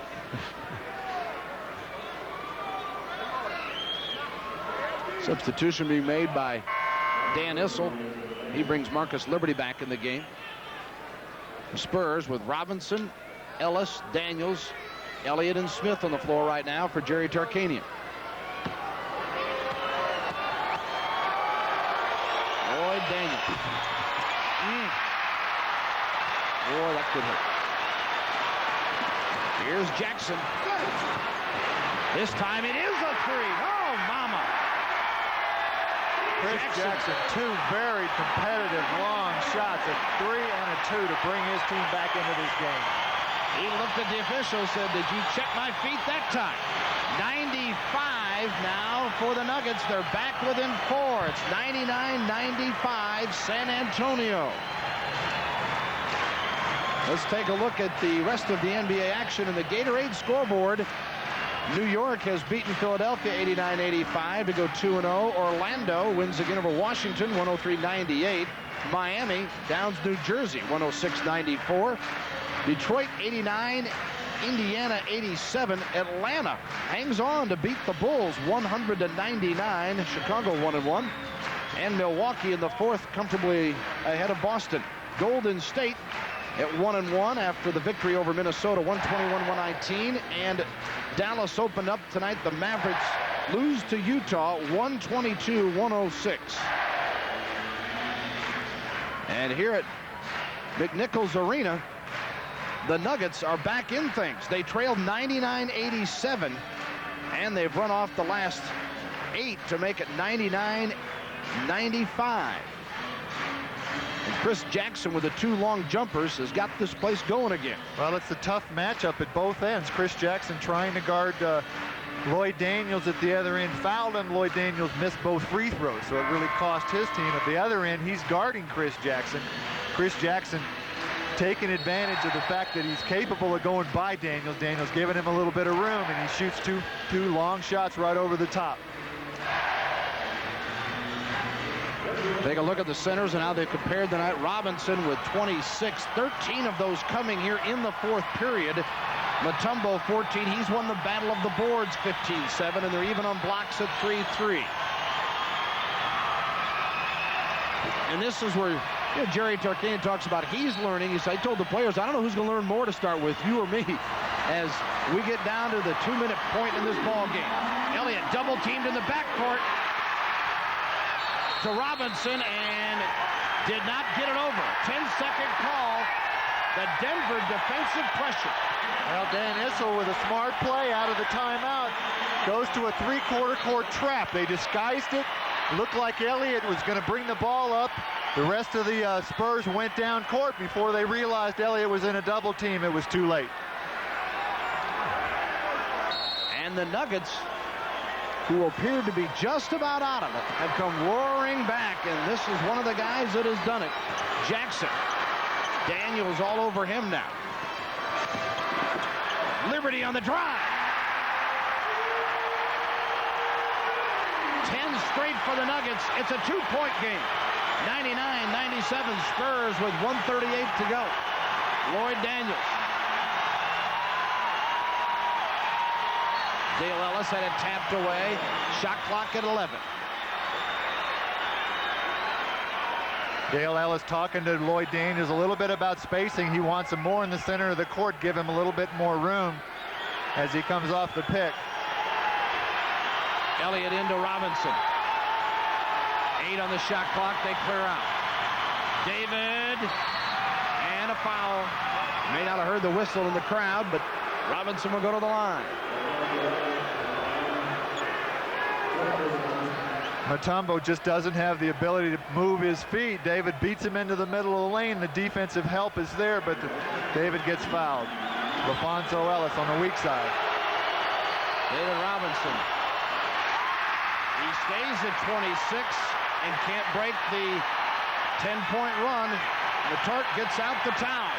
S11: Substitution being made by Dan Issel. He brings Marcus Liberty back in the game. Spurs with Robinson, Ellis, Daniels, Elliott, and Smith on the floor right now for Jerry Tarkanian. Lloyd Daniels. Boy, that could hurt. Here's Jackson. This time it is a three. Oh, mama.
S2: Chris Jackson, two very competitive long shots, a 3 and a 2 to bring his team back into this game.
S11: He looked at the official, said, "Did you check my feet that time?" 95 now for the Nuggets. They're back within 4. It's 99-95 San Antonio. Let's take a look at the rest of the NBA action in the Gatorade scoreboard. New York has beaten Philadelphia 89-85 to go 2-0. Orlando wins again over Washington 103-98. Miami downs New Jersey 106-94. Detroit 89, Indiana 87. Atlanta hangs on to beat the Bulls 100-99. Chicago 1-1. And Milwaukee in the fourth comfortably ahead of Boston. Golden State at 1-1 after the victory over Minnesota 121-119. And Dallas opened up tonight. The Mavericks lose to Utah 122-106. And here at McNichols Arena, the Nuggets are back in things. They trailed 99-87, and they've run off the last 8 to make it 99-95. And Chris Jackson with the 2 long jumpers has got this place going again.
S2: Well, it's a tough matchup at both ends. Chris Jackson trying to guard Lloyd Daniels at the other end, fouled him. Lloyd Daniels missed both free throws, so it really cost his team. At the other end, he's guarding Chris Jackson. Chris Jackson taking advantage of the fact that he's capable of going by Daniels. Daniels giving him a little bit of room, and he shoots two long shots right over the top.
S11: Take a look at the centers and how they compared tonight. Robinson with 26, 13 of those coming here in the fourth period. Mutombo 14. He's won the battle of the boards 15-7, and they're even on blocks at 3-3. And this is where Jerry Tarkanian talks about he's learning. He told the players, I don't know who's going to learn more to start with, you or me, as we get down to the 2-minute point in this ball game. Elliott double teamed in the backcourt to Robinson and did not get it over. 10-second call. The Denver defensive pressure.
S2: Well, Dan Issel with a smart play out of the timeout goes to a 3/4 court trap. They disguised it. Looked like Elliott was going to bring the ball up. The rest of the Spurs went down court before they realized Elliott was in a double team. It was too late.
S11: And the Nuggets, who appeared to be just about out of it, have come roaring back, and this is one of the guys that has done it. Jackson. Daniels all over him now. Liberty on the drive. 10 straight for the Nuggets. It's a 2-point game. 99-97 Spurs with 1:38 to go. Lloyd Daniels. Dale Ellis had it tapped away. Shot clock at 11.
S2: Dale Ellis talking to Lloyd Daniels a little bit about spacing. He wants him more in the center of the court, give him a little bit more room as he comes off the pick.
S11: Elliott into Robinson. 8 on the shot clock. They clear out. David. And a foul. May not have heard the whistle in the crowd, but Robinson will go to the line.
S2: Mutombo just doesn't have the ability to move his feet. David beats him into the middle of the lane. The defensive help is there, but David gets fouled. LaFonso Ellis on the weak side.
S11: David Robinson. He stays at 26 and can't break the 10-point run. Letarte gets out the towel.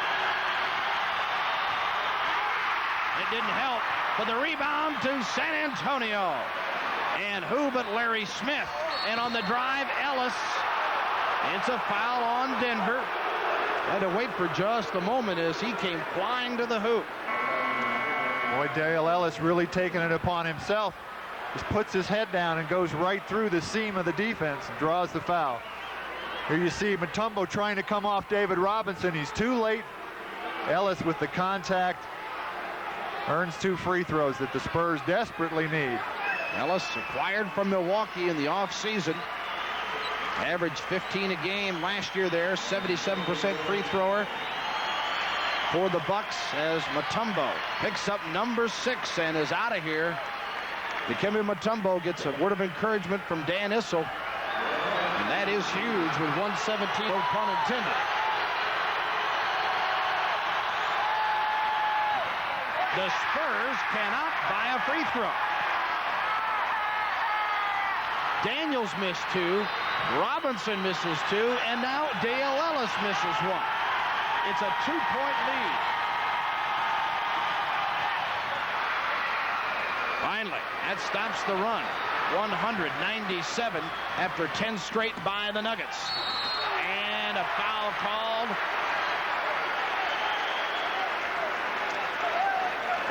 S11: It didn't help, but the rebound to San Antonio. And who but Larry Smith? And on the drive, Ellis. It's a foul on Denver. Had to wait for just a moment as he came flying to the hoop.
S2: Boy, Dale Ellis really taking it upon himself. Just puts his head down and goes right through the seam of the defense and draws the foul. Here you see Mutombo trying to come off David Robinson. He's too late. Ellis with the contact earns 2 free throws that the Spurs desperately need.
S11: Ellis acquired from Milwaukee in the offseason. Averaged 15 a game last year there. 77% free thrower for the Bucks as Mutombo picks up number 6 and is out of here. Dikembe Mutombo gets a word of encouragement from Dan Issel. And that is huge with 117, no pun intended. The Spurs cannot buy a free throw. Daniels missed 2. Robinson misses 2. And now Dale Ellis misses 1. It's a 2-point lead. Finally, that stops the run. 197 after 10 straight by the Nuggets. And a foul called.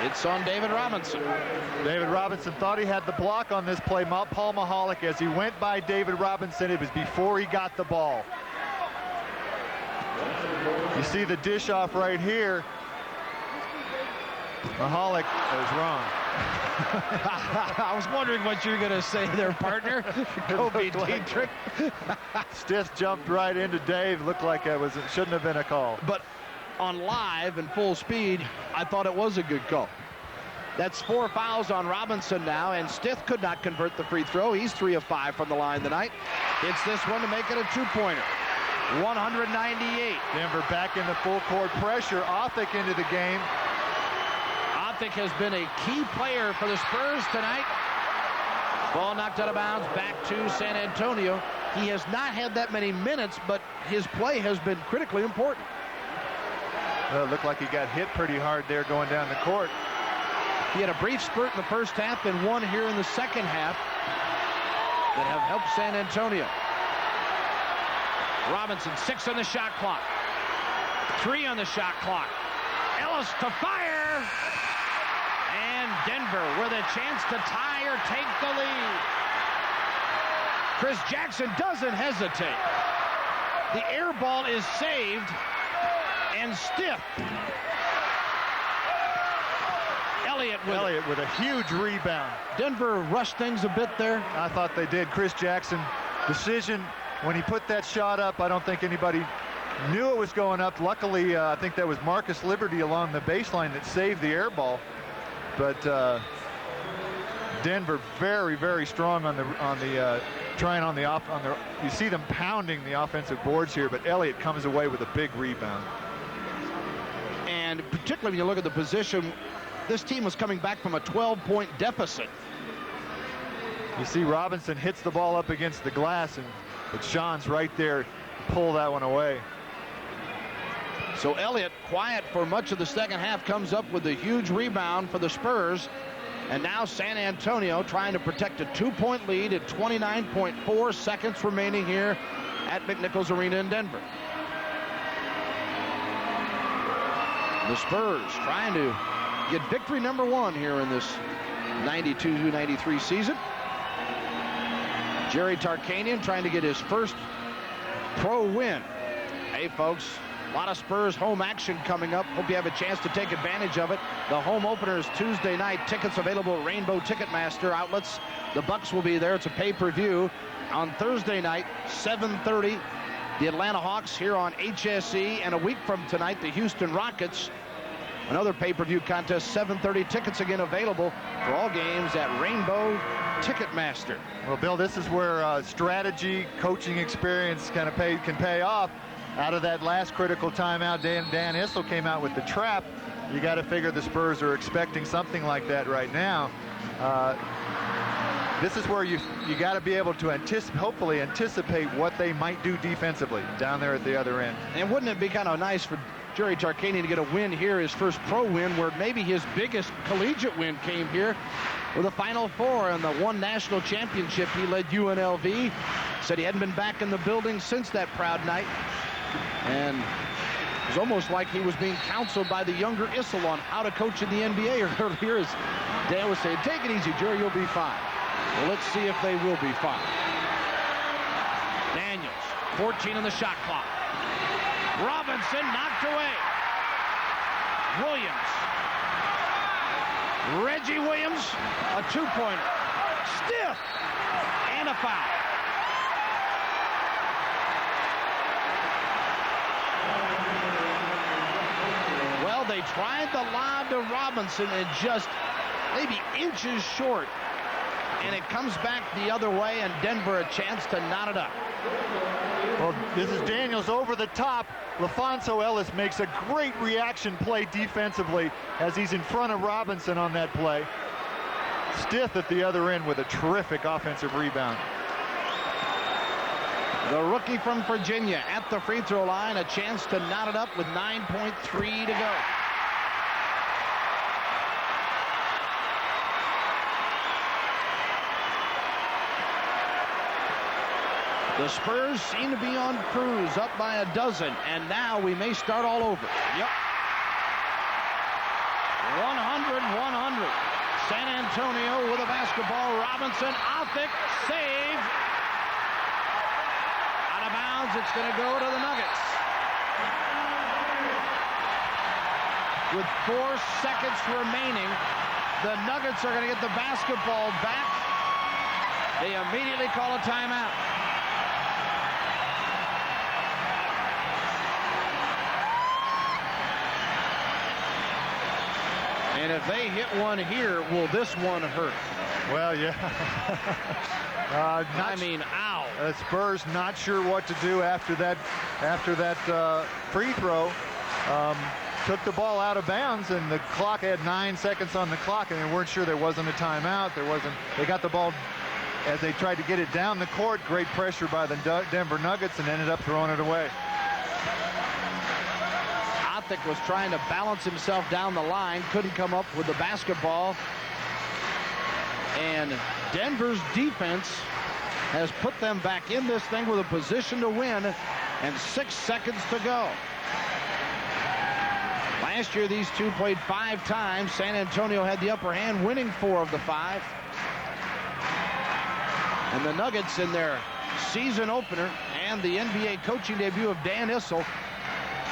S11: It's on David Robinson.
S2: David Robinson thought he had the block on this play. Paul Mahalik, as he went by David Robinson, it was before he got the ball. You see the dish off right here. Mahalik is wrong.
S11: I was wondering what you were going to say there, partner. Kobe Dietrich.
S2: Stith jumped right into Dave. Looked like it shouldn't have been a call.
S11: But on live and full speed, I thought it was a good call. That's 4 fouls on Robinson now, and Stith could not convert the free throw. He's 3 of 5 from the line tonight. It's this one to make it a 2-pointer. 198.
S2: Denver back in the full court pressure. Othick into the game.
S11: Othick has been a key player for the Spurs tonight. Ball knocked out of bounds back to San Antonio. He has not had that many minutes, but his play has been critically important.
S2: Well, it looked like he got hit pretty hard there going down the court.
S11: He had a brief spurt in the first half and one here in the second half that have helped San Antonio. Robinson, 6 on the shot clock. 3 on the shot clock. Ellis to fire. And Denver with a chance to tie or take the lead. Chris Jackson doesn't hesitate. The air ball is saved. And Stith.
S2: Elliott with a huge rebound.
S11: Denver rushed things a bit there.
S2: I thought they did. Chris Jackson, decision when he put that shot up, I don't think anybody knew it was going up. Luckily, I think that was Marcus Liberty along the baseline that saved the air ball. But Denver very, very strong on the you see them pounding the offensive boards here, but Elliott comes away with a big rebound.
S11: And particularly when you look at the position, this team was coming back from a 12-point deficit.
S2: You see Robinson hits the ball up against the glass, but Sean's right there to pull that one away.
S11: So Elliott, quiet for much of the second half, comes up with a huge rebound for the Spurs. And now San Antonio trying to protect a 2-point lead at 29.4 seconds remaining here at McNichols Arena in Denver. The Spurs trying to get victory number 1 here in this 92-93 season. Jerry Tarkanian trying to get his first pro win. Hey, folks, a lot of Spurs home action coming up. Hope you have a chance to take advantage of it. The home opener is Tuesday night. Tickets available at Rainbow Ticketmaster outlets. The Bucks will be there. It's a pay-per-view. On Thursday night, 7:30, the Atlanta Hawks here on HSE. And a week from tonight, the Houston Rockets. Another pay-per-view contest, 7:30. Tickets again available for all games at Rainbow Ticketmaster.
S2: Well, Bill, this is where strategy, coaching experience can pay off. Out of that last critical timeout, Dan Issel came out with the trap. You got to figure the Spurs are expecting something like that right now. This is where you got to be able to hopefully anticipate what they might do defensively down there at the other end.
S11: And wouldn't it be kind of nice for Jerry Tarkanian to get a win here, his first pro win, where maybe his biggest collegiate win came here with a Final Four and the one national championship. He led UNLV. Said he hadn't been back in the building since that proud night. And it was almost like he was being counseled by the younger Issel on how to coach in the NBA. Earlier, as Dan was saying, take it easy, Jerry, you'll be fine. Well, let's see if they will be fine. Daniels, 14 on the shot clock. Robinson knocked away. Williams. Reggie Williams, a two-pointer. Stiff. And a foul. Well, they tried the lob to Robinson and just maybe inches short. And it comes back the other way, and Denver a chance to knot it up.
S2: Well, this is Daniels over the top. LaFonso Ellis makes a great reaction play defensively as he's in front of Robinson on that play. Stith at the other end with a terrific offensive rebound.
S11: The rookie from Virginia at the free throw line, a chance to knot it up with 9.3 to go. The Spurs seem to be on cruise, up by a dozen, and now we may start all over. Yep. 100-100. San Antonio with a basketball. Robinson, Othick, save. Out of bounds, it's going to go to the Nuggets. With 4 seconds remaining, the Nuggets are going to get the basketball back. They immediately call a timeout. And if they hit one here, will this one hurt?
S2: Well, yeah.
S11: Ow.
S2: Spurs not sure what to do after that free throw. Took the ball out of bounds, and the clock had 9 seconds on the clock, and they weren't sure there wasn't a timeout. They got the ball as they tried to get it down the court. Great pressure by the Denver Nuggets, and ended up throwing it away.
S11: Othick was trying to balance himself down the line, couldn't come up with the basketball. And Denver's defense has put them back in this thing with a position to win, and 6 seconds to go. Last year, these two played 5 times. San Antonio had the upper hand, winning 4 of the 5. And the Nuggets, in their season opener and the NBA coaching debut of Dan Issel,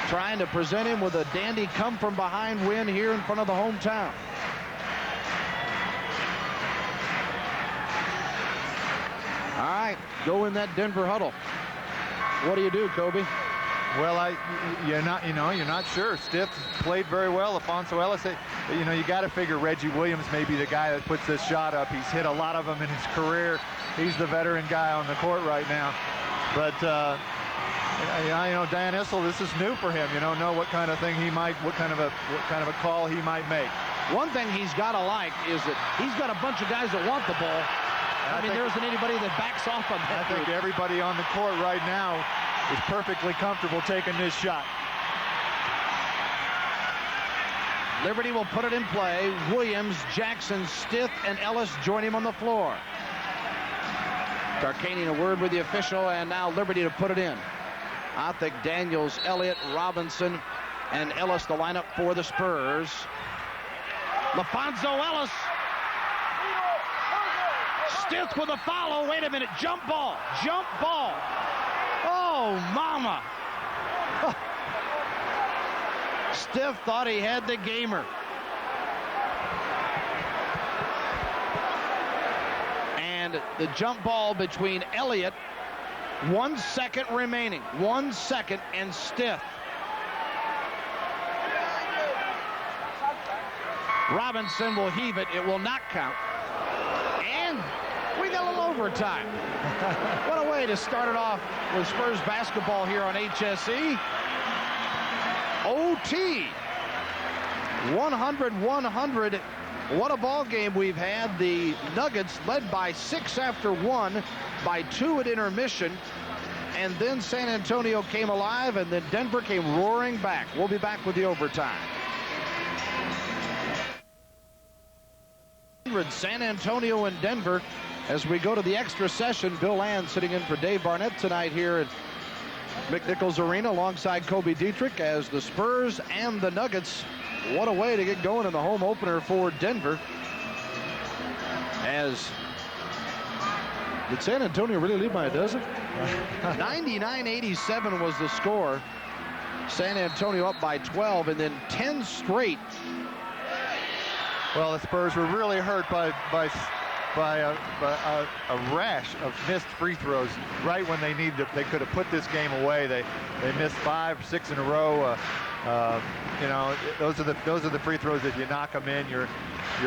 S11: trying to present him with a dandy come-from-behind win here in front of the hometown. All right, go in that Denver huddle. What do you do, Kobe?
S2: Well, you're not sure. Stith played very well. Alfonso Ellis, you got to figure Reggie Williams may be the guy that puts this shot up. He's hit a lot of them in his career. He's the veteran guy on the court right now. But Dan Issel, this is new for him. You don't know what kind of thing what kind of a call he might make.
S11: One thing he's got to like is that he's got a bunch of guys that want the ball. There isn't anybody that backs off on that.
S2: I think everybody on the court right now is perfectly comfortable taking this shot.
S11: Liberty will put it in play. Williams, Jackson, Stith, and Ellis join him on the floor. Tarkanian a word with the official, and now Liberty to put it in. Othick, Daniels, Elliott, Robinson, and Ellis the lineup for the Spurs. LaFonso Ellis. Stith with a follow. Wait a minute. Jump ball. Jump ball. Oh, mama. Stith thought he had the gamer. And the jump ball between Elliott. 1 second remaining. 1 second, and Stith. Robinson will heave it. It will not count. And we got a little overtime. What a way to start it off with Spurs basketball here on HSE. OT. 100-100. What a ball game we've had. The Nuggets led by 6 after 1, by 2 at intermission. And then San Antonio came alive, and then Denver came roaring back. We'll be back with the overtime. San Antonio and Denver as we go to the extra session. Bill Land sitting in for Dave Barnett tonight here at McNichols Arena alongside Kobe Dietrich as the Spurs and the Nuggets. What a way to get going in the home opener for Denver, as Did San Antonio really lead by a dozen? 99-87 was the score. San Antonio up by 12, and then 10 straight.
S2: Well, the Spurs were really hurt by a rash of missed free throws right when they needed. They could have put this game away. They missed 5, 6 in a row. You know, those are the free throws. If you knock them in, you're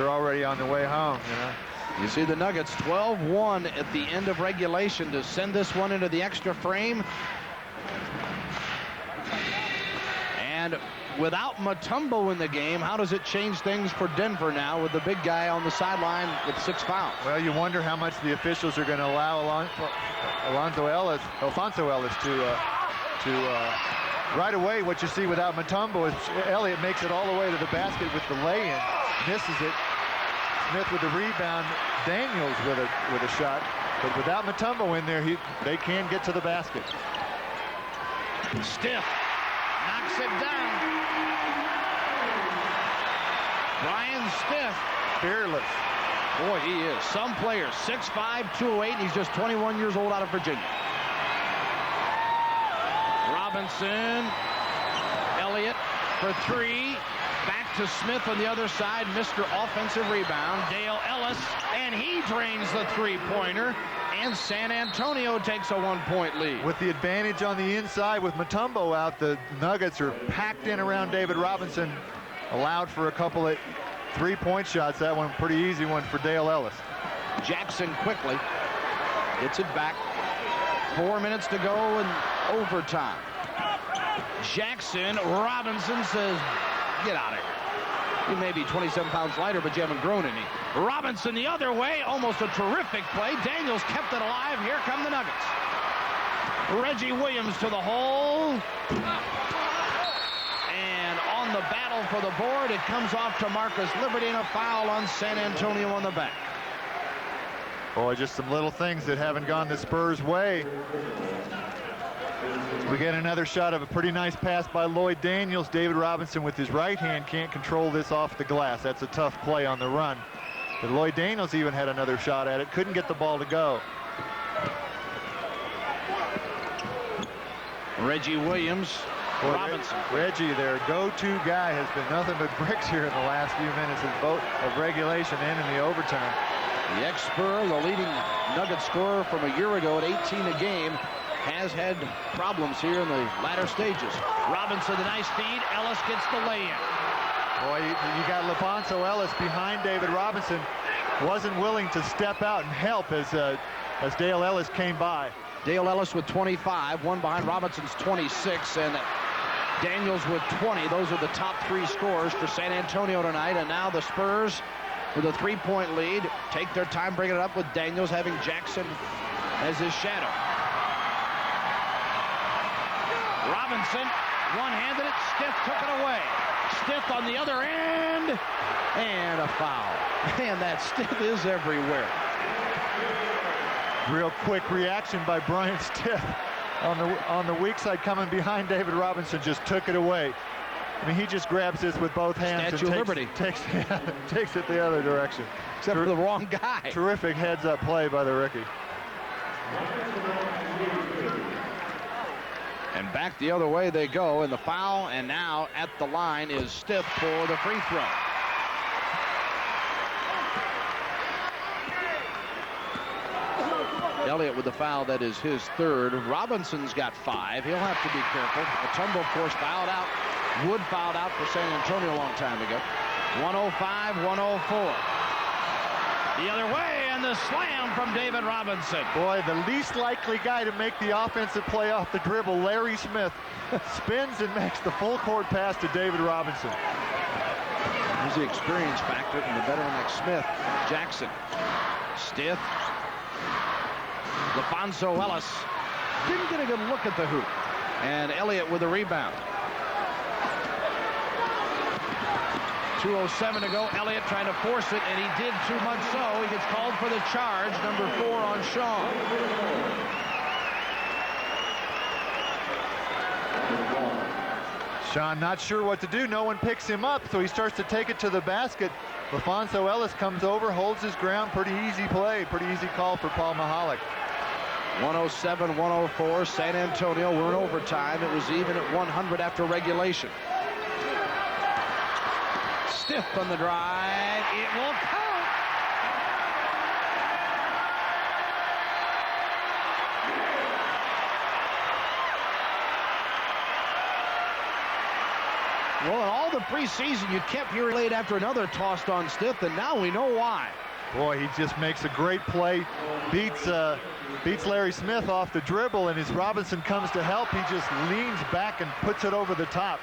S2: already on the way home. You know.
S11: You see the Nuggets 12-1 at the end of regulation to send this one into the extra frame. And without Mutombo in the game, how does it change things for Denver now with the big guy on the sideline with 6 fouls?
S2: Well, you wonder how much the officials are going to allow Alfonso Ellis to right away. What you see without Mutombo is Elliott makes it all the way to the basket with the lay-in, misses it. Smith with the rebound, Daniels with a shot, but without Mutombo in there, they can get to the basket.
S11: Stiff knocks it down. Brian Stiff,
S2: fearless.
S11: Boy, he is. Some players, 6'5", 208, and he's just 21 years old out of Virginia. Robinson, Elliott for 3. Back to Smith on the other side, Mr. Offensive Rebound, Dale Ellis, and he drains the three-pointer, and San Antonio takes a 1-point lead.
S2: With the advantage on the inside, with Mutombo out, the Nuggets are packed in around David Robinson, allowed for a couple of three-point shots. That one, pretty easy one for Dale Ellis.
S11: Jackson quickly gets it back. 4 minutes to go in overtime. Jackson, Robinson says, get out of here. You may be 27 pounds lighter, but you haven't grown any. Robinson the other way, almost a terrific play. Daniels kept it alive. Here come the Nuggets. Reggie Williams to the hole. And on the battle for the board, it comes off to Marcus Liberty, and a foul on San Antonio on the back.
S2: Boy, just some little things that haven't gone the Spurs' way. We get another shot of a pretty nice pass by Lloyd Daniels. David Robinson with his right hand can't control this off the glass. That's a tough play on the run. But Lloyd Daniels even had another shot at it. Couldn't get the ball to go.
S11: Reggie Williams,
S2: Boy,
S11: Robinson.
S2: Reggie, their go-to guy, has been nothing but bricks here in the last few minutes of regulation and in the overtime.
S11: The ex-Spur, the leading Nugget scorer from a year ago at 18 a game, has had problems here in the latter stages. Robinson, a nice feed. Ellis gets the lay-in.
S2: Boy, you got Alfonso Ellis behind David Robinson. Wasn't willing to step out and help as Dale Ellis came by.
S11: Dale Ellis with 25, one behind Robinson's 26, and Daniels with 20. Those are the top 3 scorers for San Antonio tonight, and now the Spurs with a 3-point lead take their time bringing it up with Daniels having Jackson as his shadow. Robinson one-handed it. Stiff took it away. Stiff on the other end, and a foul. Man, that Stiff is everywhere.
S2: Real quick reaction by Brian Stiff on the weak side, coming behind David Robinson, just took it away. I mean, he just grabs this with both hands
S11: Statue of
S2: and
S11: Liberty.
S2: takes it the other direction.
S11: Except for the wrong guy.
S2: Terrific heads-up play by the rookie.
S11: And back the other way they go, and the foul, and now at the line is Stiff for the free throw. Elliott with the foul, that is his third. Robinson's got 5. He'll have to be careful. Mutombo, of course, fouled out. Wood fouled out for San Antonio a long time ago. 105-104. The other way, and the slam from David Robinson.
S2: Boy, the least likely guy to make the offensive play off the dribble, Larry Smith, spins and makes the full court pass to David Robinson.
S11: There's the experience factor from the veteran like Smith. Jackson, Stiff, Alfonso Ellis didn't get a good look at the hoop. And Elliott with a rebound. 2:07 to go. Elliott trying to force it, and he did too much so. He gets called for the charge, number 4 on Shaw.
S2: Sean not sure what to do. No one picks him up, so he starts to take it to the basket. LaFonso Ellis comes over, holds his ground. Pretty easy play, pretty easy call for Paul Mahalik.
S11: 107-104, San Antonio. We're in overtime. It was even at 100 after regulation. Stiff on the drive. It will count. Well, in all the preseason, you kept hearing late after another tossed on Stiff, and now we know why.
S2: Boy, he just makes a great play. Beats Larry Smith off the dribble, and as Robinson comes to help, he just leans back and puts it over the top.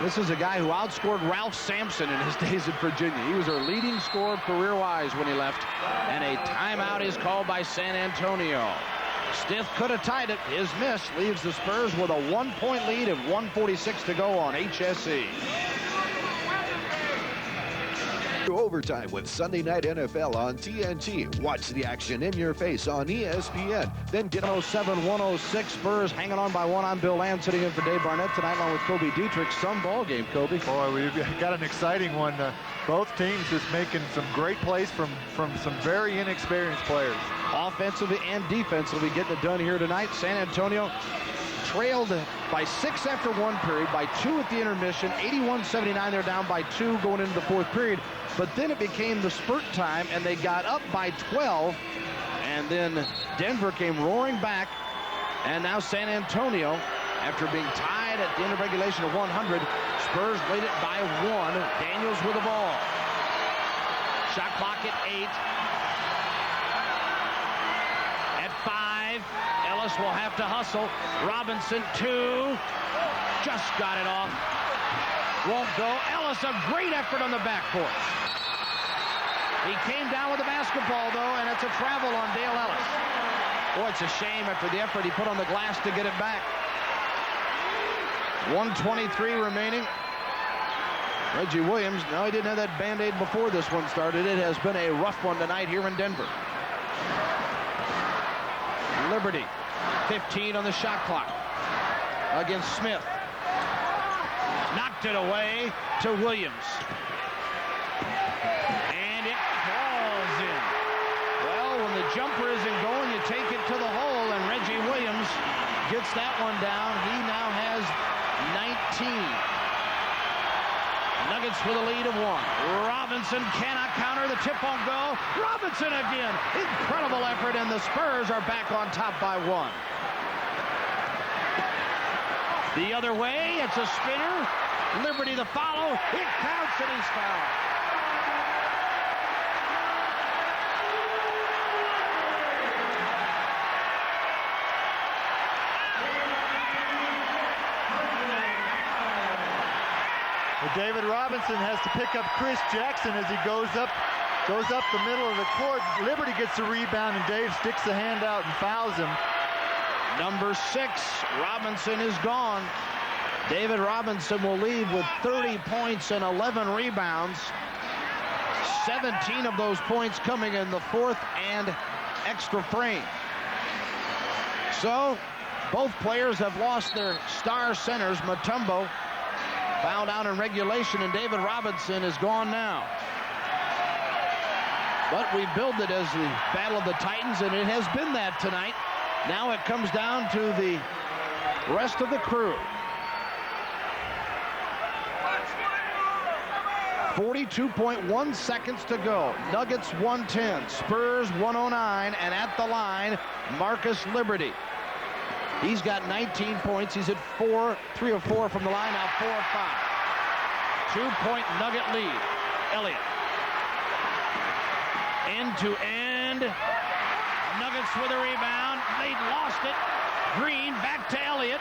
S11: This is a guy who outscored Ralph Sampson in his days at Virginia. He was their leading scorer career-wise when he left, and a timeout is called by San Antonio. Stiff could have tied it. His miss leaves the Spurs with a 1-point lead and 1:46 to go on HSE.
S21: Overtime with Sunday Night NFL on TNT. Watch the action in your face on ESPN. Then get
S11: 107-106 Spurs hanging on by one. I'm Bill Land sitting in for Dave Barnett tonight along with Kobe Dietrich. Some ball game, Kobe.
S2: Boy, we've got an exciting one. Both teams just making some great plays from some very inexperienced players.
S11: Offensively and defensively getting it done here tonight. San Antonio trailed by 6 after one period, by 2 at the intermission, 81-79. They're down by 2 going into the fourth period. But then it became the spurt time, and they got up by 12. And then Denver came roaring back. And now San Antonio, after being tied at the end of regulation at 100, Spurs lead it by 1. Daniels with the ball. Shot clock at 8. At 5, Ellis will have to hustle. Robinson, 2. Just got it off. Won't go. Ellis, a great effort on the backcourt. He came down with the basketball, though, and it's a travel on Dale Ellis. Boy, it's a shame after the effort he put on the glass to get it back. 1:23 remaining. Reggie Williams, no, he didn't have that Band-Aid before this one started. It has been a rough one tonight here in Denver. Liberty, 15 on the shot clock against Smith. Knocked it away to Williams. And it falls in. Well, when the jumper isn't going, you take it to the hole, and Reggie Williams gets that one down. He now has 19. Nuggets with a lead of 1. Robinson cannot counter. The tip won't go. Robinson again. Incredible effort, and the Spurs are back on top by 1. The other way, it's a spinner. Liberty the follow. It counts, and he's fouled.
S2: David Robinson has to pick up Chris Jackson as he goes up the middle of the court. Liberty gets the rebound, and Dave sticks the hand out and fouls him.
S11: Number 6, Robinson is gone. David Robinson will leave with 30 points and 11 rebounds. 17 of those points coming in the fourth and extra frame. So, both players have lost their star centers. Mutombo fouled out in regulation, and David Robinson is gone now. But we billed it as the Battle of the Titans, and it has been that tonight. Now it comes down to the rest of the crew. 42.1 seconds to go. Nuggets 110, Spurs 109, and at the line, Marcus Liberty. He's got 19 points. He's at 3 of 4 from the line, now 4 of 5. 2-point Nugget lead. Elliott. End to end. Nuggets with a rebound. They lost it. Green back to Elliott.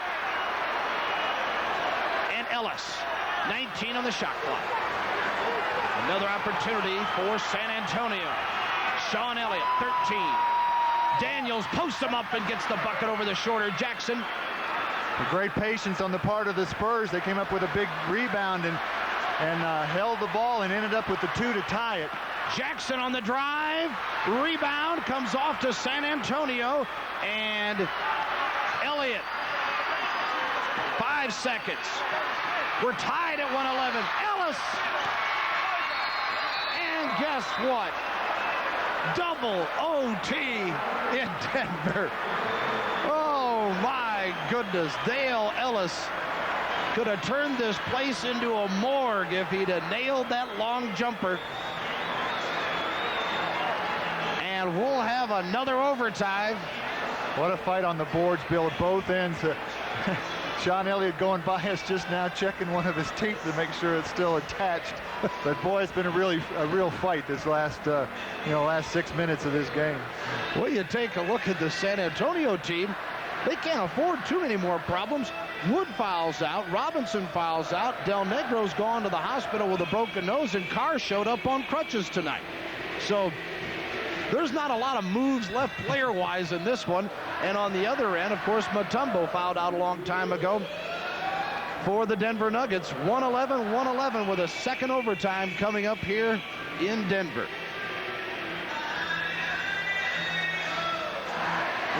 S11: And Ellis. 19 on the shot clock. Another opportunity for San Antonio. Sean Elliott, 13. Daniels posts him up and gets the bucket over the shorter Jackson.
S2: A great patience on the part of the Spurs. They came up with a big rebound and held the ball and ended up with the 2 to tie it.
S11: Jackson on the drive. Rebound comes off to San Antonio. And Elliott. 5 seconds. We're tied at 111. Ellis. And guess what? Double OT in Denver. Oh, my goodness. Dale Ellis could have turned this place into a morgue if he'd have nailed that long jumper. And we'll have another overtime.
S2: What a fight on the boards, Bill, at both ends. Sean Elliott going by us just now, checking one of his teeth to make sure it's still attached. But boy, it's been a real fight this last 6 minutes of this game.
S11: Well, you take a look at the San Antonio team. They can't afford too many more problems. Wood fouls out. Robinson fouls out. Del Negro's gone to the hospital with a broken nose, and Carr showed up on crutches tonight. So there's not a lot of moves left player-wise in this one. And on the other end, of course, Mutombo fouled out a long time ago for the Denver Nuggets. 111 with a second overtime coming up here in Denver.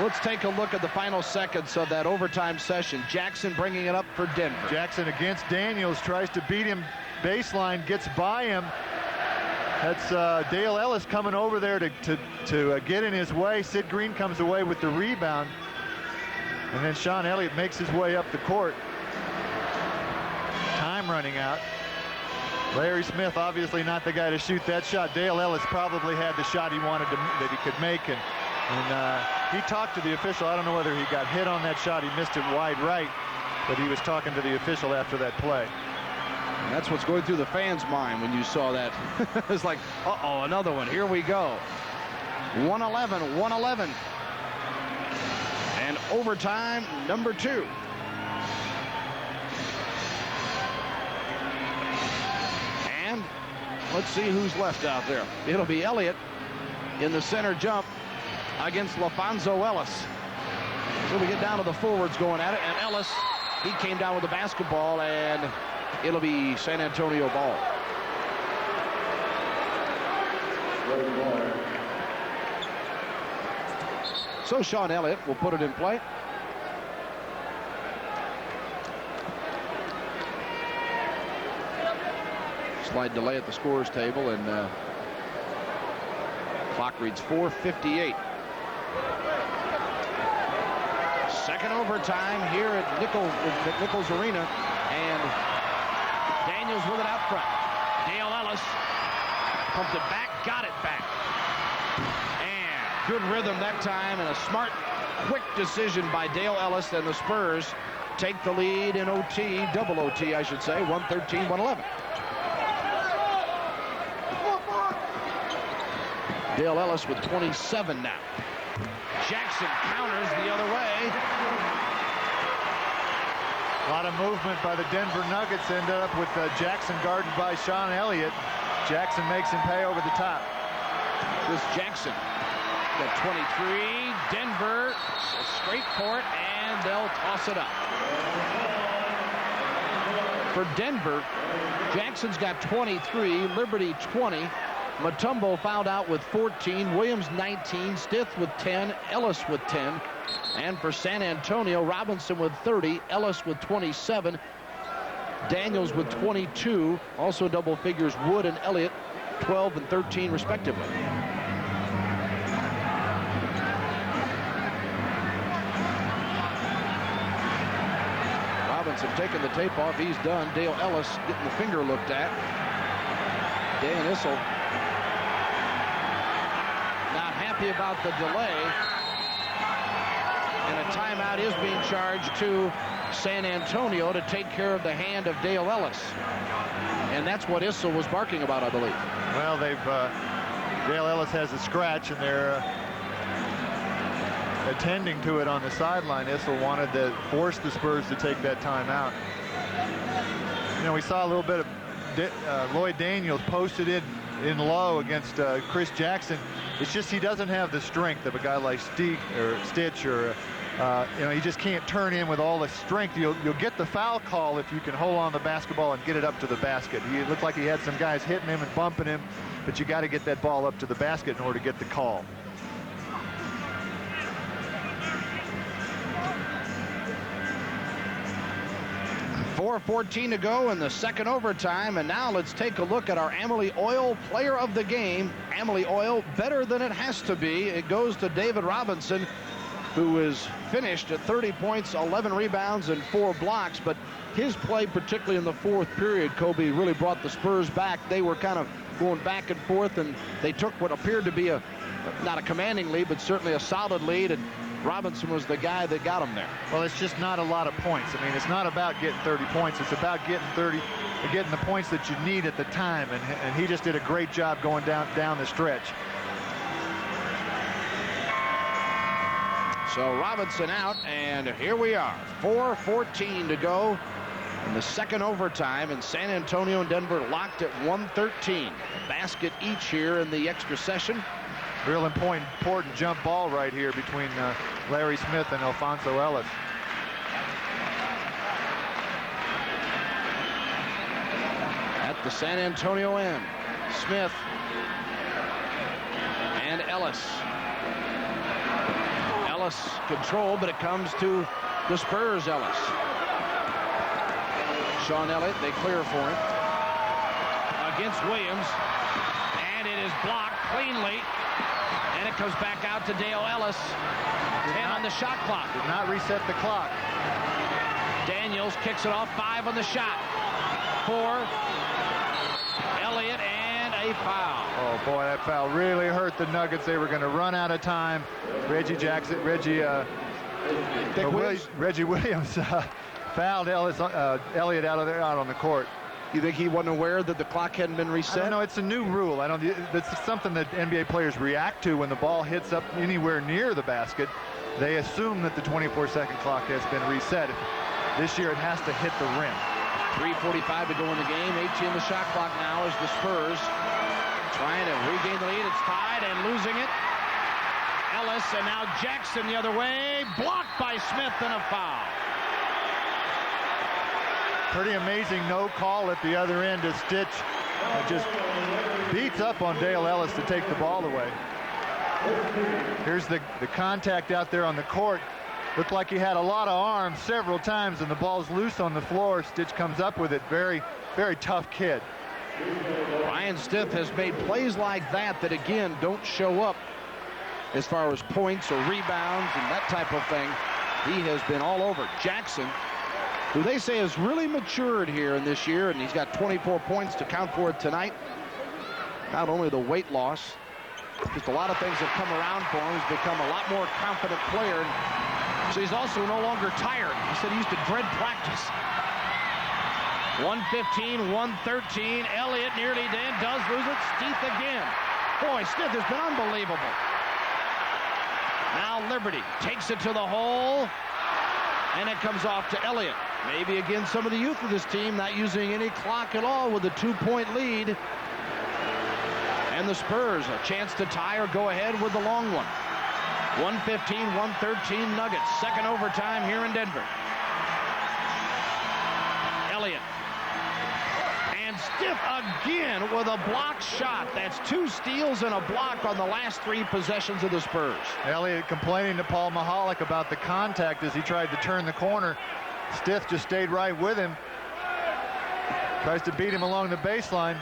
S11: Let's take a look at the final seconds of that overtime session. Jackson bringing it up for Denver.
S2: Jackson against Daniels, tries to beat him baseline, gets by him. That's Dale Ellis coming over there to get in his way. Sid Green comes away with the rebound. And then Sean Elliott makes his way up the court. Time running out. Larry Smith obviously not the guy to shoot that shot. Dale Ellis probably had the shot he wanted that he could make. And he talked to the official. I don't know whether he got hit on that shot. He missed it wide right. But he was talking to the official after that play.
S11: That's what's going through the fans' mind when you saw that. It's like, uh-oh, another one. Here we go. 111. And overtime number 2. And let's see who's left out there. It'll be Elliott in the center jump against LaFonso Ellis. So we get down to the forwards going at it. And Ellis, he came down with the basketball, and it'll be San Antonio ball. So Sean Elliott will put it in play. Slight delay at the scorer's table, and clock reads 4:58. Second overtime here at Nichols Arena, and Daniels with it out front. Dale Ellis pumped it back, got it back. And good rhythm that time, and a smart, quick decision by Dale Ellis, and the Spurs take the lead in OT, double OT, I should say, 113-111. Dale Ellis with 27 now. Jackson counters the other way.
S2: A lot of movement by the Denver Nuggets. Ended up with Jackson guarded by Sean Elliott. Jackson makes him pay over the top.
S11: This Jackson got 23. Denver, a straight court, and they'll toss it up. For Denver, Jackson's got 23, Liberty 20. Mutombo fouled out with 14, Williams 19, Stith with 10, Ellis with 10. And for San Antonio, Robinson with 30, Ellis with 27, Daniels with 22, also double figures Wood and Elliott, 12 and 13 respectively. Robinson taking the tape off, he's done. Dale Ellis getting the finger looked at. Dan Issel not happy about the delay. And a timeout is being charged to San Antonio to take care of the hand of Dale Ellis. And that's what Issel was barking about, I believe.
S2: Well, Dale Ellis has a scratch, and they're attending to it on the sideline. Issel wanted to force the Spurs to take that timeout. You know, we saw a little bit of Lloyd Daniels posted in low against Chris Jackson. It's just he doesn't have the strength of a guy like Stitch or he just can't turn in with all the strength. You'll get the foul call if you can hold on the basketball and get it up to the basket. He looked like he had some guys hitting him and bumping him, but you got to get that ball up to the basket in order to get the call.
S11: 4:14 to go in the second overtime, and now let's take a look at our Amalie Oil player of the game. Amalie Oil, better than it has to be. It goes to David Robinson, who is finished at 30 points, 11 rebounds, and 4 blocks. But his play, particularly in the fourth period, Kobe, really brought the Spurs back. They were kind of going back and forth, and they took what appeared to be not a commanding lead, but certainly a solid lead, and Robinson was the guy that got him there.
S2: Well, it's just not a lot of points. I mean, it's not about getting 30 points. It's about getting the points that you need at the time, and he just did a great job going down the stretch.
S11: So Robinson out, and here we are, 4:14 to go in the second overtime, and San Antonio and Denver locked at 113. A basket each here in the extra session.
S2: Real important jump ball right here between Larry Smith and Alfonso Ellis.
S11: At the San Antonio end, Smith and Ellis. Ellis control, but it comes to the Spurs. Ellis. Sean Elliott, they clear for him. Against Williams, and it is blocked cleanly. And it comes back out to Dale Ellis. 10 on the shot clock.
S2: Did not reset the clock.
S11: Daniels kicks it off. 5 on the shot. 4. Elliott, and a foul.
S2: Oh boy, that foul really hurt the Nuggets. They were going to run out of time. Reggie Williams fouled Elliott out on the court.
S11: You think he wasn't aware that the clock hadn't been reset?
S2: I don't know. It's a new rule. That's something that NBA players react to when the ball hits up anywhere near the basket. They assume that the 24-second clock has been reset. This year it has to hit the rim.
S11: 3:45 to go in the game. 18 on the shot clock now as the Spurs trying to regain the lead. It's tied and losing it. Ellis, and now Jackson the other way. Blocked by Smith, and a foul.
S2: Pretty amazing no call at the other end as Stitch just beats up on Dale Ellis to take the ball away. Here's the contact out there on the court. Looked like he had a lot of arms several times, and the ball's loose on the floor. Stitch comes up with it. Very, very tough kid.
S11: Ryan Stiff has made plays like that again don't show up as far as points or rebounds and that type of thing. He has been all over. Jackson, who they say has really matured here in this year, and he's got 24 points to count for it tonight. Not only the weight loss, just a lot of things have come around for him. He's become a lot more confident player. So he's also no longer tired. He said he used to dread practice. 115, 113. Elliott nearly dead. Does lose it. Stith again. Boy, Stith has been unbelievable. Now Liberty takes it to the hole. And it comes off to Elliott. Maybe again some of the youth of this team not using any clock at all with a 2-point lead. And the Spurs a chance to tie or go ahead with the long one. 115, 113 Nuggets. Second overtime here in Denver. Elliott. And Stiff again with a block shot. That's 2 steals and a block on the last 3 possessions of the Spurs.
S2: Elliott complaining to Paul Mahalik about the contact as he tried to turn the corner. Stiff just stayed right with him. Tries to beat him along the baseline.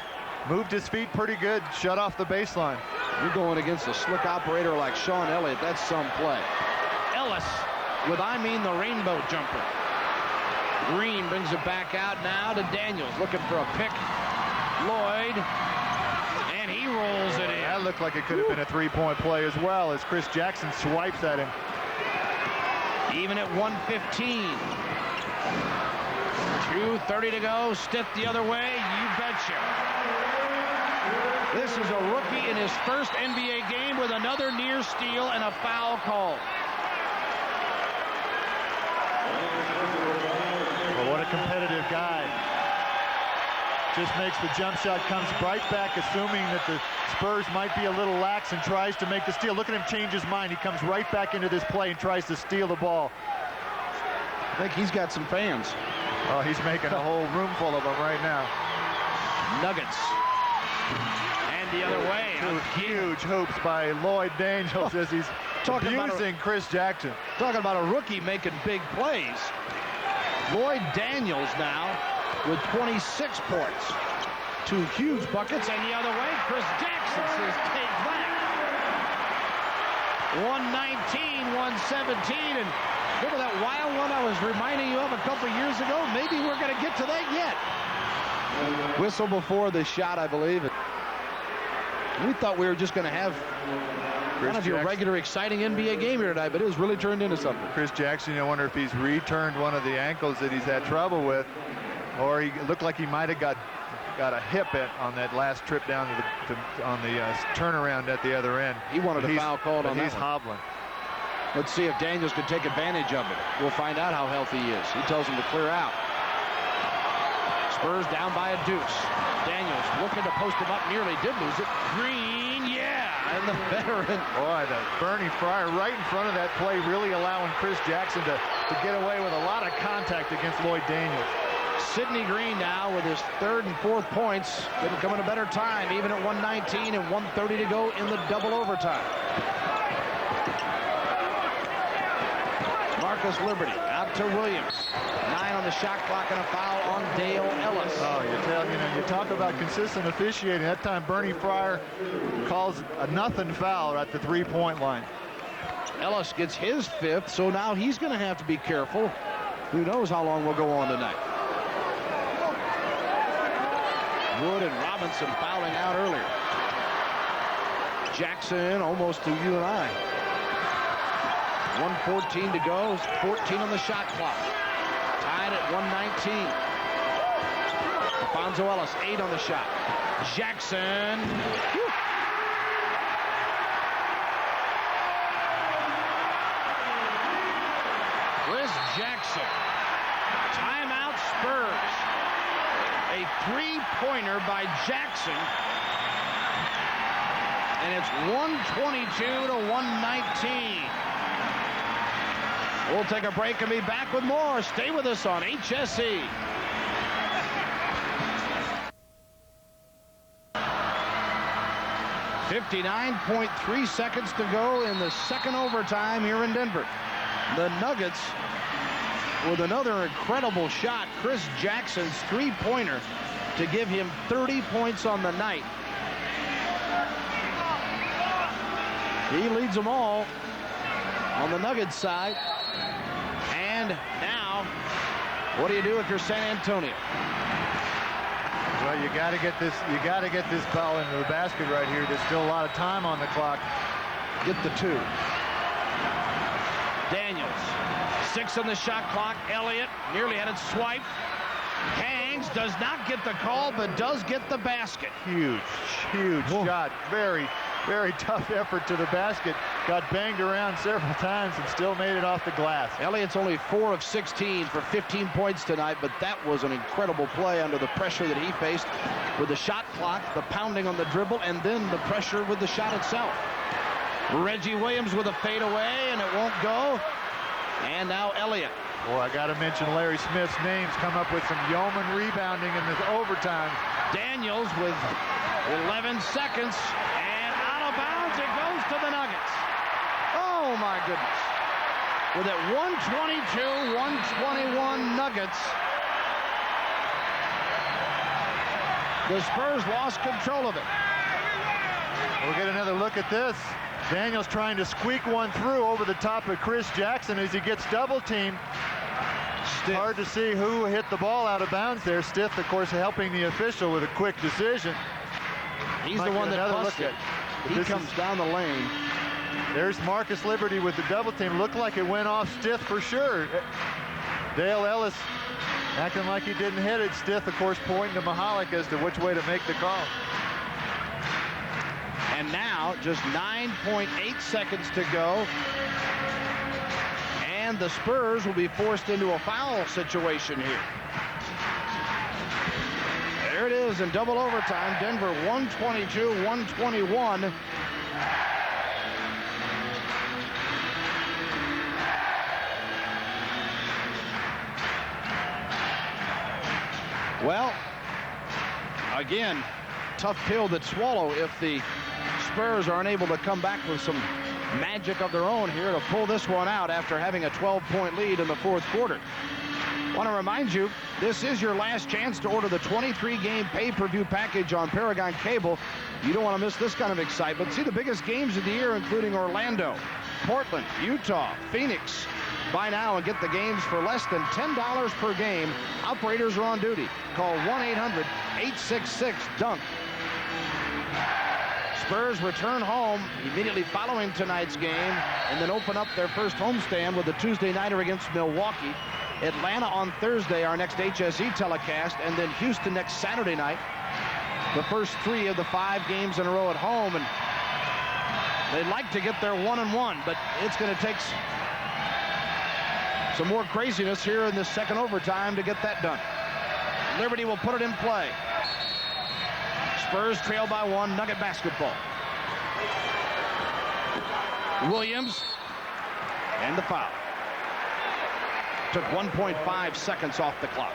S2: Moved his feet pretty good. Shut off the baseline.
S11: You're going against a slick operator like Sean Elliott. That's some play. Ellis with, the rainbow jumper. Green brings it back out now to Daniels. Looking for a pick. Lloyd. And he rolls it in.
S2: That looked like it could have been a 3-point play as well as Chris Jackson swipes at him.
S11: Even at 115. 2:30 to go. Stiff the other way. You betcha. This is a rookie in his first NBA game with another near steal and a foul call.
S2: Well, what a competitive guy. Just makes the jump shot, comes right back, assuming that the Spurs might be a little lax, and tries to make the steal. Look at him change his mind. He comes right back into this play and tries to steal the ball.
S11: I think he's got some fans.
S2: Oh, he's making a whole room full of them right now.
S11: Nuggets. The other way.
S2: 2 huge hoops by Lloyd Daniels as he's abusing Chris Jackson.
S11: Talking about a rookie making big plays. Lloyd Daniels now with 26 points. 2 huge buckets, and the other way, Chris Jackson says, take that. 119, 117, and remember that wild one I was reminding you of a couple years ago? Maybe we're going to get to that yet. Whistle before the shot, I believe. We thought we were just going to have one of your regular exciting NBA game here tonight, but it has really turned into something.
S2: Chris Jackson, I wonder if he's returned one of the ankles that he's had trouble with, or he looked like he might have got a hip on that last trip down on the turnaround at the other end.
S11: He wanted a foul called on that.
S2: He's hobbling.
S11: Let's see if Daniels can take advantage of it. We'll find out how healthy he is. He tells him to clear out. Spurs down by a deuce. Daniels looking to post him up, nearly did lose it. Green, yeah, and the veteran.
S2: Boy, the Bernie Fryer right in front of that play, really allowing Chris Jackson to get away with a lot of contact against Lloyd Daniels.
S11: Sidney Green now with his 3rd and 4th points. Couldn't come in a better time, even at 119 and 1:30 to go in the double overtime. Marcus Liberty out to Williams. 9 on the shot clock and a foul on Dale Ellis.
S2: Oh, you talk about consistent officiating. That time Bernie Fryer calls a nothing foul at the 3-point line.
S11: Ellis gets his 5th, so now he's going to have to be careful. Who knows how long we'll go on tonight. Wood and Robinson fouling out earlier. Jackson almost to you and I. 1:14 to go. 14 on the shot clock. Tied at 119. Alfonso Ellis, 8 on the shot. Jackson. Whew. Chris Jackson. Timeout Spurs. A 3-pointer by Jackson. And it's 122 to 119. We'll take a break and be back with more. Stay with us on HSE. .3 seconds to go in the second overtime here in Denver. The Nuggets with another incredible shot. Chris Jackson's 3-pointer to give him 30 points on the night. He leads them all on the Nuggets side. And now, what do you do if you're San Antonio?
S2: Well, you got to get this. You got to get this ball into the basket right here. There's still a lot of time on the clock.
S11: Get the 2. Daniels, 6 on the shot clock. Elliott nearly had it swiped. Hangs, does not get the call, but does get the basket.
S2: Huge shot. Very, very tough effort to the basket. Got banged around several times and still made it off the glass.
S11: Elliott's only 4 of 16 for 15 points tonight, but that was an incredible play under the pressure that he faced with the shot clock, the pounding on the dribble, and then the pressure with the shot itself. Reggie Williams with a fadeaway, and it won't go. And now Elliott.
S2: Boy, I got to mention Larry Smith's names come up with some yeoman rebounding in this overtime.
S11: Daniels with 11 seconds, and out of bounds it goes to the Nuggets. Oh, my goodness. With it 122-121 Nuggets. The Spurs lost control of it.
S2: We'll get another look at this. Daniels trying to squeak one through over the top of Chris Jackson as he gets double-teamed. Hard to see who hit the ball out of bounds there. Stith, of course, helping the official with a quick decision.
S11: He's the one that busted. He comes down the lane.
S2: There's Marcus Liberty with the double-team. Looked like it went off Stith for sure. Dale Ellis acting like he didn't hit it. Stith, of course, pointing to Mahalik as to which way to make the call.
S11: And now, just 9.8 seconds to go. And the Spurs will be forced into a foul situation here. There it is in double overtime. Denver 122-121. Well, again, tough pill to swallow if the Spurs are unable to come back with some magic of their own here to pull this one out after having a 12-point lead in the fourth quarter.
S1: Want to remind you, this is your last chance to order the 23-game pay-per-view package on Paragon Cable. You don't want to miss this kind of excitement. See the biggest games of the year, including Orlando, Portland, Utah, Phoenix. Buy now and get the games for less than $10 per game. Operators are on duty. Call 1-800-866-DUNK. Spurs return home immediately following tonight's game and then open up their first homestand with a Tuesday nighter against Milwaukee. Atlanta on Thursday, our next HSE telecast, and then Houston next Saturday night. The first 3 of the 5 games in a row at home, and they'd like to get their 1-1, but it's going to take some more craziness here in this second overtime to get that done. Liberty will put it in play. Spurs trail by 1, Nugget basketball. Williams, and the foul. Took 1.5 seconds off the clock.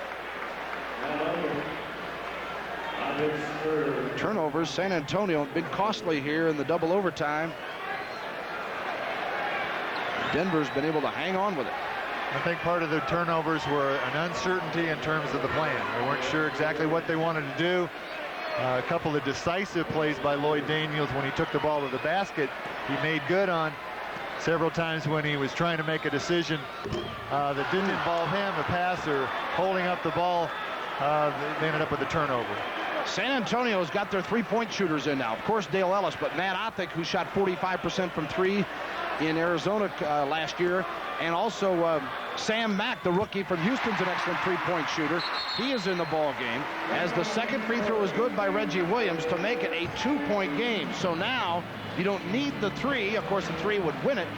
S1: Turnovers, San Antonio, been costly here in the double overtime. Denver's been able to hang on with it.
S2: I think part of the turnovers were an uncertainty in terms of the plan. They weren't sure exactly what they wanted to do. A couple of decisive plays by Lloyd Daniels when he took the ball to the basket. He made good on several times when he was trying to make a decision that didn't involve him, a pass or holding up the ball. They ended up with a turnover.
S1: San Antonio's got their three-point shooters in now. Of course, Dale Ellis, but Matt Othick, who shot 45% from 3 in Arizona last year, and also Sam Mack, the rookie from Houston's an excellent three-point shooter. He is in the ball game, as the second free throw is good by Reggie Williams to make it a 2-point game. So now you don't need the 3. Of course, the 3 would win it.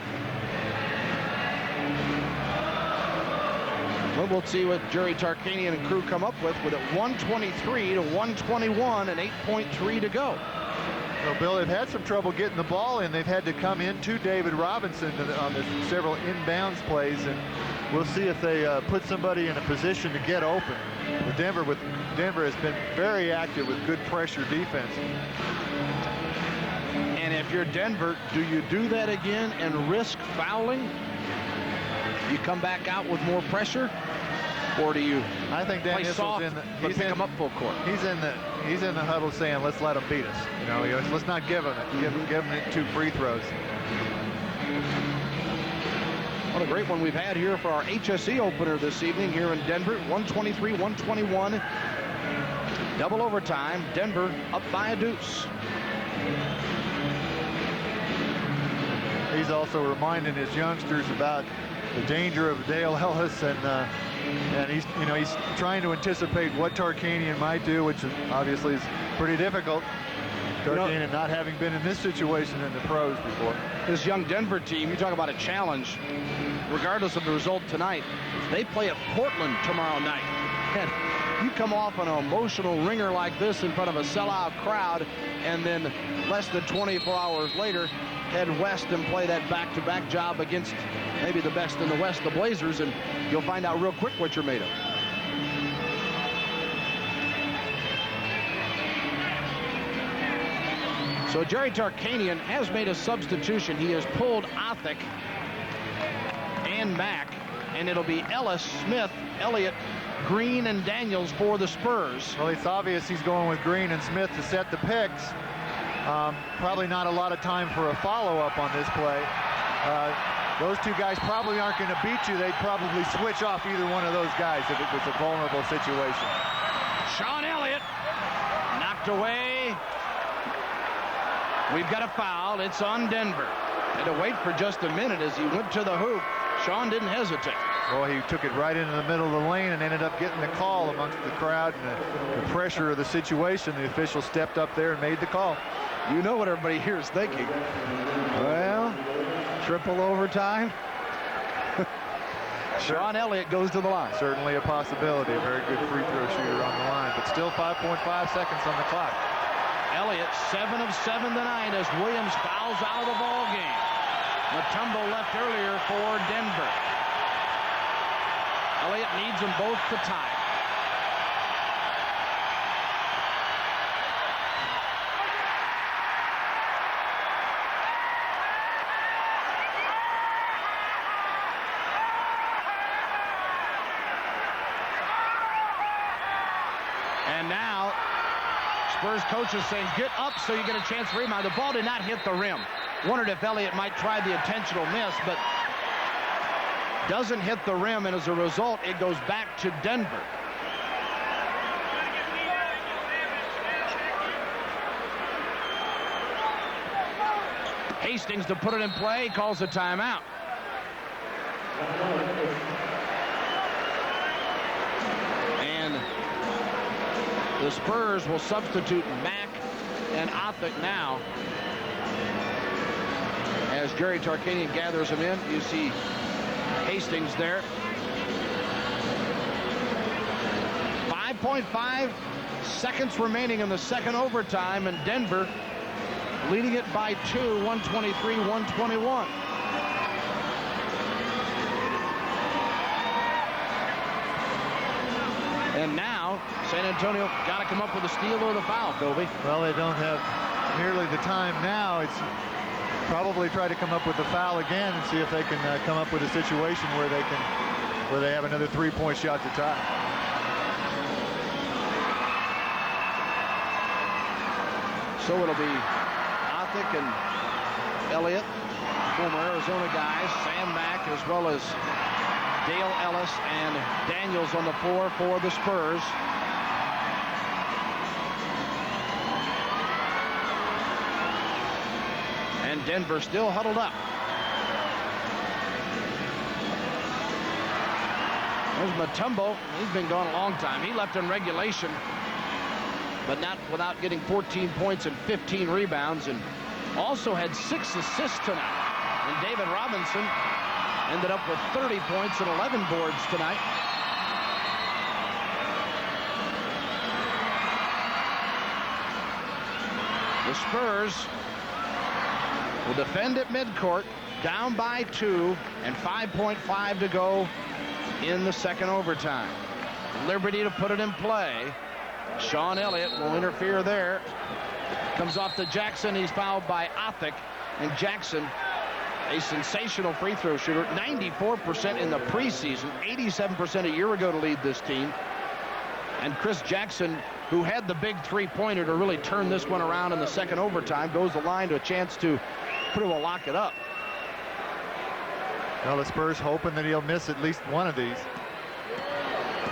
S1: Well, we'll see what Jerry Tarkanian and crew come up with it 123 to 121 and 8.3 to go.
S2: Well, Bill, they've had some trouble getting the ball in. They've had to come into David Robinson on the several inbounds plays, and we'll see if they put somebody in a position to get open. Denver has been very active with good pressure defense.
S1: And if you're Denver, do you do that again and risk fouling? You come back out with more pressure, or do you?
S2: I think Dan
S1: play soft, but pick him up full court?
S2: He's in the huddle saying, "Let's let them beat us." You know, let's not give them it. Give them 2 free throws.
S1: What a great one we've had here for our HSE opener this evening here in Denver. 123-121. Double overtime. Denver up by a deuce.
S2: He's also reminding his youngsters about the danger of Dale Ellis, and he's trying to anticipate what Tarkanian might do, which obviously is pretty difficult. Tarkanian not having been in this situation in the pros before.
S1: This young Denver team, you talk about a challenge, regardless of the result tonight, they play at Portland tomorrow night. And you come off an emotional ringer like this in front of a sellout crowd, and then less than 24 hours later, head west and play that back-to-back job against maybe the best in the West, the Blazers, and you'll find out real quick what you're made of. So Jerry Tarkanian has made a substitution. He has pulled Othick and Mack, and it'll be Ellis, Smith, Elliott, Green, and Daniels for the Spurs.
S2: Well, it's obvious he's going with Green and Smith to set the picks. Probably not a lot of time for a follow-up on this play. Those 2 guys probably aren't going to beat you. They'd probably switch off either one of those guys if it was a vulnerable situation.
S1: Sean Elliott knocked away. We've got a foul. It's on Denver. Had to wait for just a minute as he went to the hoop. Sean didn't hesitate.
S2: Well, he took it right into the middle of the lane and ended up getting the call amongst the crowd and the pressure of the situation. The official stepped up there and made the call.
S1: You know what everybody here is thinking. Well, triple overtime. Sean Elliott goes to the line.
S2: Certainly a possibility. A very good free throw shooter on the line, but still 5.5 seconds on the clock.
S1: Elliott 7 of 7 tonight as Williams fouls out of the ball game. Mutombo left earlier for Denver. Elliott needs them both to tie.
S11: Spurs coach is saying, get up so you get a chance to rebound. The ball did not hit the rim. Wondered if Elliott might try the intentional miss, but doesn't hit the rim, and as a result, it goes back to Denver. Hastings to put it in play, calls a timeout. And the Spurs will substitute Mack and Othick now. As Jerry Tarkanian gathers them in, you see Hastings there. 5.5 seconds remaining in the second overtime, and Denver leading it by 2, 123-121. And now, San Antonio got to come up with a steal or the foul, Kobe.
S2: Well, they don't have nearly the time now. It's probably try to come up with a foul again and see if they can come up with a situation where they have another three-point shot to tie.
S11: So it'll be Othick and Elliott, former Arizona guys, Sam Mack, as well as Dale Ellis and Daniels on the floor for the Spurs. And Denver still huddled up. There's Mutombo. He's been gone a long time. He left in regulation, but not without getting 14 points and 15 rebounds, and also had 6 assists tonight. And David Robinson ended up with 30 points and 11 boards tonight. The Spurs will defend at midcourt, down by 2, and 5.5 to go in the second overtime. Liberty to put it in play. Sean Elliott will interfere there. Comes off to Jackson. He's fouled by Othick. And Jackson, a sensational free throw shooter, 94% in the preseason, 87% a year ago to lead this team. And Chris Jackson, who had the big three-pointer to really turn this one around in the second overtime, goes the line to a chance to pretty well lock it up.
S2: Well, the Spurs hoping that he'll miss at least one of these.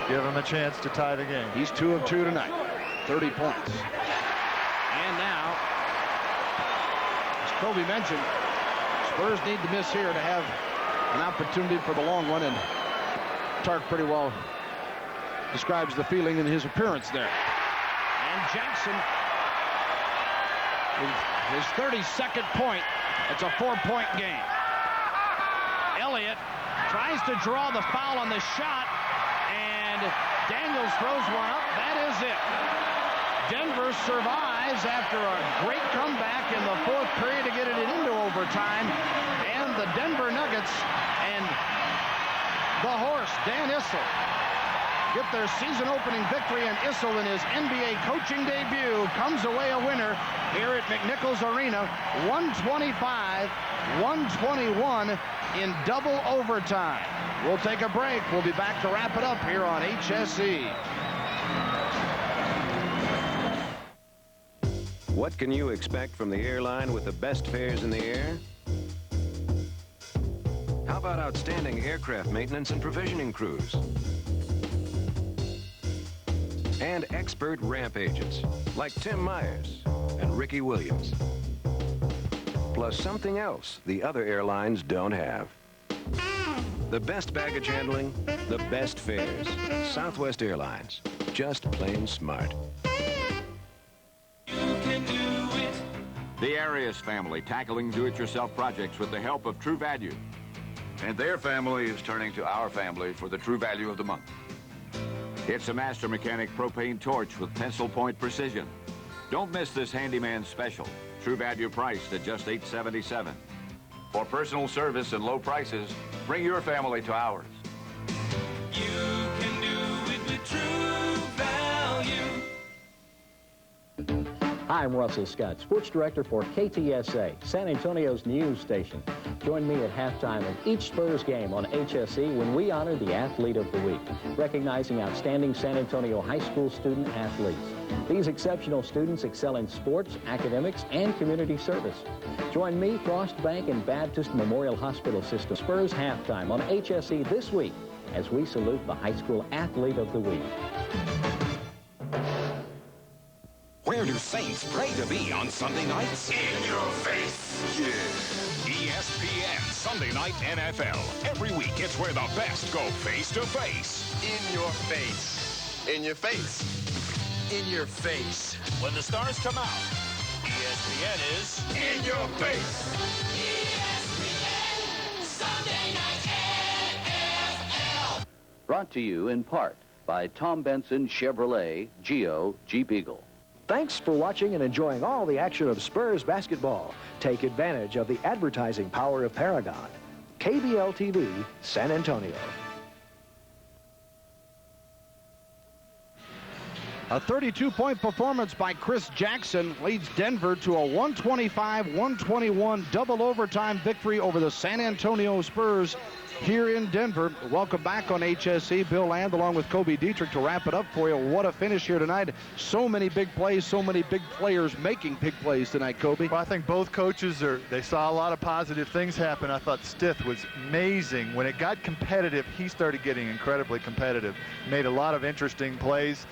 S2: Give him a chance to tie the game.
S11: He's 2 of 2 tonight, 30 points. And now, as Kobe mentioned, Spurs need to miss here to have an opportunity for the long one, and Tark pretty well describes the feeling in his appearance there. And Jackson, his 32nd point. It's a 4-point game. Elliott tries to draw the foul on the shot, and Daniels throws one up. That is it. Denver survives after a great comeback in the fourth period to get it into overtime. And the Denver Nuggets and the horse, Dan Issel, get their season-opening victory, and Issel in his NBA coaching debut comes away a winner here at McNichols Arena, 125-121 in double overtime. We'll take a break. We'll be back to wrap it up here on HSE.
S8: What can you expect from the airline with the best fares in the air? How about outstanding aircraft maintenance and provisioning crews? And expert ramp agents like Tim Myers and Ricky Williams. Plus something else the other airlines don't have. The best baggage handling, the best fares. Southwest Airlines. Just plain smart.
S6: The Arias family tackling do-it-yourself projects with the help of True Value. And their family is turning to our family for the True Value of the month. It's a Master Mechanic propane torch with pencil point precision. Don't miss this handyman special. True Value priced at just $8.77. For personal service and low prices, bring your family to ours.
S5: You can do it with True Value.
S4: Hi, I'm Russell Scott, Sports Director for KTSA, San Antonio's news station. Join me at halftime of each Spurs game on HSE when we honor the Athlete of the Week, recognizing outstanding San Antonio high school student athletes. These exceptional students excel in sports, academics, and community service. Join me, Frost Bank, and Baptist Memorial Hospital System. Spurs halftime on HSE this week as we salute the high school Athlete of the Week.
S3: Where do Saints pray to be on Sunday nights? In your face. Yeah. ESPN Sunday Night NFL. Every week, it's where the best go face-to-face.
S15: In your face. In your face. In your face.
S16: When the stars come out, ESPN is
S15: In your face.
S5: ESPN Sunday Night NFL.
S22: Brought to you in part by Tom Benson Chevrolet Geo Jeep Eagle.
S8: Thanks for watching and enjoying all the action of Spurs basketball. Take advantage of the advertising power of Paragon. KBL TV, San Antonio.
S1: A 32-point performance by Chris Jackson leads Denver to a 125-121 double overtime victory over the San Antonio Spurs here in Denver. Welcome back on HSE. Bill Land along with Kobe Dietrich to wrap it up for you. What a finish here tonight. So many big plays, so many big players making big plays tonight, Kobe.
S2: Well, I think both coaches they saw a lot of positive things happen. I thought Stith was amazing. When it got competitive, he started getting incredibly competitive. Made a lot of interesting plays.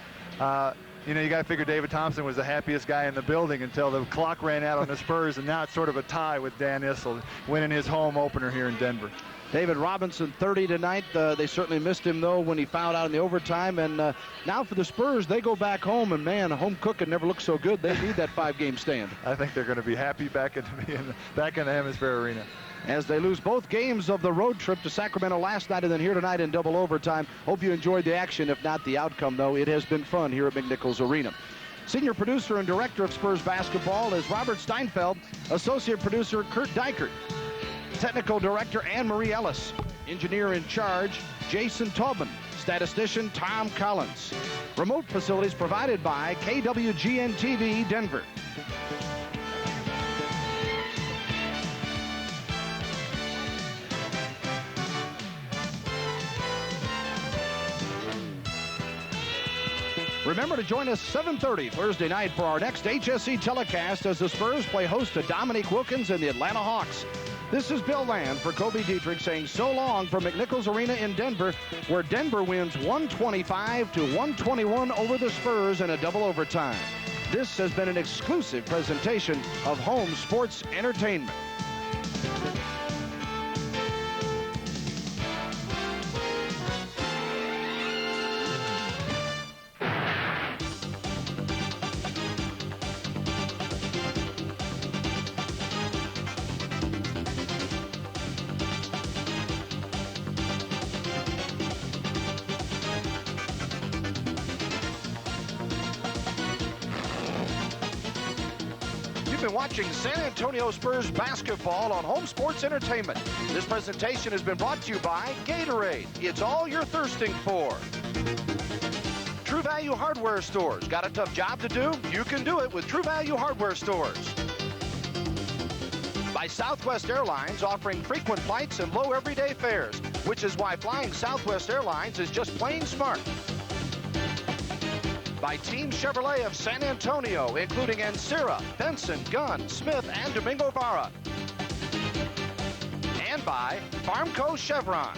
S2: You know, you got to figure David Thompson was the happiest guy in the building until the clock ran out on the Spurs, and now it's sort of a tie with Dan Issel winning his home opener here in Denver.
S1: David Robinson, 30 tonight. They certainly missed him, though, when he fouled out in the overtime. And now for the Spurs, they go back home, and, man, home cooking never looks so good. They need that 5-game stand.
S2: I think they're going to be happy back in the Hemisphere Arena.
S1: As they lose both games of the road trip to Sacramento last night and then here tonight in double overtime. Hope you enjoyed the action, if not the outcome, though. It has been fun here at McNichols Arena. Senior producer and director of Spurs basketball is Robert Steinfeld. Associate producer Kurt Dykert. Technical director Anne-Marie Ellis. Engineer in charge Jason Tobin. Statistician Tom Collins. Remote facilities provided by KWGN-TV Denver. Remember to join us 7:30 Thursday night for our next HSE telecast as the Spurs play host to Dominique Wilkins and the Atlanta Hawks. This is Bill Land for Kobe Dietrich saying so long from McNichols Arena in Denver, where Denver wins 125-121 over the Spurs in a double overtime. This has been an exclusive presentation of Home Sports Entertainment. Watching San Antonio Spurs basketball on Home Sports Entertainment. This presentation has been brought to you by Gatorade. It's all you're thirsting for. True Value Hardware Stores. Got a tough job to do? You can do it with True Value Hardware Stores. By Southwest Airlines, offering frequent flights and low everyday fares, which is why flying Southwest Airlines is just plain smart. By Team Chevrolet of San Antonio, including Ancira, Benson, Gunn, Smith, and Domingo Vara. And by Farmco Chevron.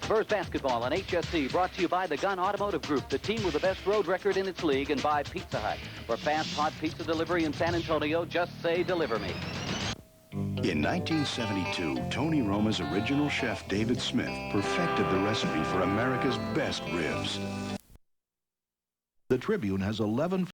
S22: Spurs basketball on HSC brought to you by the Gunn Automotive Group, the team with the best road record in its league, and by Pizza Hut. For fast, hot pizza delivery in San Antonio, just say deliver me.
S23: In 1972, Tony Roma's original chef, David Smith, perfected the recipe for America's best ribs. The Tribune has 11